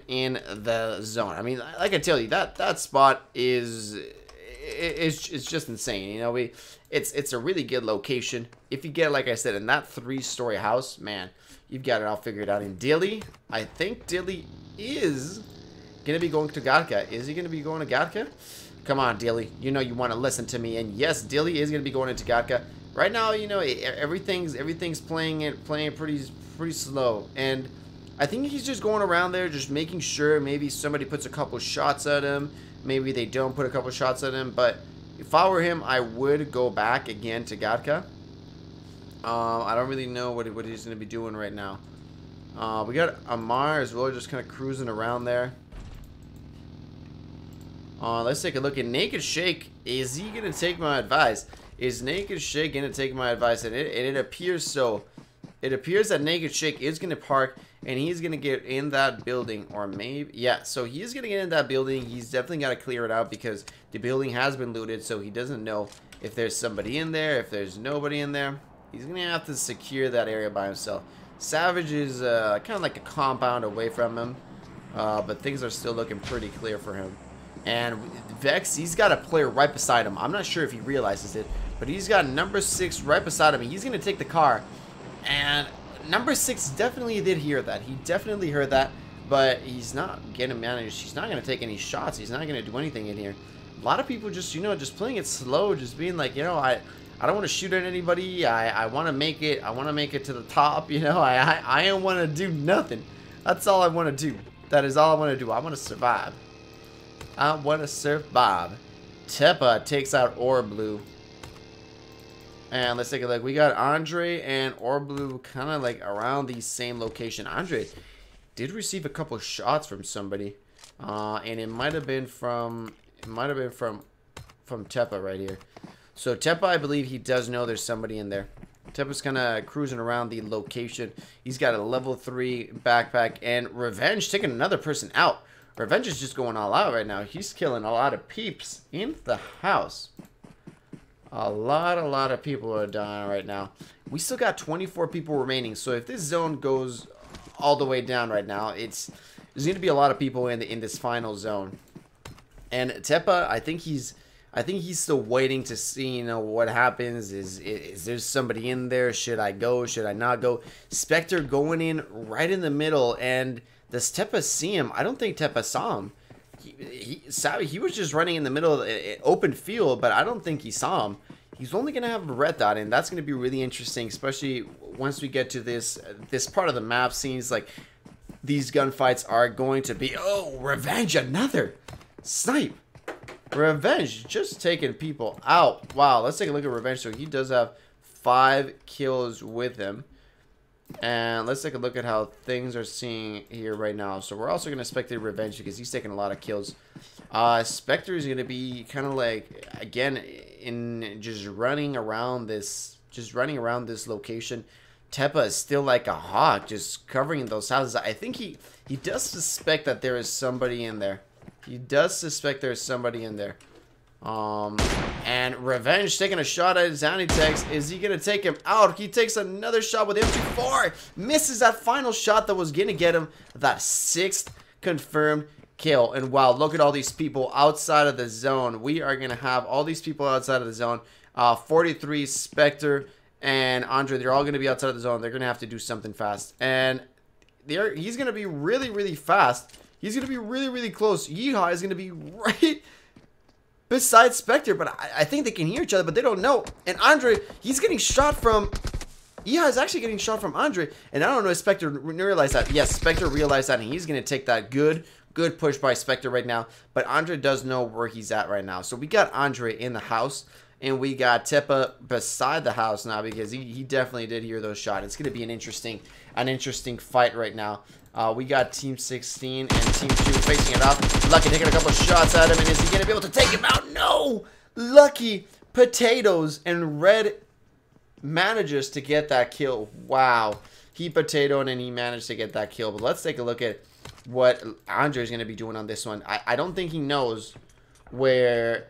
in the zone. I mean, like I tell you, that spot is just insane. You know, it's a really good location. If you get, like I said, in that 3-story house, man, you've got it all figured out. And Dilly, I think Dilly is gonna be going to Gatka. Is he gonna be going to Gatka? Come on, Dilly. You know you want to listen to me. And yes, Dilly is gonna be going into Gatka. Right now, you know, everything's playing pretty slow. And I think he's just going around there, just making sure maybe somebody puts a couple shots at him. Maybe they don't put a couple shots at him. But if I were him, I would go back again to Gatka. I don't really know what he's going to be doing right now. We got Amar as well, just kind of cruising around there. Let's take a look at Naked Shake. Is he going to take my advice? Is Naked Shake going to take my advice? And it appears so. It appears that Naked Shake is going to park, and he's going to get in that building, or maybe, yeah, so he is going to get in that building. He's definitely got to clear it out because the building has been looted, so he doesn't know if there's somebody in there, if there's nobody in there. He's going to have to secure that area by himself. Savage is kind of like a compound away from him, but things are still looking pretty clear for him. And Vex, he's got a player right beside him. I'm not sure if he realizes it, but he's got number 6 right beside him. He's going to take the car. And number 6 definitely did hear that. He definitely heard that, but he's not getting managed. He's not going to take any shots. He's not going to do anything in here. A lot of people just, you know, just playing it slow, just being like, you know, I don't want to shoot at anybody. I want to make it. I want to make it to the top. You know, I don't want to do nothing. That's all I want to do. That is all I want to do. I want to survive. I want to survive. Tepa takes out Orblue. And let's take a look. We got Andre and Orblue kind of like around the same location. Andre did receive a couple shots from somebody. And it might have been from Tepa right here. So Tepa, I believe he does know there's somebody in there. Tepa's kind of cruising around the location. He's got a level 3 backpack. And Revenge taking another person out. Revenge is just going all out right now. He's killing a lot of peeps in the house. A lot of people are dying right now. We still got 24 people remaining. So if this zone goes all the way down right now, there's going to be a lot of people in this final zone. And Tepa, I think he's still waiting to see, you know, what happens. Is there somebody in there? Should I go? Should I not go? Spectre going in right in the middle, and does Tepa see him? I don't think Tepa saw him. He was just running in the middle of the open field, but I don't think he saw him. He's only going to have a red dot, and that's going to be really interesting, especially once we get to this part of the map. Seems like these gunfights are going to be... Oh, Revenge, another snipe. Revenge just taking people out. Wow, let's take a look at Revenge. So he does have 5 kills with him. And let's take a look at how things are seeing here right now. So we're also going to spectate Revenge because he's taking a lot of kills. Spectre is going to be kind of like, again, in just running around this location. Tepa is still like a hawk, just covering those houses. I think he does suspect that there is somebody in there. He does suspect there's somebody in there. And Revenge taking a shot at his Anitex. Is he going to take him out? He takes another shot with M24. Misses that final shot that was going to get him that 6th confirmed kill. And wow, look at all these people outside of the zone. We are going to have all these people outside of the zone. 43, Spectre, and Andre. They're all going to be outside of the zone. They're going to have to do something fast. And he's going to be really, really fast. He's going to be really, really close. Yeehaw is going to be right beside Spectre, but I think they can hear each other, but they don't know. And Andre, he's getting shot from... Yeehaw is actually getting shot from Andre, and I don't know if Spectre realized that. Yes, Spectre realized that, and he's going to take that good push by Spectre right now. But Andre does know where he's at right now. So we got Andre in the house, and we got Tepa beside the house now because he definitely did hear those shots. It's going to be an interesting fight right now. We got Team 16 and Team 2 facing it off. Lucky taking a couple of shots at him, and is he going to be able to take him out? No! Lucky Potatoes and Red manages to get that kill. Wow. He potatoed and he managed to get that kill. But let's take a look at what Andre is going to be doing on this one. I don't think he knows where...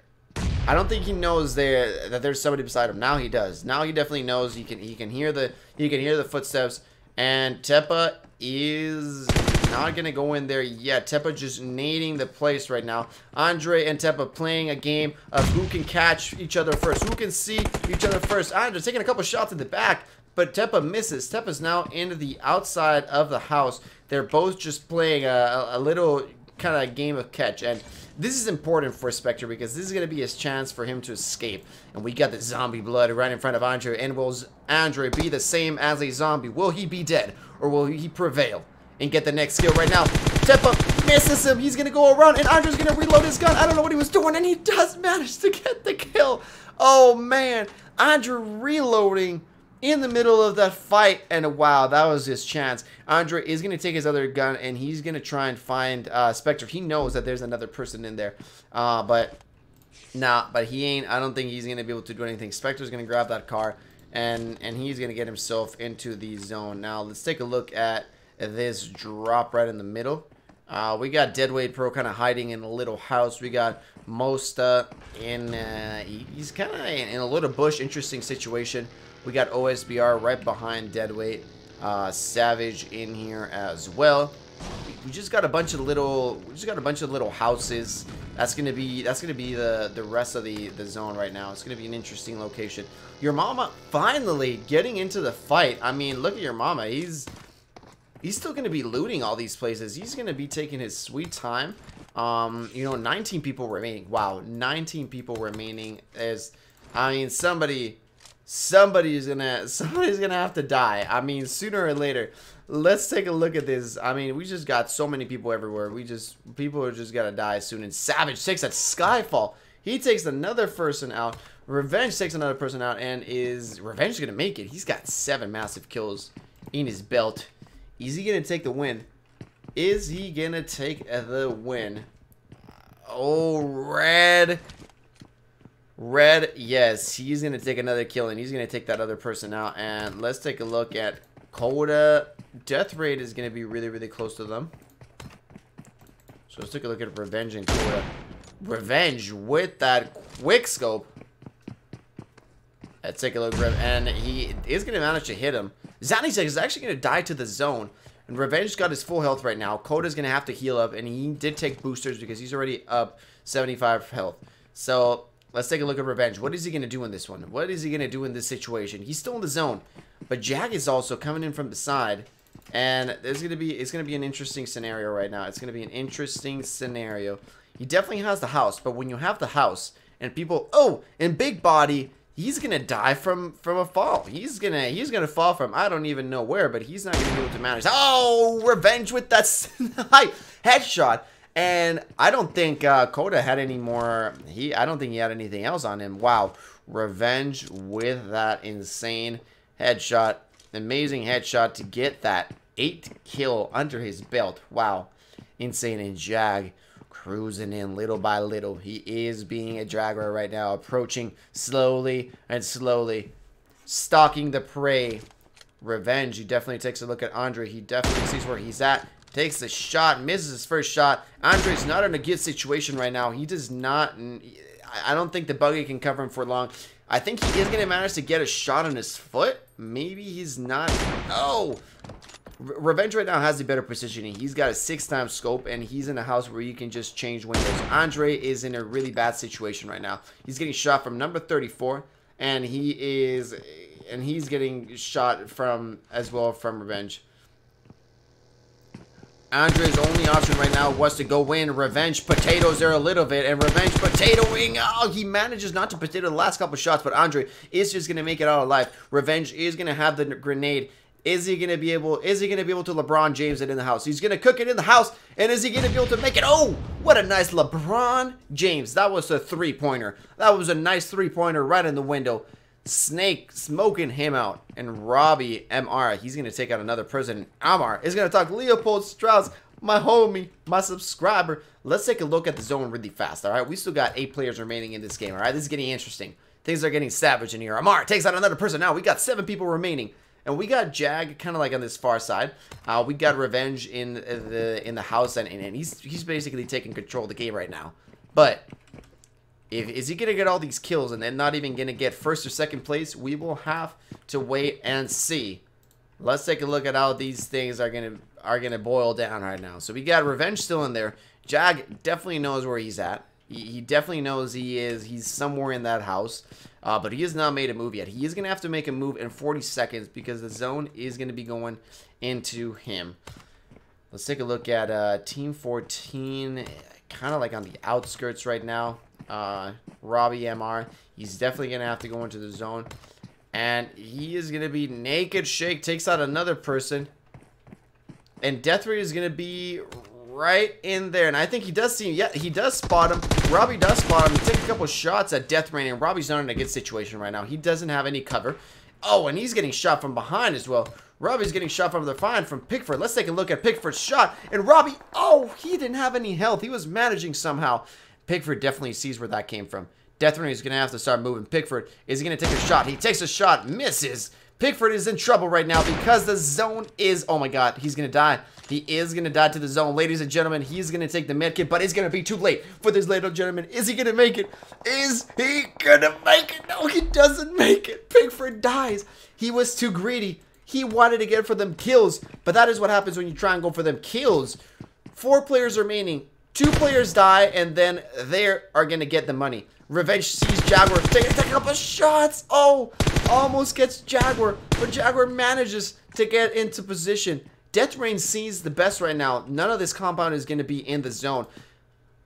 I don't think he knows that there's somebody beside him. Now he does. Now he definitely knows. He can hear the footsteps. And Tepa is not going to go in there yet. Tepa just nading the place right now. Andre and Tepa playing a game of who can catch each other first. Who can see each other first. Andre taking a couple shots in the back, but Tepa misses. Tepa's now into the outside of the house. They're both just playing a little kind of game of catch. And this is important for Spectre because this is going to be his chance for him to escape. And we got the zombie blood right in front of Andre. And will Andre be the same as a zombie? Will he be dead? Or will he prevail and get the next kill right now? Tepa misses him. He's going to go around and Andre's going to reload his gun. I don't know what he was doing. And he does manage to get the kill. Oh, man. Andre reloading in the middle of that fight, and wow, that was his chance. Andre is going to take his other gun, and he's going to try and find Spectre. He knows that there's another person in there, but he ain't. I don't think he's going to be able to do anything. Spectre's going to grab that car, and he's going to get himself into the zone. Now, let's take a look at this drop right in the middle. We got Deadweight Pro kind of hiding in a little house. We got Mosta he's kind of in a little bush. Interesting situation. We got OSBR right behind Deadweight. Savage in here as well. we just got a bunch of little houses. That's gonna be the rest of the zone right now. It's gonna be an interesting location. Your mama finally getting into the fight. I mean, look at your mama. He's still gonna be looting all these places. He's gonna be taking his sweet time. You know, 19 people remaining. Wow, 19 people remaining. I mean, somebody's gonna have to die. I mean, sooner or later. Let's take a look at this. I mean, we just got so many people everywhere. People are just gonna die soon. And Savage takes that Skyfall. He takes another person out. Revenge takes another person out, and is Revenge gonna make it? He's got 7 massive kills in his belt. Is he gonna take the win? Is he gonna take the win? Oh, Red, yes, he's gonna take another kill, and he's gonna take that other person out. And let's take a look at Coda. Death rate is gonna be really, really close to them. So let's take a look at Revenge and Coda. Revenge with that quick scope. Let's take a look, and he is gonna manage to hit him. Zanizek is actually gonna die to the zone. And Revenge got his full health right now. Coda's going to have to heal up. And he did take boosters because he's already up 75 health. So, let's take a look at Revenge. What is he going to do in this one? What is he going to do in this situation? He's still in the zone. But Jag is also coming in from the side. And it's going to be an interesting scenario right now. It's going to be an interesting scenario. He definitely has the house. But when you have the house and people... Oh! And Big Body... He's gonna die from a fall. He's gonna fall from I don't even know where, but he's not gonna be able to manage. Oh, Revenge with that headshot. And I don't think Coda had any more. I don't think he had anything else on him. Wow, Revenge with that insane headshot, amazing headshot to get that 8th kill under his belt. Wow, insane. And Jag cruising in little by little. He is being a Jaguar right now, approaching slowly and slowly, stalking the prey. Revenge, he definitely takes a look at Andre. He definitely sees where he's at, takes the shot, misses his first shot. Andre's not in a good situation right now. He does not... I don't think the buggy can cover him for long. I think he is going to manage to get a shot on his foot. Maybe he's not... Oh! Revenge right now has the better positioning. He's got a 6x scope, and he's in a house where you can just change windows. Andre is in a really bad situation right now. He's getting shot from number 34, and he's getting shot from as well from Revenge. Andre's only option right now was to go in. Revenge potatoes there a little bit, and Revenge potatoing. Oh, he manages not to potato the last couple shots, but Andre is just gonna make it out alive. Revenge is gonna have the grenade. Is he gonna be able to LeBron James it in the house? He's gonna cook it in the house, and is he gonna be able to make it? Oh, what a nice LeBron James. That was a 3-pointer. That was a nice 3-pointer right in the window. Snake smoking him out. And Robbie MR, he's gonna take out another person. Amar is gonna talk Leopold Strauss, my homie, my subscriber. Let's take a look at the zone really fast. All right, we still got 8 players remaining in this game. All right, this is getting interesting. Things are getting savage in here. Amar takes out another person. Now we got 7 people remaining. And we got Jag kind of like on this far side. We got Revenge in the house, and he's basically taking control of the game right now. But is he gonna get all these kills and then not even gonna get 1st or 2nd place? We will have to wait and see. Let's take a look at how these things are gonna boil down right now. So we got Revenge still in there. Jag definitely knows where he's at. He definitely knows he's somewhere in that house. But he has not made a move yet. He is going to have to make a move in 40 seconds because the zone is going to be going into him. Let's take a look at Team 14, kind of like on the outskirts right now. Robbie MR, he's definitely going to have to go into the zone. And he is going to be naked. Shake takes out another person. And Death Rate is going to be right in there. And I think he does see him. Yeah, he does spot him. Robbie does spot him. He takes a couple shots at Death Rain, and Robbie's not in a good situation right now. He doesn't have any cover. Oh, and he's getting shot from behind as well. Robbie's getting shot from behind from Pickford. Let's take a look at Pickford's shot. And Robbie, oh, he didn't have any health. He was managing somehow. Pickford definitely sees where that came from. Death Rain is going to have to start moving. Pickford is going to take a shot. He takes a shot, misses. Pickford is in trouble right now because the zone is... Oh my god, he's going to die. He is going to die to the zone. Ladies and gentlemen, he's going to take the medkit, but it's going to be too late for this ladies and gentlemen. Is he going to make it? Is he going to make it? No, he doesn't make it. Pickford dies. He was too greedy. He wanted to get for them kills, but that is what happens when you try and go for them kills. 4 players remaining. 2 players die, and then they are going to get the money. Revenge sees Jaguar take a couple of shots. Oh, almost gets Jaguar, but Jaguar manages to get into position. Death Rain sees the best right now. None of this compound is going to be in the zone.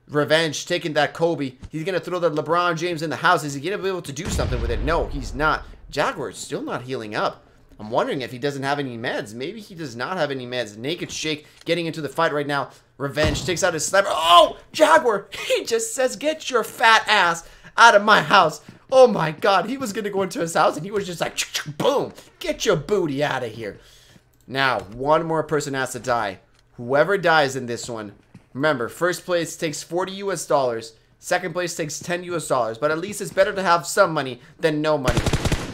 Revenge taking that Kobe. He's going to throw the LeBron James in the house. Is he going to be able to do something with it? No, he's not. Jaguar is still not healing up. I'm wondering if he doesn't have any meds. Maybe he does not have any meds. Naked Shake getting into the fight right now. Revenge takes out his sniper. Oh, Jaguar. He just says, get your fat ass out of my house. Oh my God. He was going to go into his house and he was just like, boom. Get your booty out of here. Now, one more person has to die. Whoever dies in this one. Remember, first place takes $40 US. Second place takes $10 US. But at least it's better to have some money than no money.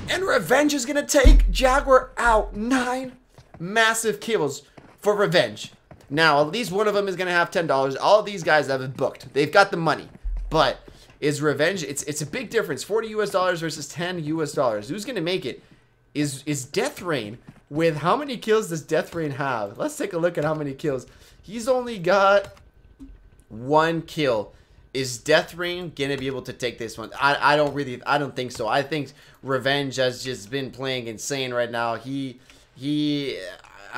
And Revenge is going to take Jaguar out. 9 massive kills for Revenge. Now, at least one of them is going to have $10. All of these guys have it booked. They've got the money. But is Revenge, it's a big difference. $40 US versus $10 US. Who's going to make it? Is Death Rain, with how many kills does Death Rain have? Let's take a look at how many kills. He's only got 1 kill. Is Death Rain gonna be able to take this one? I don't think so. I think Revenge has just been playing insane right now. I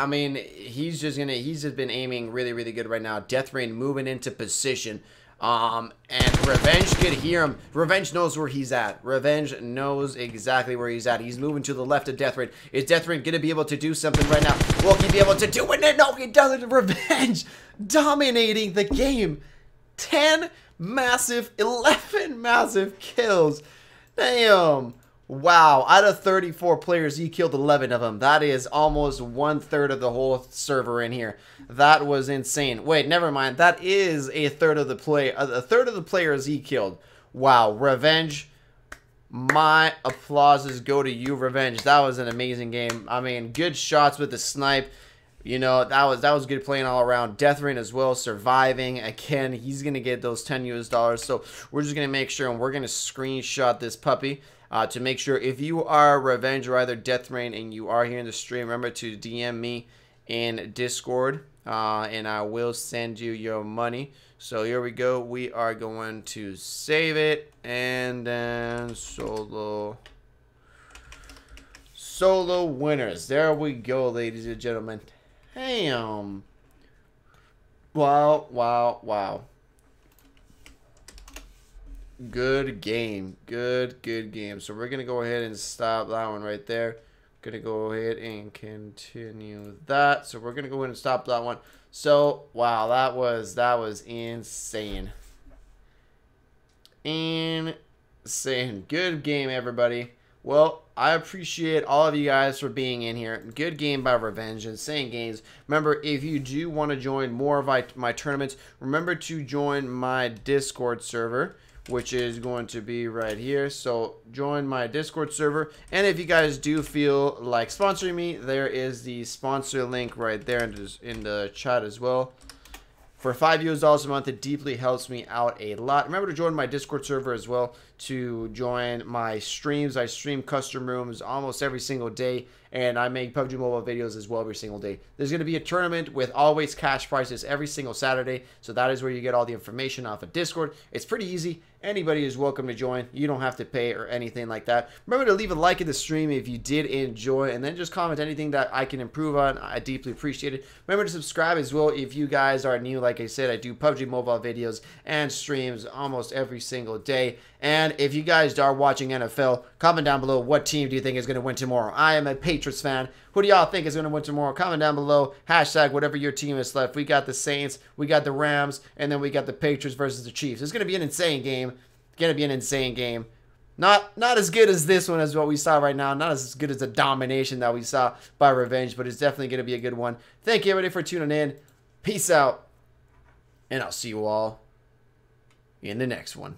mean, he's just been aiming really good right now. Death Rain moving into position. And Revenge could hear him. Revenge knows where he's at. Revenge knows exactly where he's at. He's moving to the left of Death Rain. Is Death Rain gonna be able to do something right now? Will he be able to do it? No, he doesn't. Revenge dominating the game. 10 massive, 11 massive kills. Damn. Wow. Out of 34 players, he killed 11 of them. That is almost 1/3 of the whole server in here. That was insane. Wait, never mind. That is a third of the players he killed. Wow. Revenge. My applauses go to you, Revenge. That was an amazing game. I mean, good shots with the snipe. You know, that was good playing all around. Death Rain as well, surviving. Again, he's going to get those $10 US. So we're just going to make sure, and we're going to screenshot this puppy to make sure if you are Revenge or either Death Rain and you are here in the stream, remember to DM me in Discord, and I will send you your money. So here we go. We are going to save it, and then solo winners. There we go, ladies and gentlemen. Damn. Wow. Good game. Good game. So we're going to go ahead and stop that one right there. Going to go ahead and continue that. So we're going to go ahead and stop that one. So, wow, that was insane. Insane. Good game, everybody. Well, I appreciate all of you guys for being in here. Good game by Revenge. Insane games. Remember, if you do want to join more of my tournaments, remember to join my Discord server, which is going to be right here. So join my Discord server. And if you guys do feel like sponsoring me, there is the sponsor link right there in the chat as well. For $5 US a month, it deeply helps me out a lot. Remember to join my Discord server as well to join my streams. I stream custom rooms almost every single day, and I make PUBG Mobile videos as well every single day. There's going to be a tournament with always cash prizes every single Saturday, so that is where you get all the information off of Discord. It's pretty easy. Anybody is welcome to join. You don't have to pay or anything like that. Remember to leave a like in the stream if you did enjoy, and then just comment anything that I can improve on. I deeply appreciate it. Remember to subscribe as well if you guys are new. Like I said, I do PUBG Mobile videos and streams almost every single day. And if you guys are watching NFL, comment down below what team do you think is going to win tomorrow. I am a Patriots fan. Who do y'all think is going to win tomorrow? Comment down below. Hashtag whatever your team is left. We got the Saints, we got the Rams, and then we got the Patriots versus the Chiefs. It's going to be an insane game. Going to be an insane game. Not as good as this one as what we saw right now. Not as good as the domination that we saw by Revenge, but it's definitely going to be a good one. Thank you everybody for tuning in. Peace out. And I'll see you all in the next one.